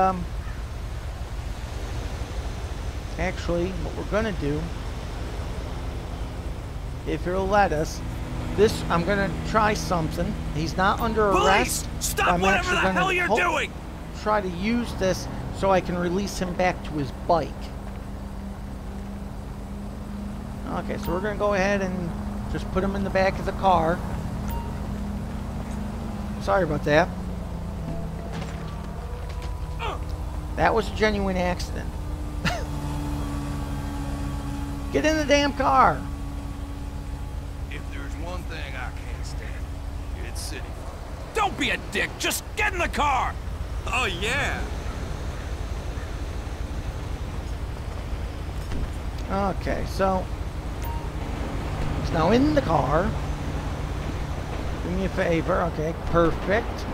actually, what we're going to do, if you'll let us, I'm going to try something. He's not under arrest. Police! Stop whatever the hell you're doing! Try to use this so I can release him back to his bike. Okay, so we're going to go ahead and just put him in the back of the car. Sorry about that. That was a genuine accident. Get in the damn car. If there's one thing I can't stand, it's city. Don't be a dick. Just get in the car. Oh, yeah. Okay, so he's now in the car. Do me a favor. Okay, perfect.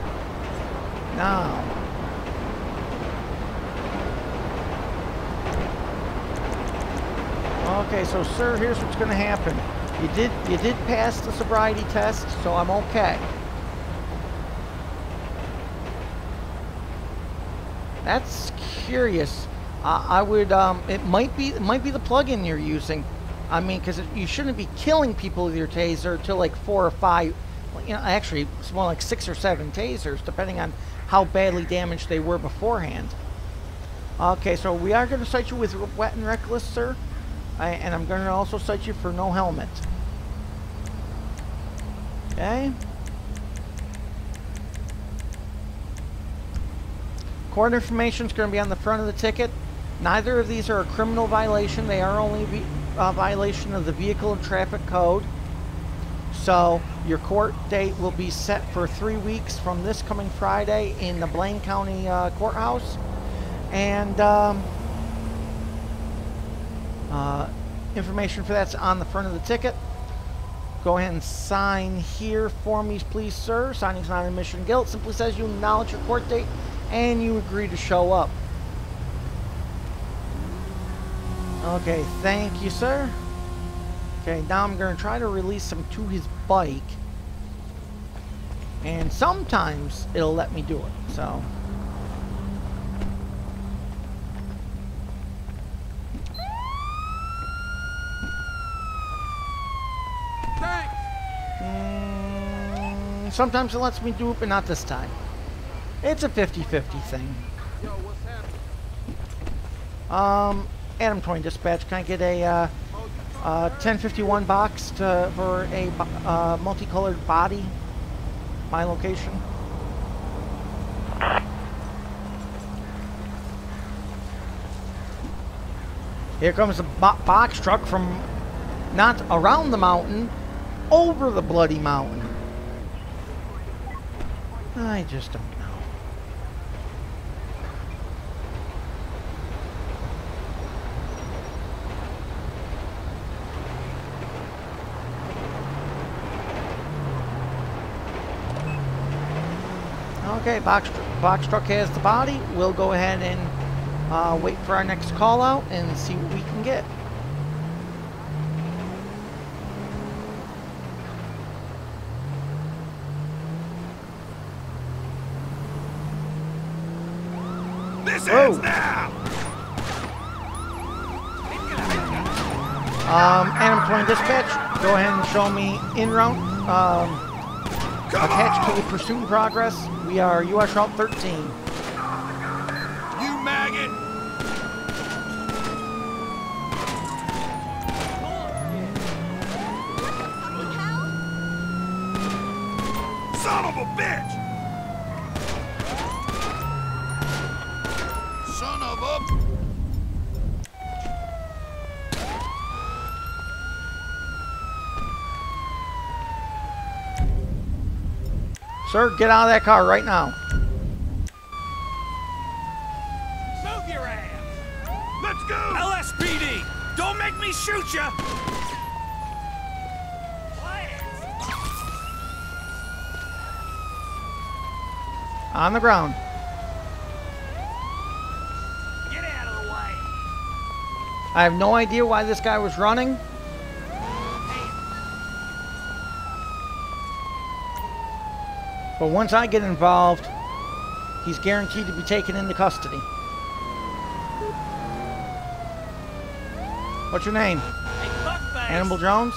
Now, okay, so sir, here's what's going to happen. You did pass the sobriety test, so I'm okay. That's curious. I would it might be the plug-in you're using. I mean, because you shouldn't be killing people with your taser until like 4 or 5. You know, actually, it's more like 6 or 7 tasers, depending on how badly damaged they were beforehand. Okay, so we are going to cite you with wet and reckless, sir. And I'm going to also cite you for no helmet. Okay. Court information is going to be on the front of the ticket. Neither of these are a criminal violation. They are only a violation of the Vehicle and Traffic Code. So your court date will be set for 3 weeks from this coming Friday in the Blaine County Courthouse. And information for that's on the front of the ticket. Go ahead and sign here for me, please, sir. Signing's not an admission of guilt. Simply says you acknowledge your court date and you agree to show up. Okay, thank you, sir. Okay, now I'm going to try to release him to his bike. And sometimes it'll let me do it, so. Sometimes it lets me do it, but not this time. It's a 50-50 thing. Yo, what's happening? Adam 20 dispatch, can I get a 1051 box for a multicolored body? My location. Here comes a box truck from not around the mountain, over the bloody mountain. I just don't know. Okay, box truck has the body. We'll go ahead and wait for our next call out and see what we can get. This ends now. Adam 20 dispatch, go ahead and show me en route. Attached to the pursuit in progress. We are U.S. Route 13. You maggot! Son of a bitch! Son of a... Sir, get out of that car right now. Move your ass! Let's go! LSPD! Don't make me shoot ya! On the ground. Get out of the way! I have no idea why this guy was running. But once I get involved, he's guaranteed to be taken into custody. What's your name? Hey, fuckface! Hannibal Jones?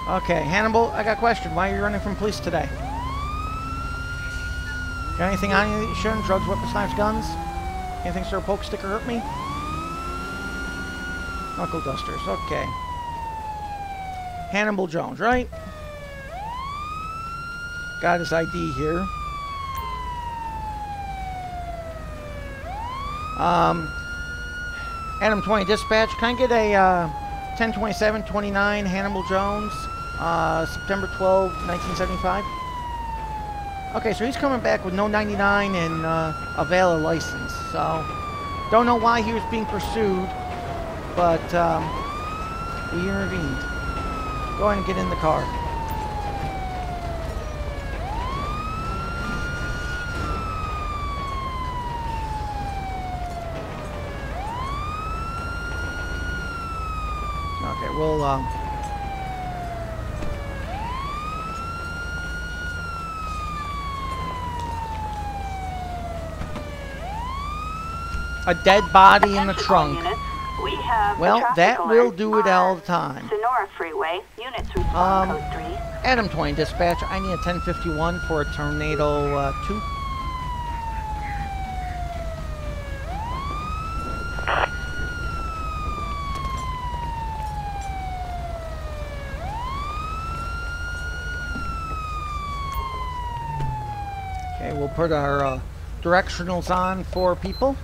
Okay, Hannibal, I got a question. Why are you running from police today? Got anything on you that you shouldn't? Drugs, weapons, knives, guns? Anything sir, poke, stick, or hurt me? Knuckle dusters, okay. Hannibal Jones, right? Got his ID here. Adam 20 dispatch. Can I get a 1027-29 Hannibal Jones, September 12, 1975? Okay, so he's coming back with no 99 and a valid license. So, don't know why he was being pursued, but we intervened. Go ahead and get in the car. Okay, we'll a dead body in the trunk. We have well, that will do it all the time. Sonora Freeway, units respond code 3. Adam 20 dispatch, I need a 1051 for a Tornado 2. Okay, we'll put our directionals on for people.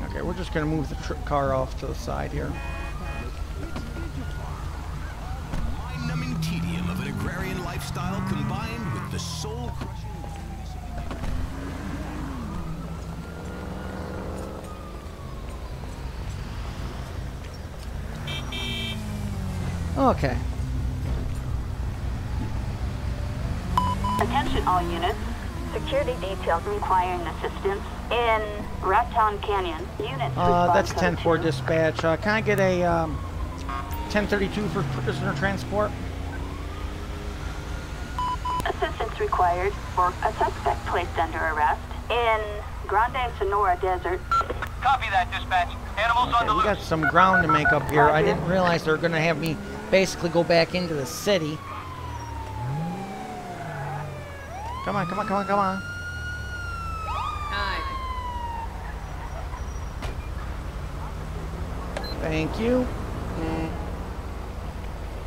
Okay, we're just going to move the car off to the side here. Mind-numbing tedium of an agrarian lifestyle combined with the soul-crushing... Okay. Attention all units. Security details requiring assistance In Rattown Canyon, units That's 10-4 dispatch. Can I get a 1032 for prisoner transport? Assistance required for a suspect placed under arrest in Grande Sonora Desert. Copy that, dispatch. Animals on the We loose. got some ground to make up here. I didn't realize they were going to have me basically go back into the city. Come on, come on, come on, come on. Hi. Thank you.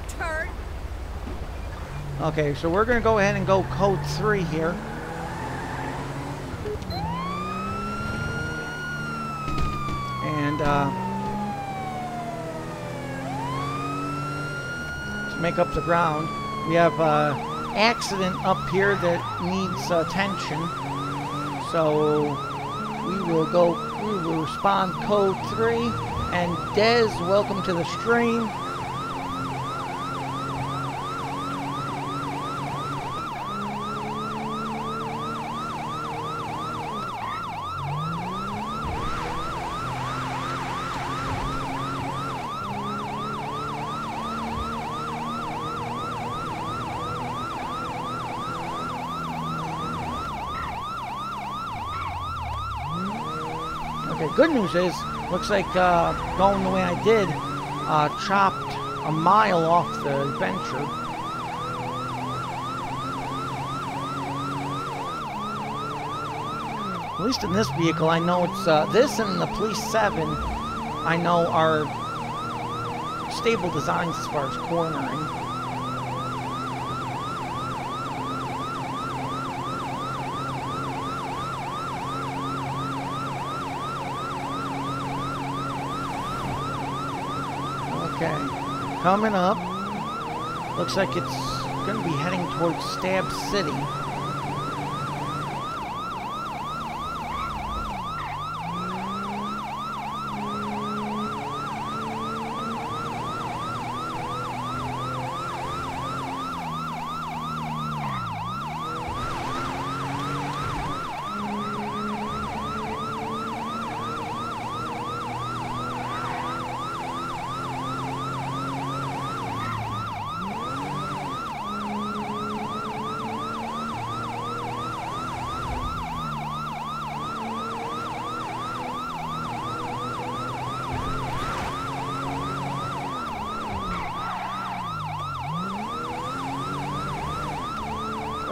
Turd. Okay, so we're going to go ahead and go code 3 here. And to make up the ground, we have accident up here that needs attention. So we will respond code 3. And Dez, welcome to the stream. Okay, good news is, looks like going the way I did, chopped a mile off the adventure. At least in this vehicle, I know it's this and the Police 7, I know are stable designs as far as cornering. Okay, coming up. Looks like it's going to be heading towards Stab City.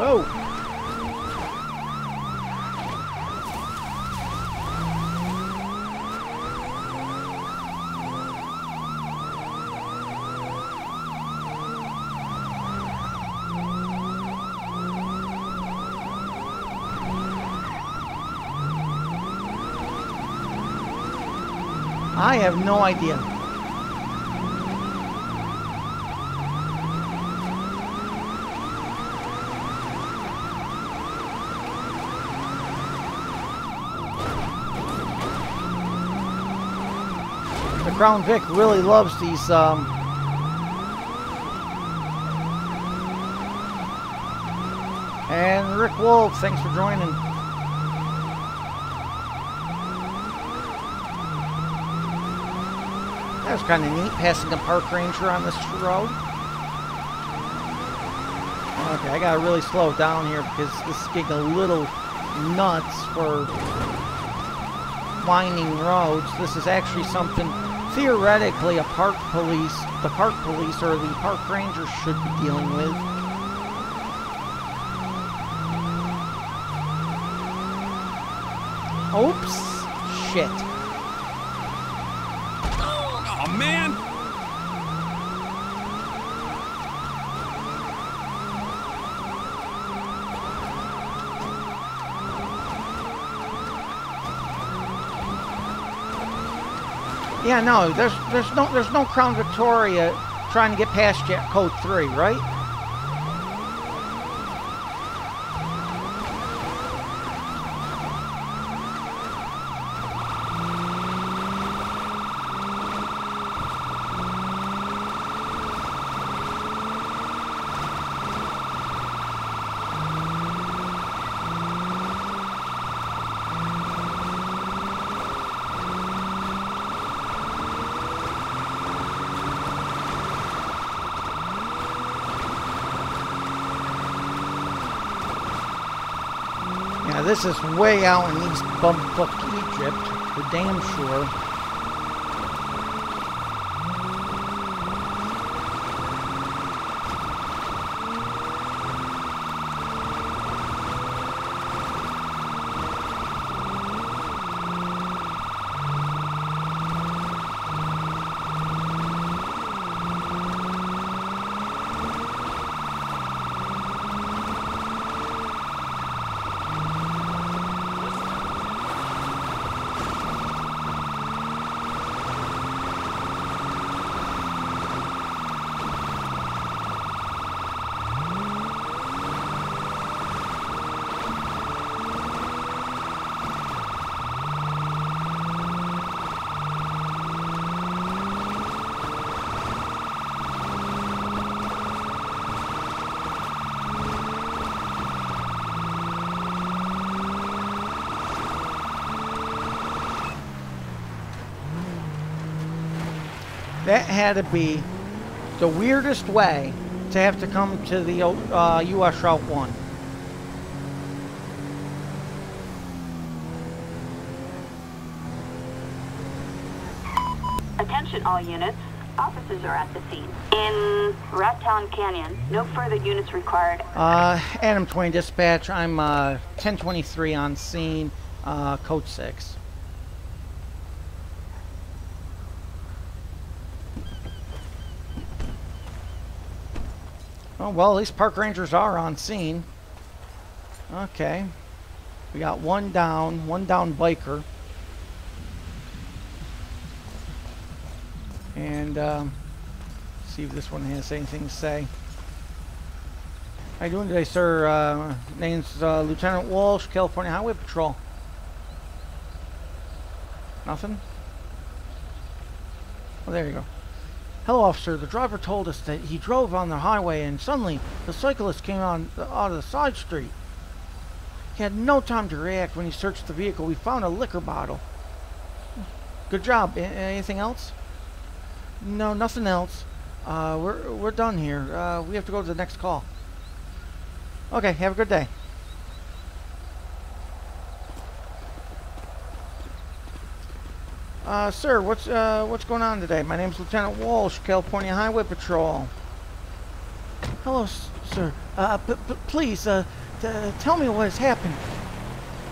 Oh! I have no idea. The Crown Vic really loves these and Rick Wolf, thanks for joining. That was kind of neat, passing a park ranger on this road. Okay, I gotta really slow it down here because this is getting a little nuts for winding roads. This is actually something theoretically the park police or the park rangers should be dealing with. Oops, shit. Oh man! Yeah, no, there's no Crown Victoria trying to get past code 3, right? this is way out in East Bumfuck Egypt, for damn sure. That had to be the weirdest way to have to come to the U.S. Route 1. Attention all units. Officers are at the scene. In Rat Town Canyon, no further units required. Adam 20 dispatch. I'm 1023 on scene, code 6. Oh, well, at least park rangers are on scene. Okay. We got one down biker. And, see if this one has anything to say. How you doing today, sir? Name's Lieutenant Walsh, California Highway Patrol. Nothing? Oh, there you go. Hello, officer. The driver told us that he drove on the highway and suddenly the cyclist came out of the side street. He had no time to react when he searched the vehicle. We found a liquor bottle. Good job. Anything else? No, nothing else. We're done here. We have to go to the next call. Okay, have a good day. Sir, what's going on today? My name's Lieutenant Walsh, California Highway Patrol. Hello, sir. Please, tell me what has happened.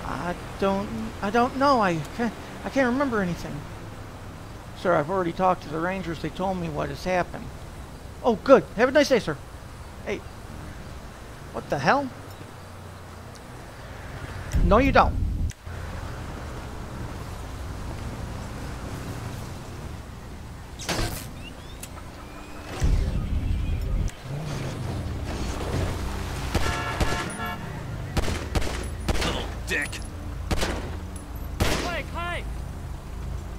I don't know. I can't remember anything. Sir, I've already talked to the rangers. They told me what has happened. Oh, good. Have a nice day, sir. Hey, what the hell? No, you don't.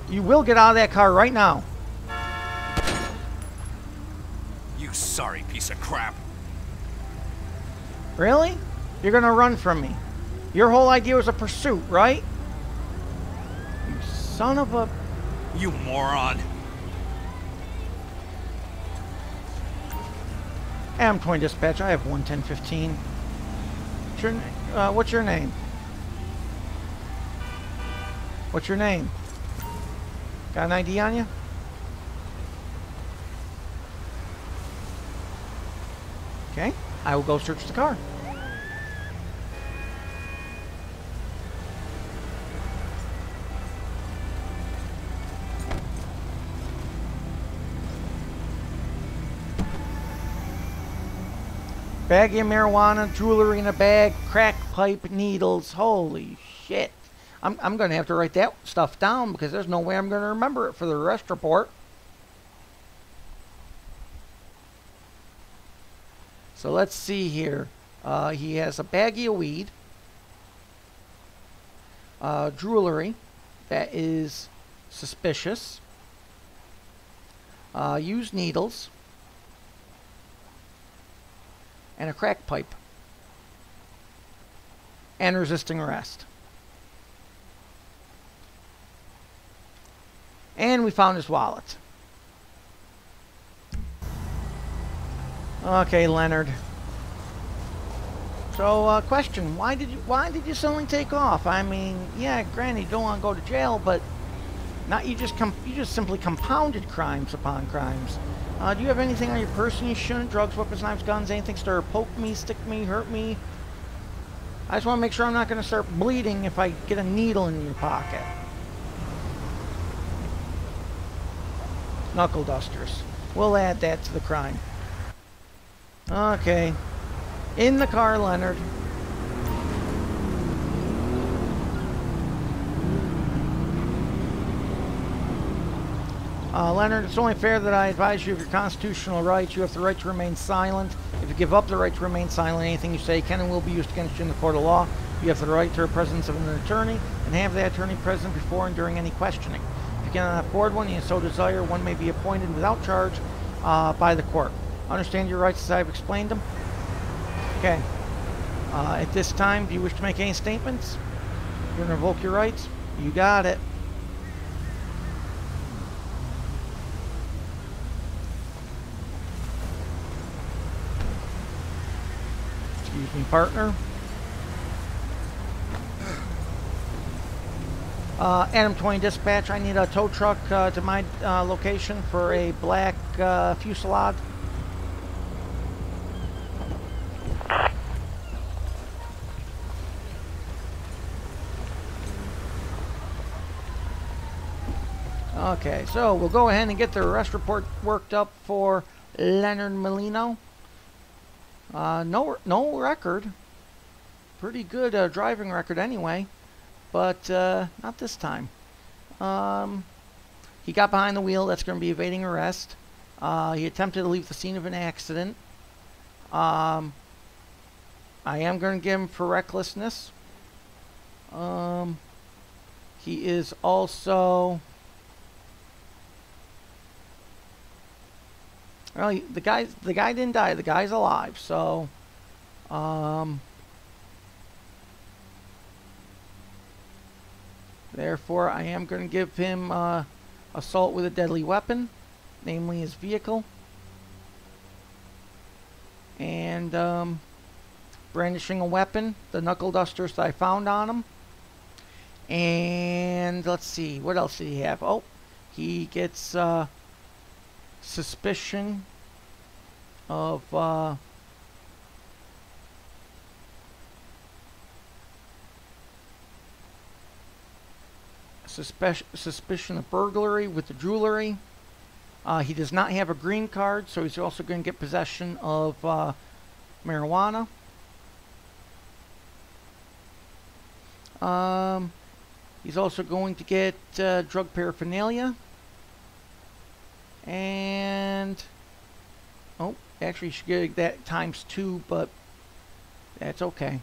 You will get out of that car right now. You sorry piece of crap. Really? You're gonna run from me? Your whole idea was a pursuit, right? You son of a... You moron. Am 20 dispatch. I have 11015. What's your name? What's your name? Got an ID on you? Okay, I will go search the car. Baggie of marijuana, jewelry in a bag, crack pipe, needles. Holy shit. I'm going to have to write that stuff down because there's no way I'm going to remember it for the arrest report. So let's see here. He has a baggie of weed. Jewelry that is suspicious. Used needles. And a crack pipe. And resisting arrest. And we found his wallet. Okay, Leonard. So, question: why did you suddenly take off? I mean, yeah, granted, you don't want to go to jail, but you just simply compounded crimes upon crimes. Do you have anything on your person you shouldn't? Drugs, weapons, knives, guns, anything to poke me, stick me, hurt me? I just want to make sure I'm not going to start bleeding if I get a needle in your pocket. Knuckle dusters. We'll add that to the crime. Okay. In the car, Leonard. Leonard, it's only fair that I advise you of your constitutional rights. You have the right to remain silent. If you give up the right to remain silent, anything you say can and will be used against you in the court of law. You have the right to the presence of an attorney and have that attorney present before and during any questioning. If you cannot afford one and you so desire, one may be appointed without charge by the court. Understand your rights as I've explained them? Okay. At this time, do you wish to make any statements? You're going to revoke your rights? You got it. Excuse me, partner. Adam 20 Dispatch, I need a tow truck to my location for a black Fusillade. Okay, so we'll go ahead and get the arrest report worked up for Leonard Molino. No record. Pretty good driving record anyway, but not this time. He got behind the wheel. That's going to be evading arrest. He attempted to leave the scene of an accident. I am going to give him for recklessness. He is also... Well, the guy didn't die. The guy's alive. So, therefore, I am going to give him assault with a deadly weapon, namely his vehicle, and brandishing a weapon, the knuckle dusters that I found on him. And let's see, what else did he have? Oh, he gets suspicion of suspicion of burglary with the jewelry. He does not have a green card, so he's also going to get possession of marijuana. He's also going to get drug paraphernalia. And, oh, actually, you should get that ×2, but that's okay.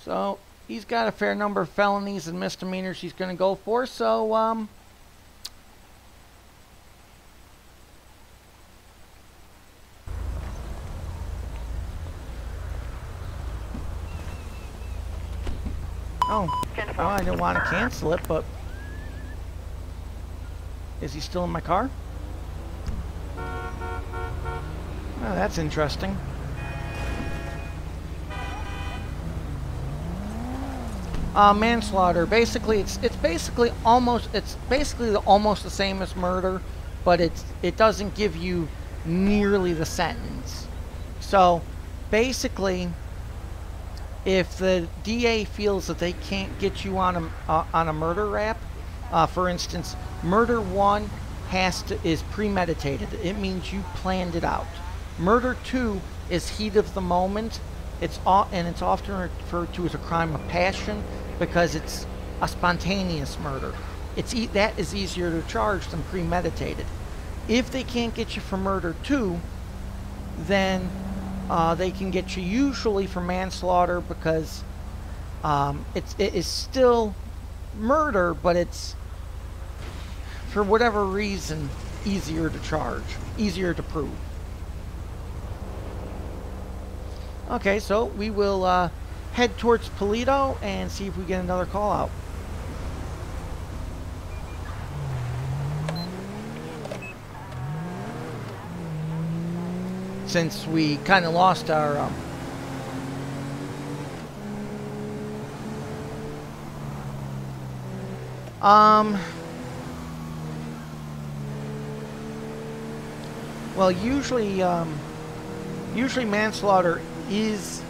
So, he's got a fair number of felonies and misdemeanors he's going to go for, so, oh, well, I didn't want to cancel it, but is he still in my car? Oh, that's interesting. Manslaughter. Basically, it's basically almost the same as murder, but it doesn't give you nearly the sentence. So, basically, if the DA feels that they can't get you on a murder rap, for instance, murder 1 is premeditated. It means you planned it out. Murder 2 is heat of the moment. It's often referred to as a crime of passion because it's a spontaneous murder. That is easier to charge than premeditated. If they can't get you for murder 2, then they can get you usually for manslaughter because it is still murder, but it's, for whatever reason, easier to charge, easier to prove. Okay, so we will head towards Toledo and see if we get another call out. since we kind of lost our well, usually manslaughter is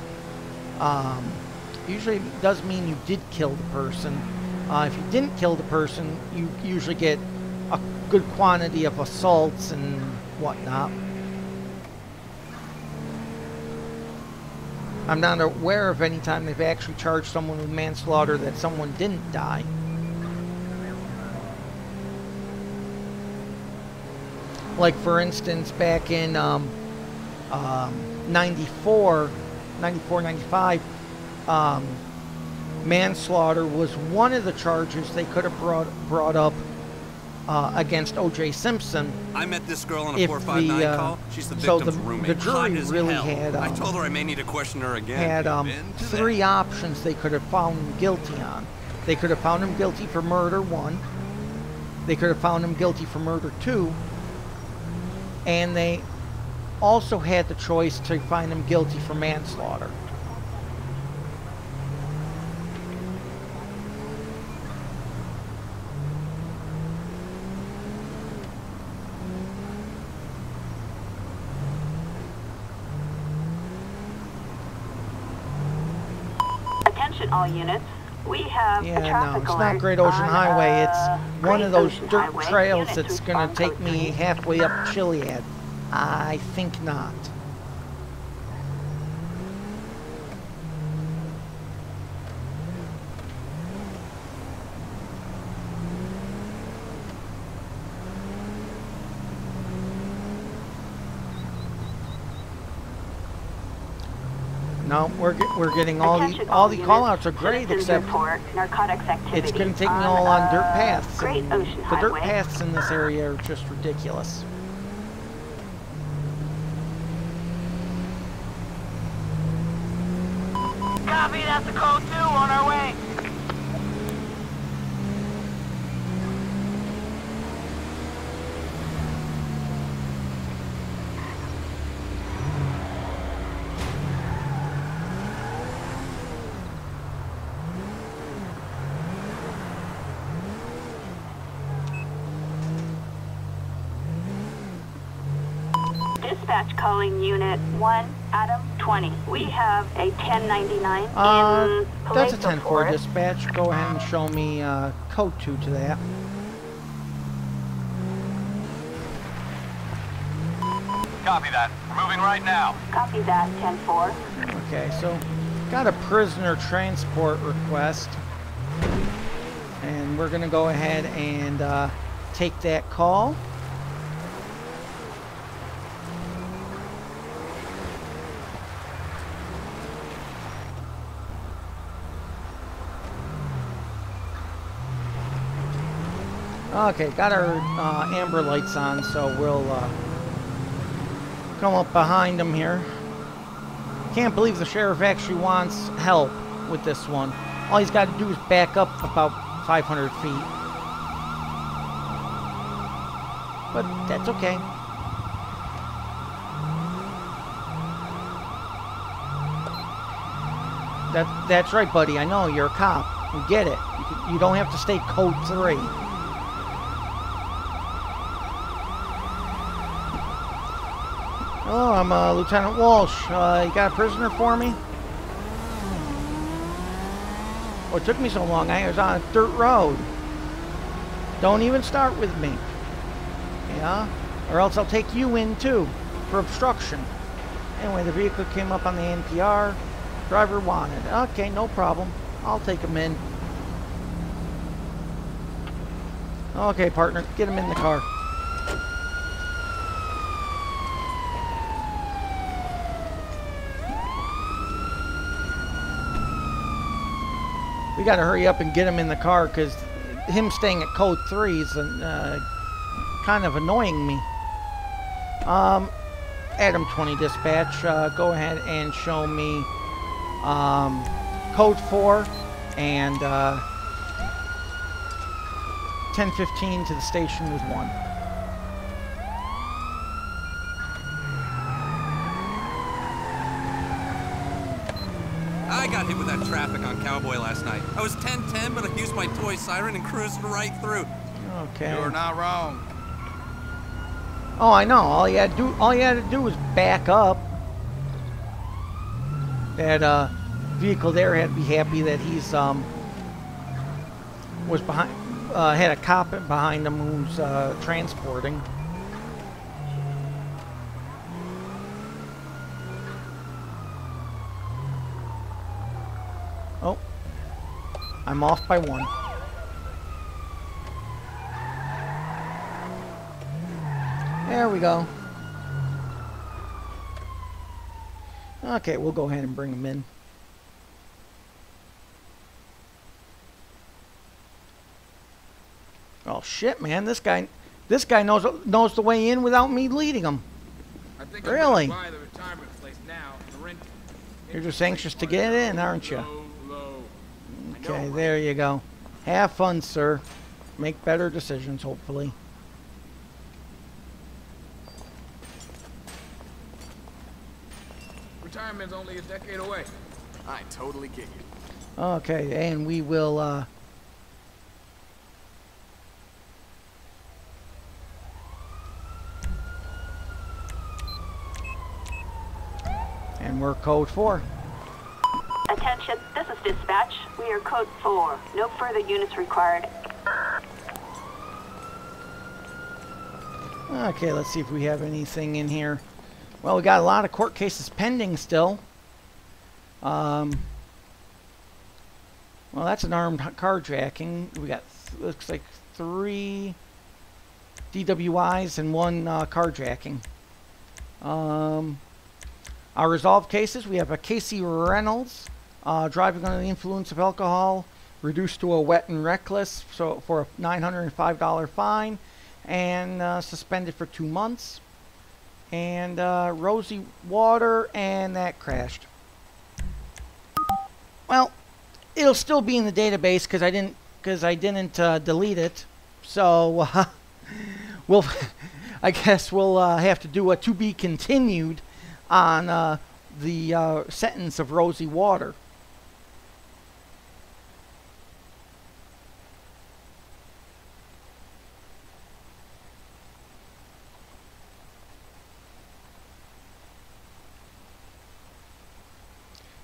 usually does mean you did kill the person. If you didn't kill the person, you usually get a good quantity of assaults and whatnot. I'm not aware of any time they've actually charged someone with manslaughter that someone didn't die. Like, for instance, back in 94, 95, manslaughter was one of the charges they could have brought up against O.J. Simpson. I met this girl on a 459 call. She's the victim's roommate. The jury really had I told her I may need to question her again. Had three options they could have found him guilty on. They could have found him guilty for murder 1. They could have found him guilty for murder 2. And they also had the choice to find him guilty for manslaughter. Attention all units. We have a traffic it's alert not Great Ocean on, Highway. It's one of those Ocean dirt Highway. trails Units that's going to respond take me code halfway up Chiliad. I think not. No, we're getting all the call-outs are great, except it's going to take me all on dirt paths. Great Ocean The dirt Highway. paths in this area are just ridiculous. Copy, that's a code 2 on our way. Dispatch calling Unit 1, Adam 20. We have a 1099 in That's a Palazzo 10-4 Forest. dispatch. Go ahead and show me code 2 to that. Copy that. We're moving right now. Copy that, 10-4. Okay, so got a prisoner transport request, and we're gonna go ahead and take that call. Okay, got our amber lights on, so we'll come up behind him here. Can't believe the sheriff actually wants help with this one. All he's got to do is back up about 500 feet. But that's okay. That's right, buddy. I know, you're a cop. We get it. You don't have to state code 3. Oh, I'm Lieutenant Walsh. You got a prisoner for me? Oh, it took me so long. I was on a dirt road. Don't even start with me. Yeah? Or else I'll take you in, too, for obstruction. Anyway, the vehicle came up on the NPR. Driver wanted. Okay, no problem. I'll take him in. Okay, partner. Get him in the car. We got to hurry up and get him in the car because him staying at code 3 is kind of annoying me. Adam 20 dispatch, go ahead and show me code 4 and 1015 to the station with 1. I got hit with that traffic on Cowboy last night. I was 10-10, but I used my toy siren and cruised right through. Okay. You're not wrong. Oh, I know. All you had to do was back up. That vehicle there had to be happy that he's was behind, had a cop behind him who's transporting. Oh, I'm off by one. There we go. Okay, we'll go ahead and bring him in. Oh shit, man! This guy knows the way in without me leading him. I think Really? I'm gonna buy the retirement place now. The rent. You're just anxious to get in, aren't you? Low. Okay, there you go. Have fun, sir. Make better decisions, hopefully. Retirement's only a decade away. I totally get you. Okay, and we will. And we're code 4. Attention, this is dispatch. We are code 4. No further units required. Okay, let's see if we have anything in here. Well, we got a lot of court cases pending still. Well, that's an armed carjacking. We got, looks like 3 DWIs and 1 carjacking. Our resolved cases, we have a Casey Reynolds, driving under the influence of alcohol, reduced to a wet and reckless, so for a $905 fine, and suspended for 2 months. And Rosie Water, and that crashed. Well, it'll still be in the database because I didn't delete it. So I guess we'll have to do a to be continued on the sentence of Rosie Water.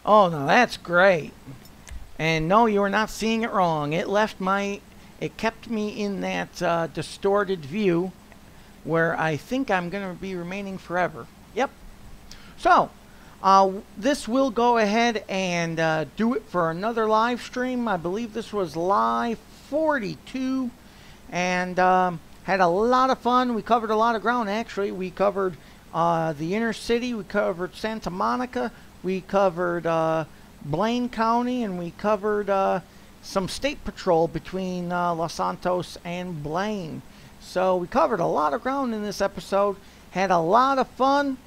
Oh, no, that's great. And no, you are not seeing it wrong. It kept me in that distorted view where I think I'm going to be remaining forever. Yep. So, this will go ahead and do it for another live stream. I believe this was live 42. And had a lot of fun. We covered a lot of ground, actually. We covered the inner city. We covered Santa Monica. We covered Blaine County, and we covered some state patrol between Los Santos and Blaine. So we covered a lot of ground in this episode. Had a lot of fun,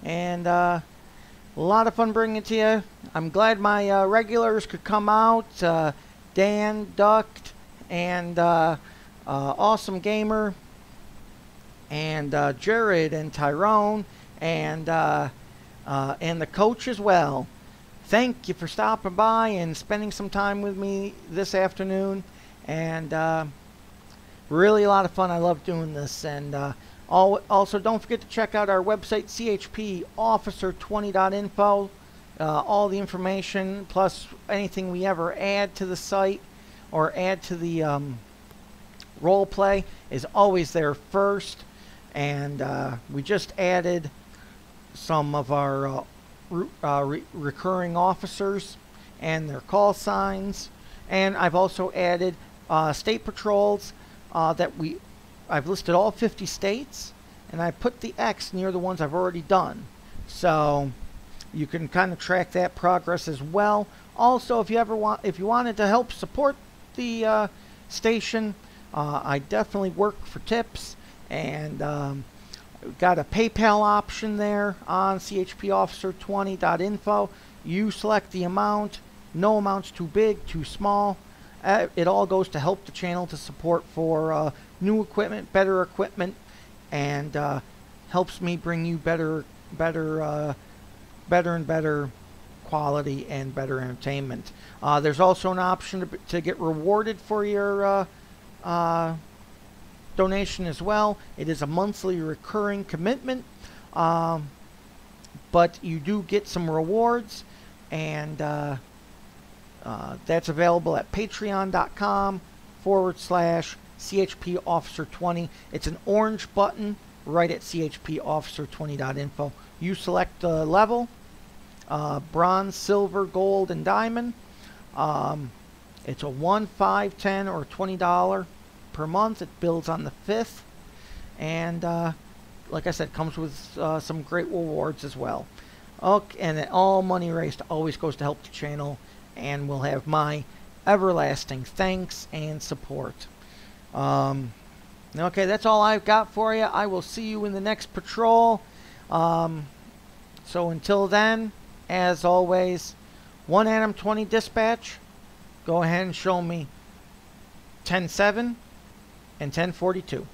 and a lot of fun bringing it to you. I'm glad my regulars could come out. Dan, Duct, and Awesome Gamer, and Jared, and Tyrone, and the coach as well. Thank you for stopping by and spending some time with me this afternoon. And really a lot of fun. I love doing this. And also, don't forget to check out our website, chpofficer20.info. All the information, plus anything we ever add to the site or add to the role play, is always there first. And we just added some of our recurring officers and their call signs, and I've also added state patrols I've listed all 50 states, and I put the X near the ones I've already done, so you can kind of track that progress as well. Also, if you wanted to help support the station, I definitely work for tips, and we've got a PayPal option there on chpofficer20.info. You select the amount. No amount's too big, too small. It all goes to help the channel to support for new equipment, better equipment, and helps me bring you better and better quality and better entertainment. There's also an option to get rewarded for your donation as well. It is a monthly recurring commitment, but you do get some rewards, and that's available at patreon.com/CHP Officer 20. It's an orange button right at chpofficer20.info. You select the level, bronze, silver, gold, and diamond. It's a $1, $5, $10, or $20 per month. It builds on the 5th, and like I said, comes with some great rewards as well. Okay, and all money raised always goes to help the channel, and will have my everlasting thanks and support. Okay, that's all I've got for you. I will see you in the next patrol. So until then, as always, 1 Adam 20 dispatch, go ahead and show me 10-7 and 10-42.